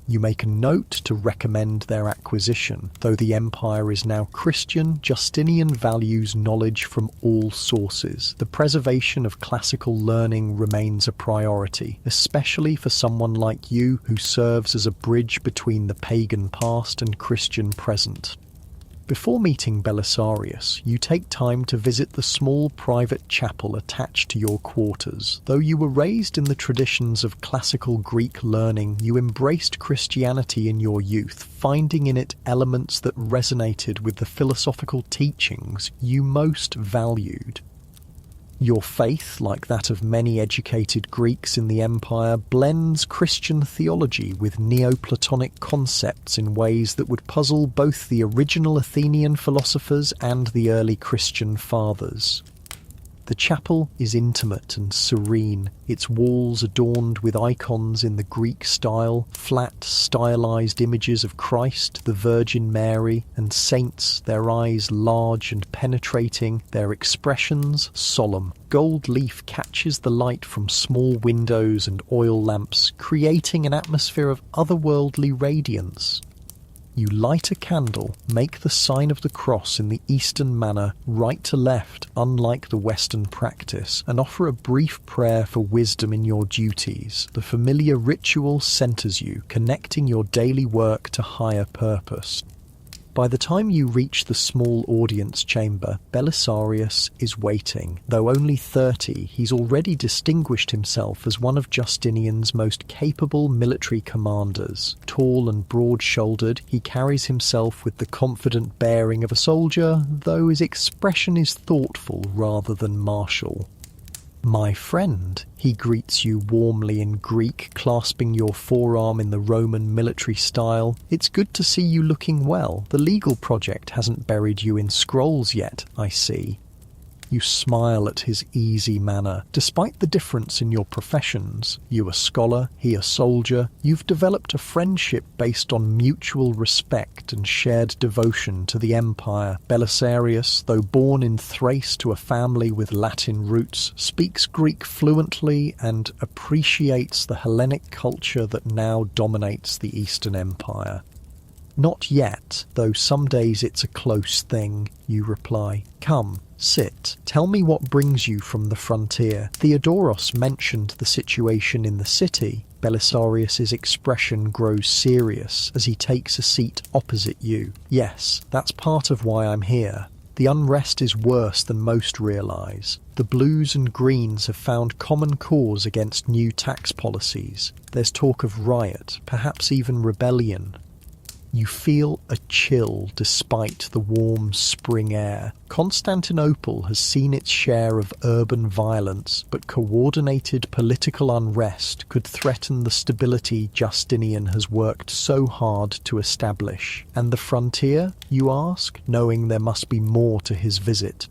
You make a note to recommend their acquisition. Though the empire is now Christian, Justinian values knowledge from all sources. The preservation of classical learning remains a priority, especially for someone like you who serves as a bridge between the pagan past and Christian present. Before meeting Belisarius, you take time to visit the small private chapel attached to your quarters. Though you were raised in the traditions of classical Greek learning, you embraced Christianity in your youth, finding in it elements that resonated with the philosophical teachings you most valued. Your faith, like that of many educated Greeks in the empire, blends Christian theology with Neoplatonic concepts in ways that would puzzle both the original Athenian philosophers and the early Christian fathers. The chapel is intimate and serene, its walls adorned with icons in the Greek style, flat, stylized images of Christ, the Virgin Mary, and saints, their eyes large and penetrating, their expressions solemn. Gold leaf catches the light from small windows and oil lamps, creating an atmosphere of otherworldly radiance. You light a candle, make the sign of the cross in the Eastern manner, right to left, unlike the Western practice, and offer a brief prayer for wisdom in your duties. The familiar ritual centers you, connecting your daily work to higher purpose. By the time you reach the small audience chamber, Belisarius is waiting. Though only 30, he's already distinguished himself as one of Justinian's most capable military commanders. Tall and broad-shouldered, he carries himself with the confident bearing of a soldier, though his expression is thoughtful rather than martial. "My friend," he greets you warmly in Greek, clasping your forearm in the Roman military style. "It's good to see you looking well. The legal project hasn't buried you in scrolls yet, I see." You smile at his easy manner. Despite the difference in your professions, you a scholar, he a soldier, you've developed a friendship based on mutual respect and shared devotion to the empire. Belisarius, though born in Thrace to a family with Latin roots, speaks Greek fluently and appreciates the Hellenic culture that now dominates the Eastern Empire. "Not yet, though some days it's a close thing," you reply. "Come, sit. Tell me what brings you from the frontier." Theodoros mentioned the situation in the city. Belisarius's expression grows serious as he takes a seat opposite you. "Yes, that's part of why I'm here. The unrest is worse than most realise. The Blues and Greens have found common cause against new tax policies. There's talk of riot, perhaps even rebellion." You feel a chill despite the warm spring air. Constantinople has seen its share of urban violence, but coordinated political unrest could threaten the stability Justinian has worked so hard to establish. And the frontier, you ask, knowing there must be more to his visit.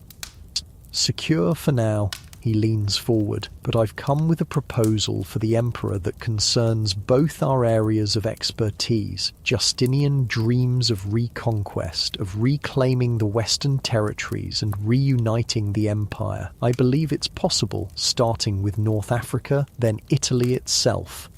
"Secure for now." He leans forward, "but I've come with a proposal for the Emperor that concerns both our areas of expertise. Justinian dreams of reconquest, of reclaiming the Western territories and reuniting the Empire. I believe it's possible, starting with North Africa, then Italy itself."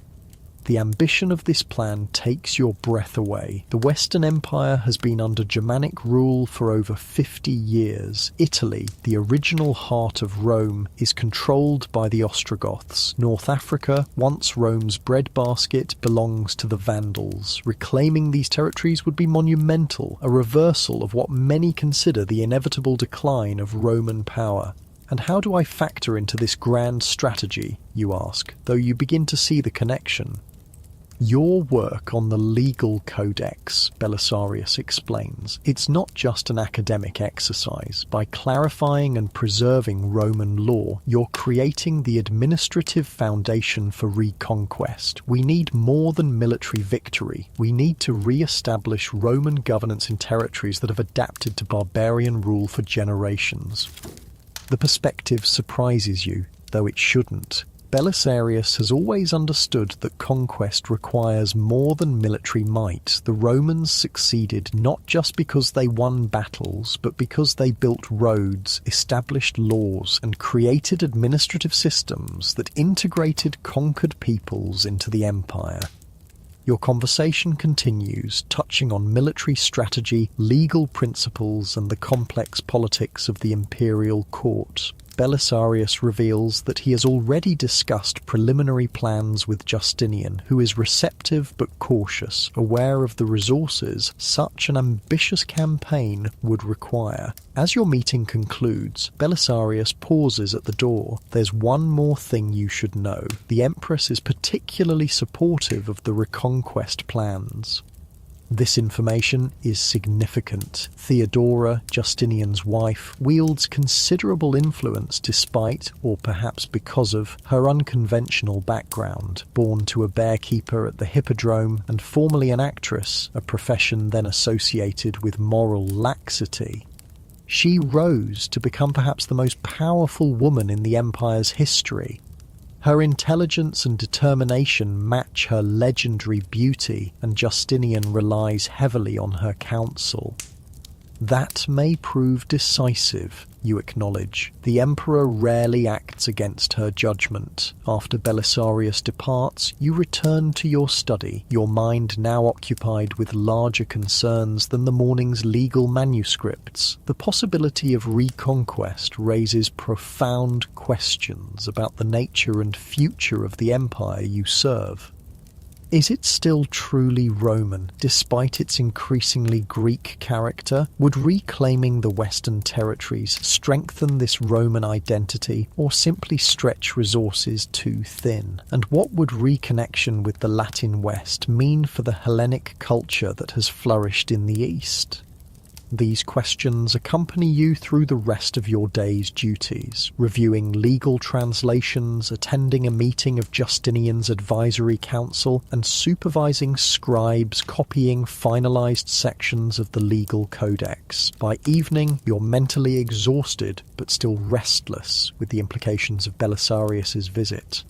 The ambition of this plan takes your breath away. The Western Empire has been under Germanic rule for over 50 years. Italy, the original heart of Rome, is controlled by the Ostrogoths. North Africa, once Rome's breadbasket, belongs to the Vandals. Reclaiming these territories would be monumental, a reversal of what many consider the inevitable decline of Roman power. And how do I factor into this grand strategy, you ask, though you begin to see the connection? Your work on the legal codex, Belisarius explains, it's not just an academic exercise. By clarifying and preserving Roman law, you're creating the administrative foundation for reconquest. We need more than military victory. We need to re-establish Roman governance in territories that have adapted to barbarian rule for generations. The perspective surprises you, though it shouldn't. Belisarius has always understood that conquest requires more than military might. The Romans succeeded not just because they won battles, but because they built roads, established laws, and created administrative systems that integrated conquered peoples into the empire. Your conversation continues, touching on military strategy, legal principles, and the complex politics of the imperial court. Belisarius reveals that he has already discussed preliminary plans with Justinian, who is receptive but cautious, aware of the resources such an ambitious campaign would require. As your meeting concludes, Belisarius pauses at the door. "There's one more thing you should know. The Empress is particularly supportive of the reconquest plans." This information is significant. Theodora, Justinian's wife, wields considerable influence despite, or perhaps because of, her unconventional background. Born to a bearkeeper at the Hippodrome and formerly an actress, a profession then associated with moral laxity, she rose to become perhaps the most powerful woman in the empire's history. Her intelligence and determination match her legendary beauty, and Justinian relies heavily on her counsel. That may prove decisive, you acknowledge. The Emperor rarely acts against her judgment. After Belisarius departs, you return to your study, your mind now occupied with larger concerns than the morning's legal manuscripts. The possibility of reconquest raises profound questions about the nature and future of the empire you serve. Is it still truly Roman, despite its increasingly Greek character? Would reclaiming the Western territories strengthen this Roman identity, or simply stretch resources too thin? And what would reconnection with the Latin West mean for the Hellenic culture that has flourished in the East? These questions accompany you through the rest of your day's duties, reviewing legal translations, attending a meeting of Justinian's advisory council, and supervising scribes copying finalized sections of the legal codex. By evening, you're mentally exhausted, but still restless with the implications of Belisarius's visit.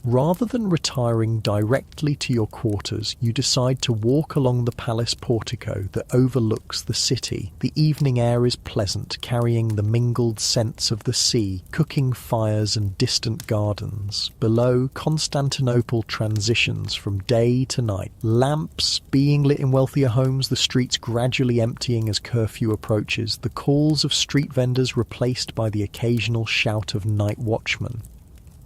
Rather than retiring directly to your quarters, you decide to walk along the palace portico that overlooks the city. The evening air is pleasant, carrying the mingled scents of the sea, cooking fires and distant gardens. Below, Constantinople transitions from day to night. Lamps being lit in wealthier homes, the streets gradually emptying as curfew approaches, the calls of street vendors replaced by the occasional shout of night watchmen.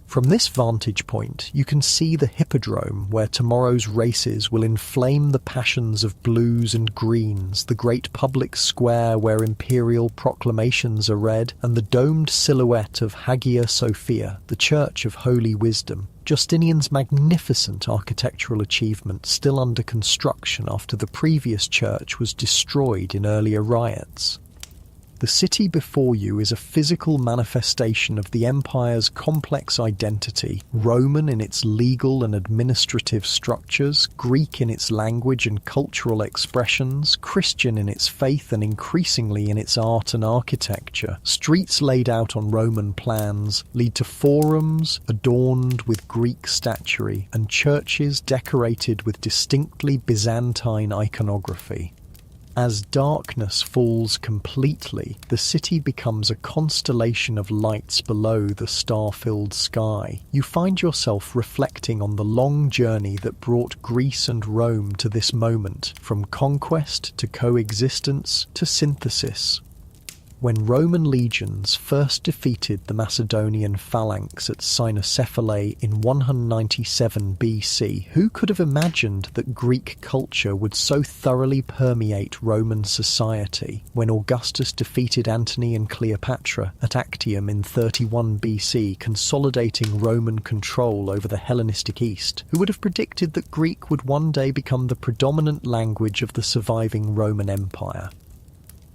From this vantage point, you can see the hippodrome where tomorrow's races will inflame the passions of blues and greens, the great public square where imperial proclamations are read, and the domed silhouette of Hagia Sophia, the Church of Holy Wisdom. Justinian's magnificent architectural achievement still under construction after the previous church was destroyed in earlier riots. The city before you is a physical manifestation of the empire's complex identity, Roman in its legal and administrative structures, Greek in its language and cultural expressions, Christian in its faith and increasingly in its art and architecture. Streets laid out on Roman plans lead to forums adorned with Greek statuary and churches decorated with distinctly Byzantine iconography. As darkness falls completely, the city becomes a constellation of lights below the star-filled sky. You find yourself reflecting on the long journey that brought Greece and Rome to this moment, from conquest to coexistence to synthesis. When Roman legions first defeated the Macedonian phalanx at Cynocephalae in 197 BC, who could have imagined that Greek culture would so thoroughly permeate Roman society? When Augustus defeated Antony and Cleopatra at Actium in 31 BC, consolidating Roman control over the Hellenistic East, who would have predicted that Greek would one day become the predominant language of the surviving Roman Empire?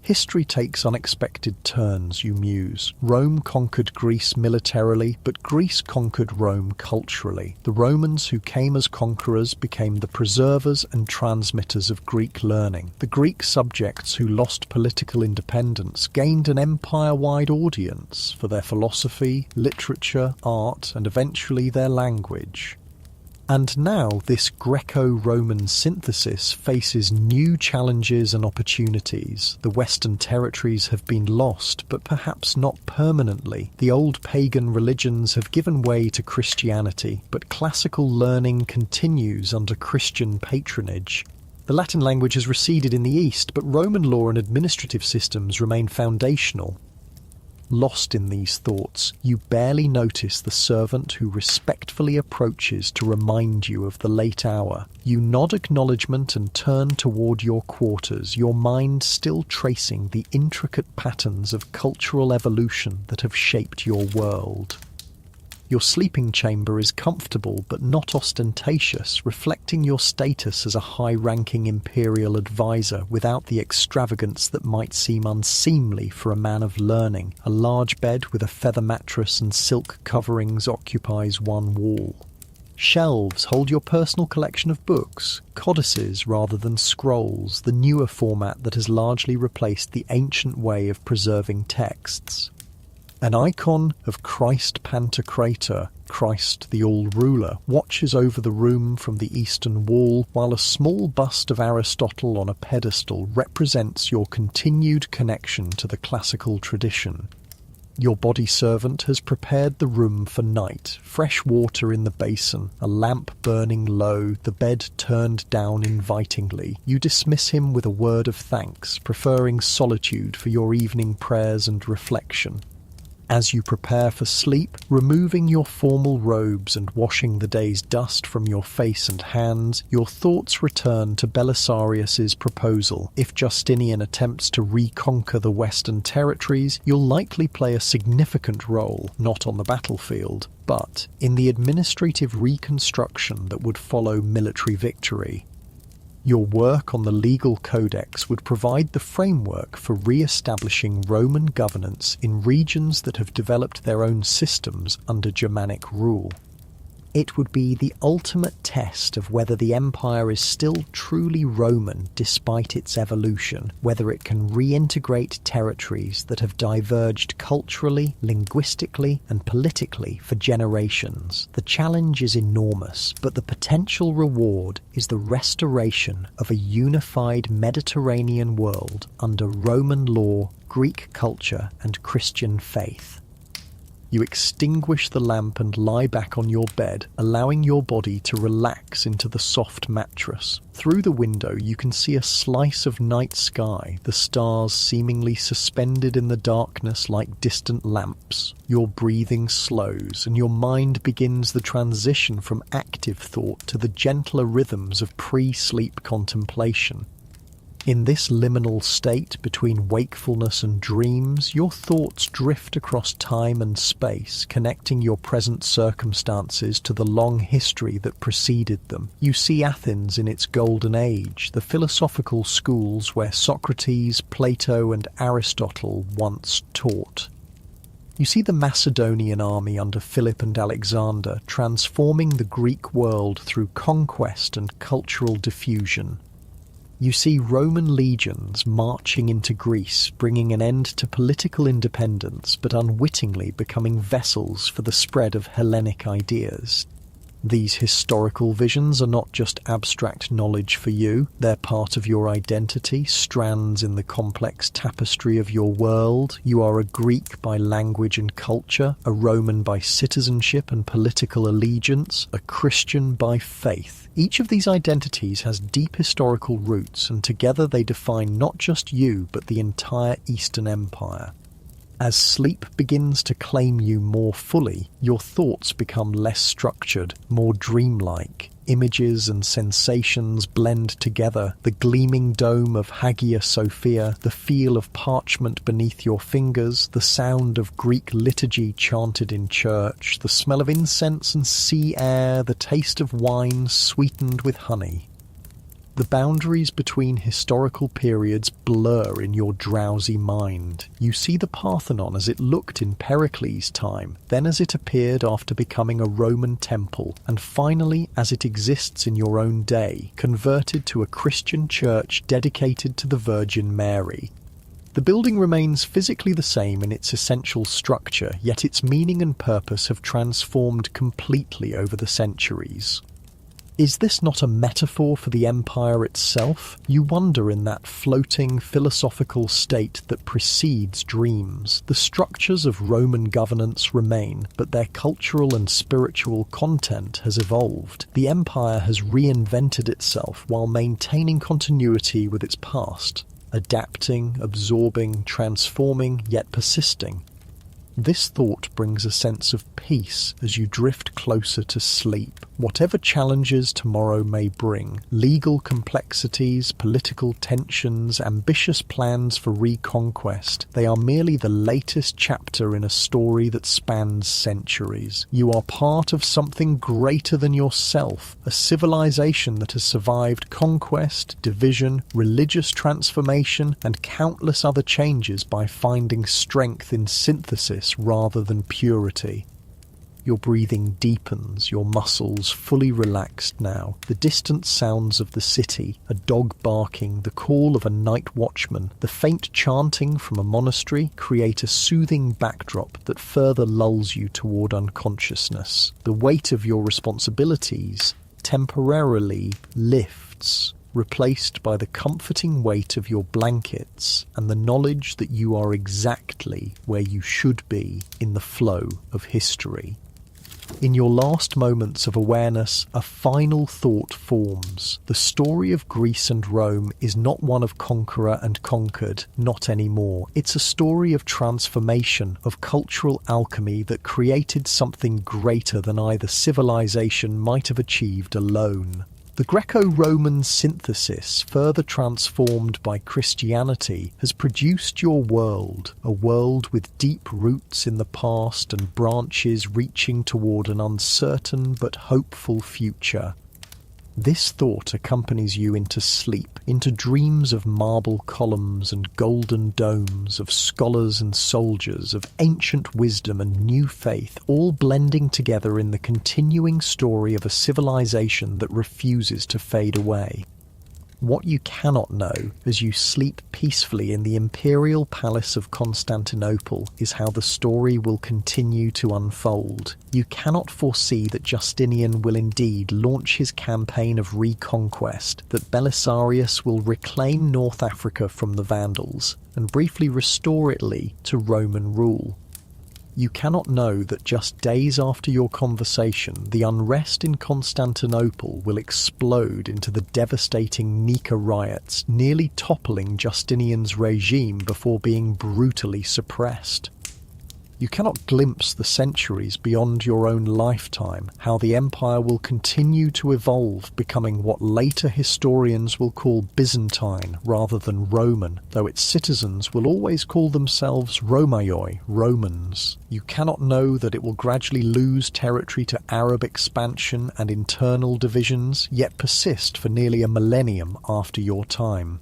History takes unexpected turns, you muse. Rome conquered Greece militarily, but Greece conquered Rome culturally. The Romans who came as conquerors became the preservers and transmitters of Greek learning. The Greek subjects who lost political independence gained an empire-wide audience for their philosophy, literature, art, and eventually their language. And now this Greco-Roman synthesis faces new challenges and opportunities. The Western territories have been lost, but perhaps not permanently. The old pagan religions have given way to Christianity, but classical learning continues under Christian patronage. The Latin language has receded in the East, but Roman law and administrative systems remain foundational. Lost in these thoughts, you barely notice the servant who respectfully approaches to remind you of the late hour. You nod acknowledgement and turn toward your quarters, your mind still tracing the intricate patterns of cultural evolution that have shaped your world. Your sleeping chamber is comfortable but not ostentatious, reflecting your status as a high-ranking imperial advisor without the extravagance that might seem unseemly for a man of learning. A large bed with a feather mattress and silk coverings occupies one wall. Shelves hold your personal collection of books, codices rather than scrolls, the newer format that has largely replaced the ancient way of preserving texts. An icon of Christ Pantocrator, Christ the All-Ruler, watches over the room from the eastern wall, while a small bust of Aristotle on a pedestal represents your continued connection to the classical tradition. Your body servant has prepared the room for night, fresh water in the basin, a lamp burning low, the bed turned down invitingly. You dismiss him with a word of thanks, preferring solitude for your evening prayers and reflection. As you prepare for sleep, removing your formal robes and washing the day's dust from your face and hands, your thoughts return to Belisarius's proposal. If Justinian attempts to reconquer the Western territories, you'll likely play a significant role, not on the battlefield, but in the administrative reconstruction that would follow military victory. Your work on the legal codex would provide the framework for re-establishing Roman governance in regions that have developed their own systems under Germanic rule. It would be the ultimate test of whether the empire is still truly Roman despite its evolution, whether it can reintegrate territories that have diverged culturally, linguistically, and politically for generations. The challenge is enormous, but the potential reward is the restoration of a unified Mediterranean world under Roman law, Greek culture, and Christian faith. You extinguish the lamp and lie back on your bed, allowing your body to relax into the soft mattress. Through the window, you can see a slice of night sky, the stars seemingly suspended in the darkness like distant lamps. Your breathing slows, and your mind begins the transition from active thought to the gentler rhythms of pre-sleep contemplation. In this liminal state between wakefulness and dreams, your thoughts drift across time and space, connecting your present circumstances to the long history that preceded them. You see Athens in its golden age, the philosophical schools where Socrates, Plato, and Aristotle once taught. You see the Macedonian army under Philip and Alexander transforming the Greek world through conquest and cultural diffusion. You see Roman legions marching into Greece, bringing an end to political independence, but unwittingly becoming vessels for the spread of Hellenic ideas. These historical visions are not just abstract knowledge for you, they're part of your identity, strands in the complex tapestry of your world. You are a Greek by language and culture, a Roman by citizenship and political allegiance, a Christian by faith. Each of these identities has deep historical roots, and together they define not just you, but the entire Eastern Empire. As sleep begins to claim you more fully, your thoughts become less structured, more dreamlike. Images and sensations blend together, the gleaming dome of Hagia Sophia, the feel of parchment beneath your fingers, the sound of Greek liturgy chanted in church, the smell of incense and sea air, the taste of wine sweetened with honey. The boundaries between historical periods blur in your drowsy mind. You see the Parthenon as it looked in Pericles' time, then as it appeared after becoming a Roman temple, and finally as it exists in your own day, converted to a Christian church dedicated to the Virgin Mary. The building remains physically the same in its essential structure, yet its meaning and purpose have transformed completely over the centuries. Is this not a metaphor for the empire itself? You wonder in that floating philosophical state that precedes dreams. The structures of Roman governance remain, but their cultural and spiritual content has evolved. The empire has reinvented itself while maintaining continuity with its past, adapting, absorbing, transforming, yet persisting. This thought brings a sense of peace as you drift closer to sleep. Whatever challenges tomorrow may bring, legal complexities, political tensions, ambitious plans for reconquest, they are merely the latest chapter in a story that spans centuries. You are part of something greater than yourself, a civilization that has survived conquest, division, religious transformation, and countless other changes by finding strength in synthesis rather than purity. Your breathing deepens, your muscles fully relaxed now. The distant sounds of the city, a dog barking, the call of a night watchman, the faint chanting from a monastery create a soothing backdrop that further lulls you toward unconsciousness. The weight of your responsibilities temporarily lifts, replaced by the comforting weight of your blankets and the knowledge that you are exactly where you should be in the flow of history. In your last moments of awareness, a final thought forms. The story of Greece and Rome is not one of conqueror and conquered, not anymore. It's a story of transformation, of cultural alchemy that created something greater than either civilization might have achieved alone. The Greco-Roman synthesis, further transformed by Christianity, has produced your world, a world with deep roots in the past and branches reaching toward an uncertain but hopeful future. This thought accompanies you into sleep, into dreams of marble columns and golden domes, of scholars and soldiers, of ancient wisdom and new faith, all blending together in the continuing story of a civilization that refuses to fade away. What you cannot know as you sleep peacefully in the imperial palace of Constantinople is how the story will continue to unfold. You cannot foresee that Justinian will indeed launch his campaign of reconquest, that Belisarius will reclaim North Africa from the Vandals, and briefly restore Italy to Roman rule. You cannot know that just days after your conversation, the unrest in Constantinople will explode into the devastating Nika riots, nearly toppling Justinian's regime before being brutally suppressed. You cannot glimpse the centuries beyond your own lifetime, how the empire will continue to evolve, becoming what later historians will call Byzantine rather than Roman, though its citizens will always call themselves Romaioi, Romans. You cannot know that it will gradually lose territory to Arab expansion and internal divisions, yet persist for nearly a millennium after your time.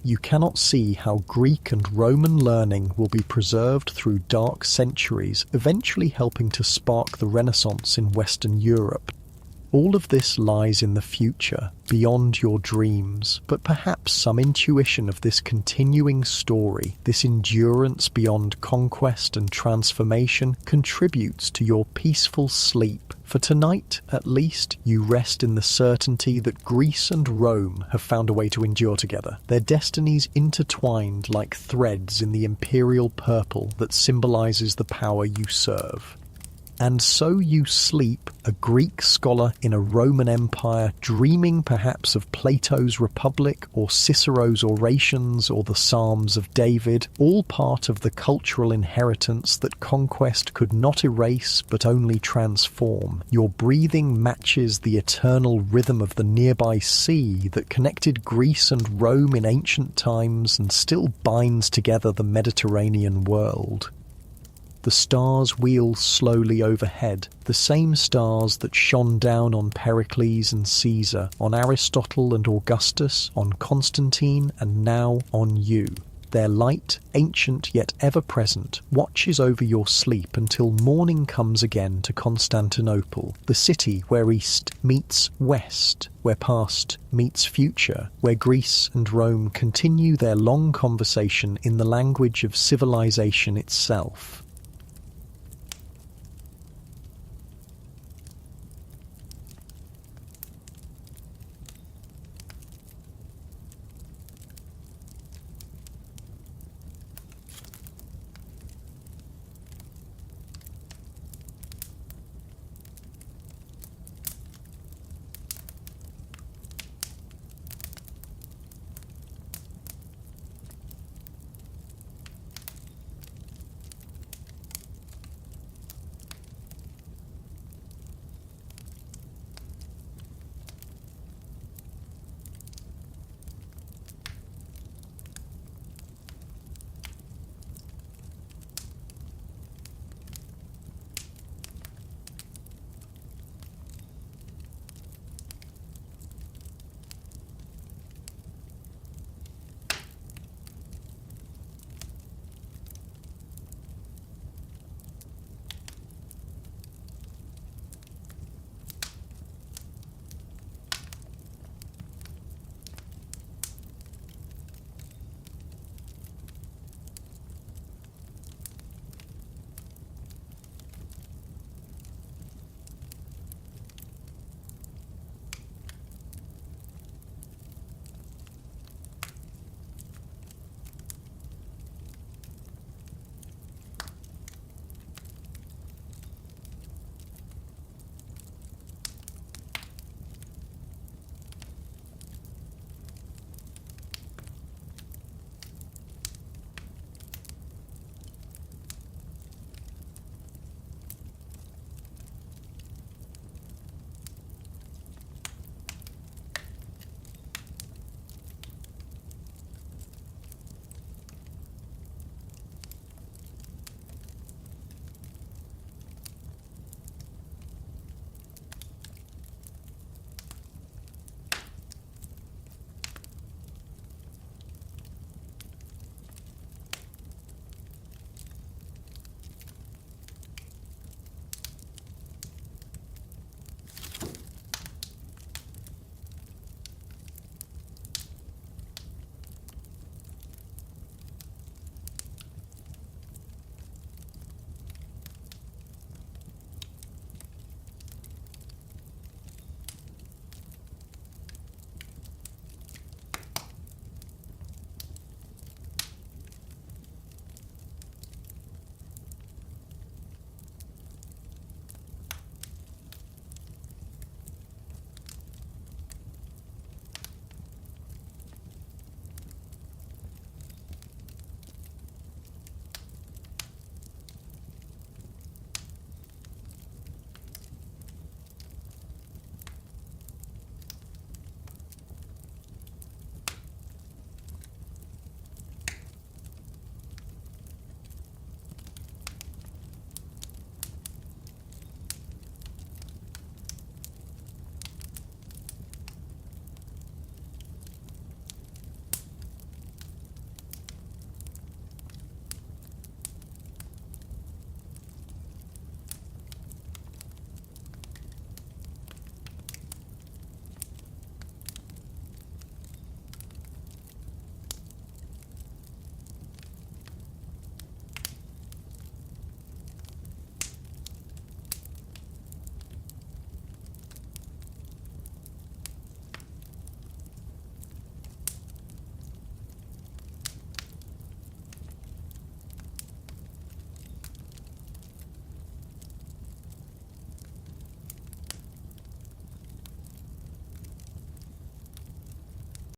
You cannot see how Greek and Roman learning will be preserved through dark centuries, eventually helping to spark the Renaissance in Western Europe. All of this lies in the future, beyond your dreams, but perhaps some intuition of this continuing story, this endurance beyond conquest and transformation, contributes to your peaceful sleep. For tonight, at least, you rest in the certainty that Greece and Rome have found a way to endure together, their destinies intertwined like threads in the imperial purple that symbolizes the power you serve. And so you sleep, a Greek scholar in a Roman empire, dreaming perhaps of Plato's Republic or Cicero's orations or the Psalms of David, all part of the cultural inheritance that conquest could not erase but only transform. Your breathing matches the eternal rhythm of the nearby sea that connected Greece and Rome in ancient times and still binds together the Mediterranean world. The stars wheel slowly overhead, the same stars that shone down on Pericles and Caesar, on Aristotle and Augustus, on Constantine, and now on you. Their light, ancient yet ever-present, watches over your sleep until morning comes again to Constantinople, the city where East meets West, where past meets future, where Greece and Rome continue their long conversation in the language of civilization itself.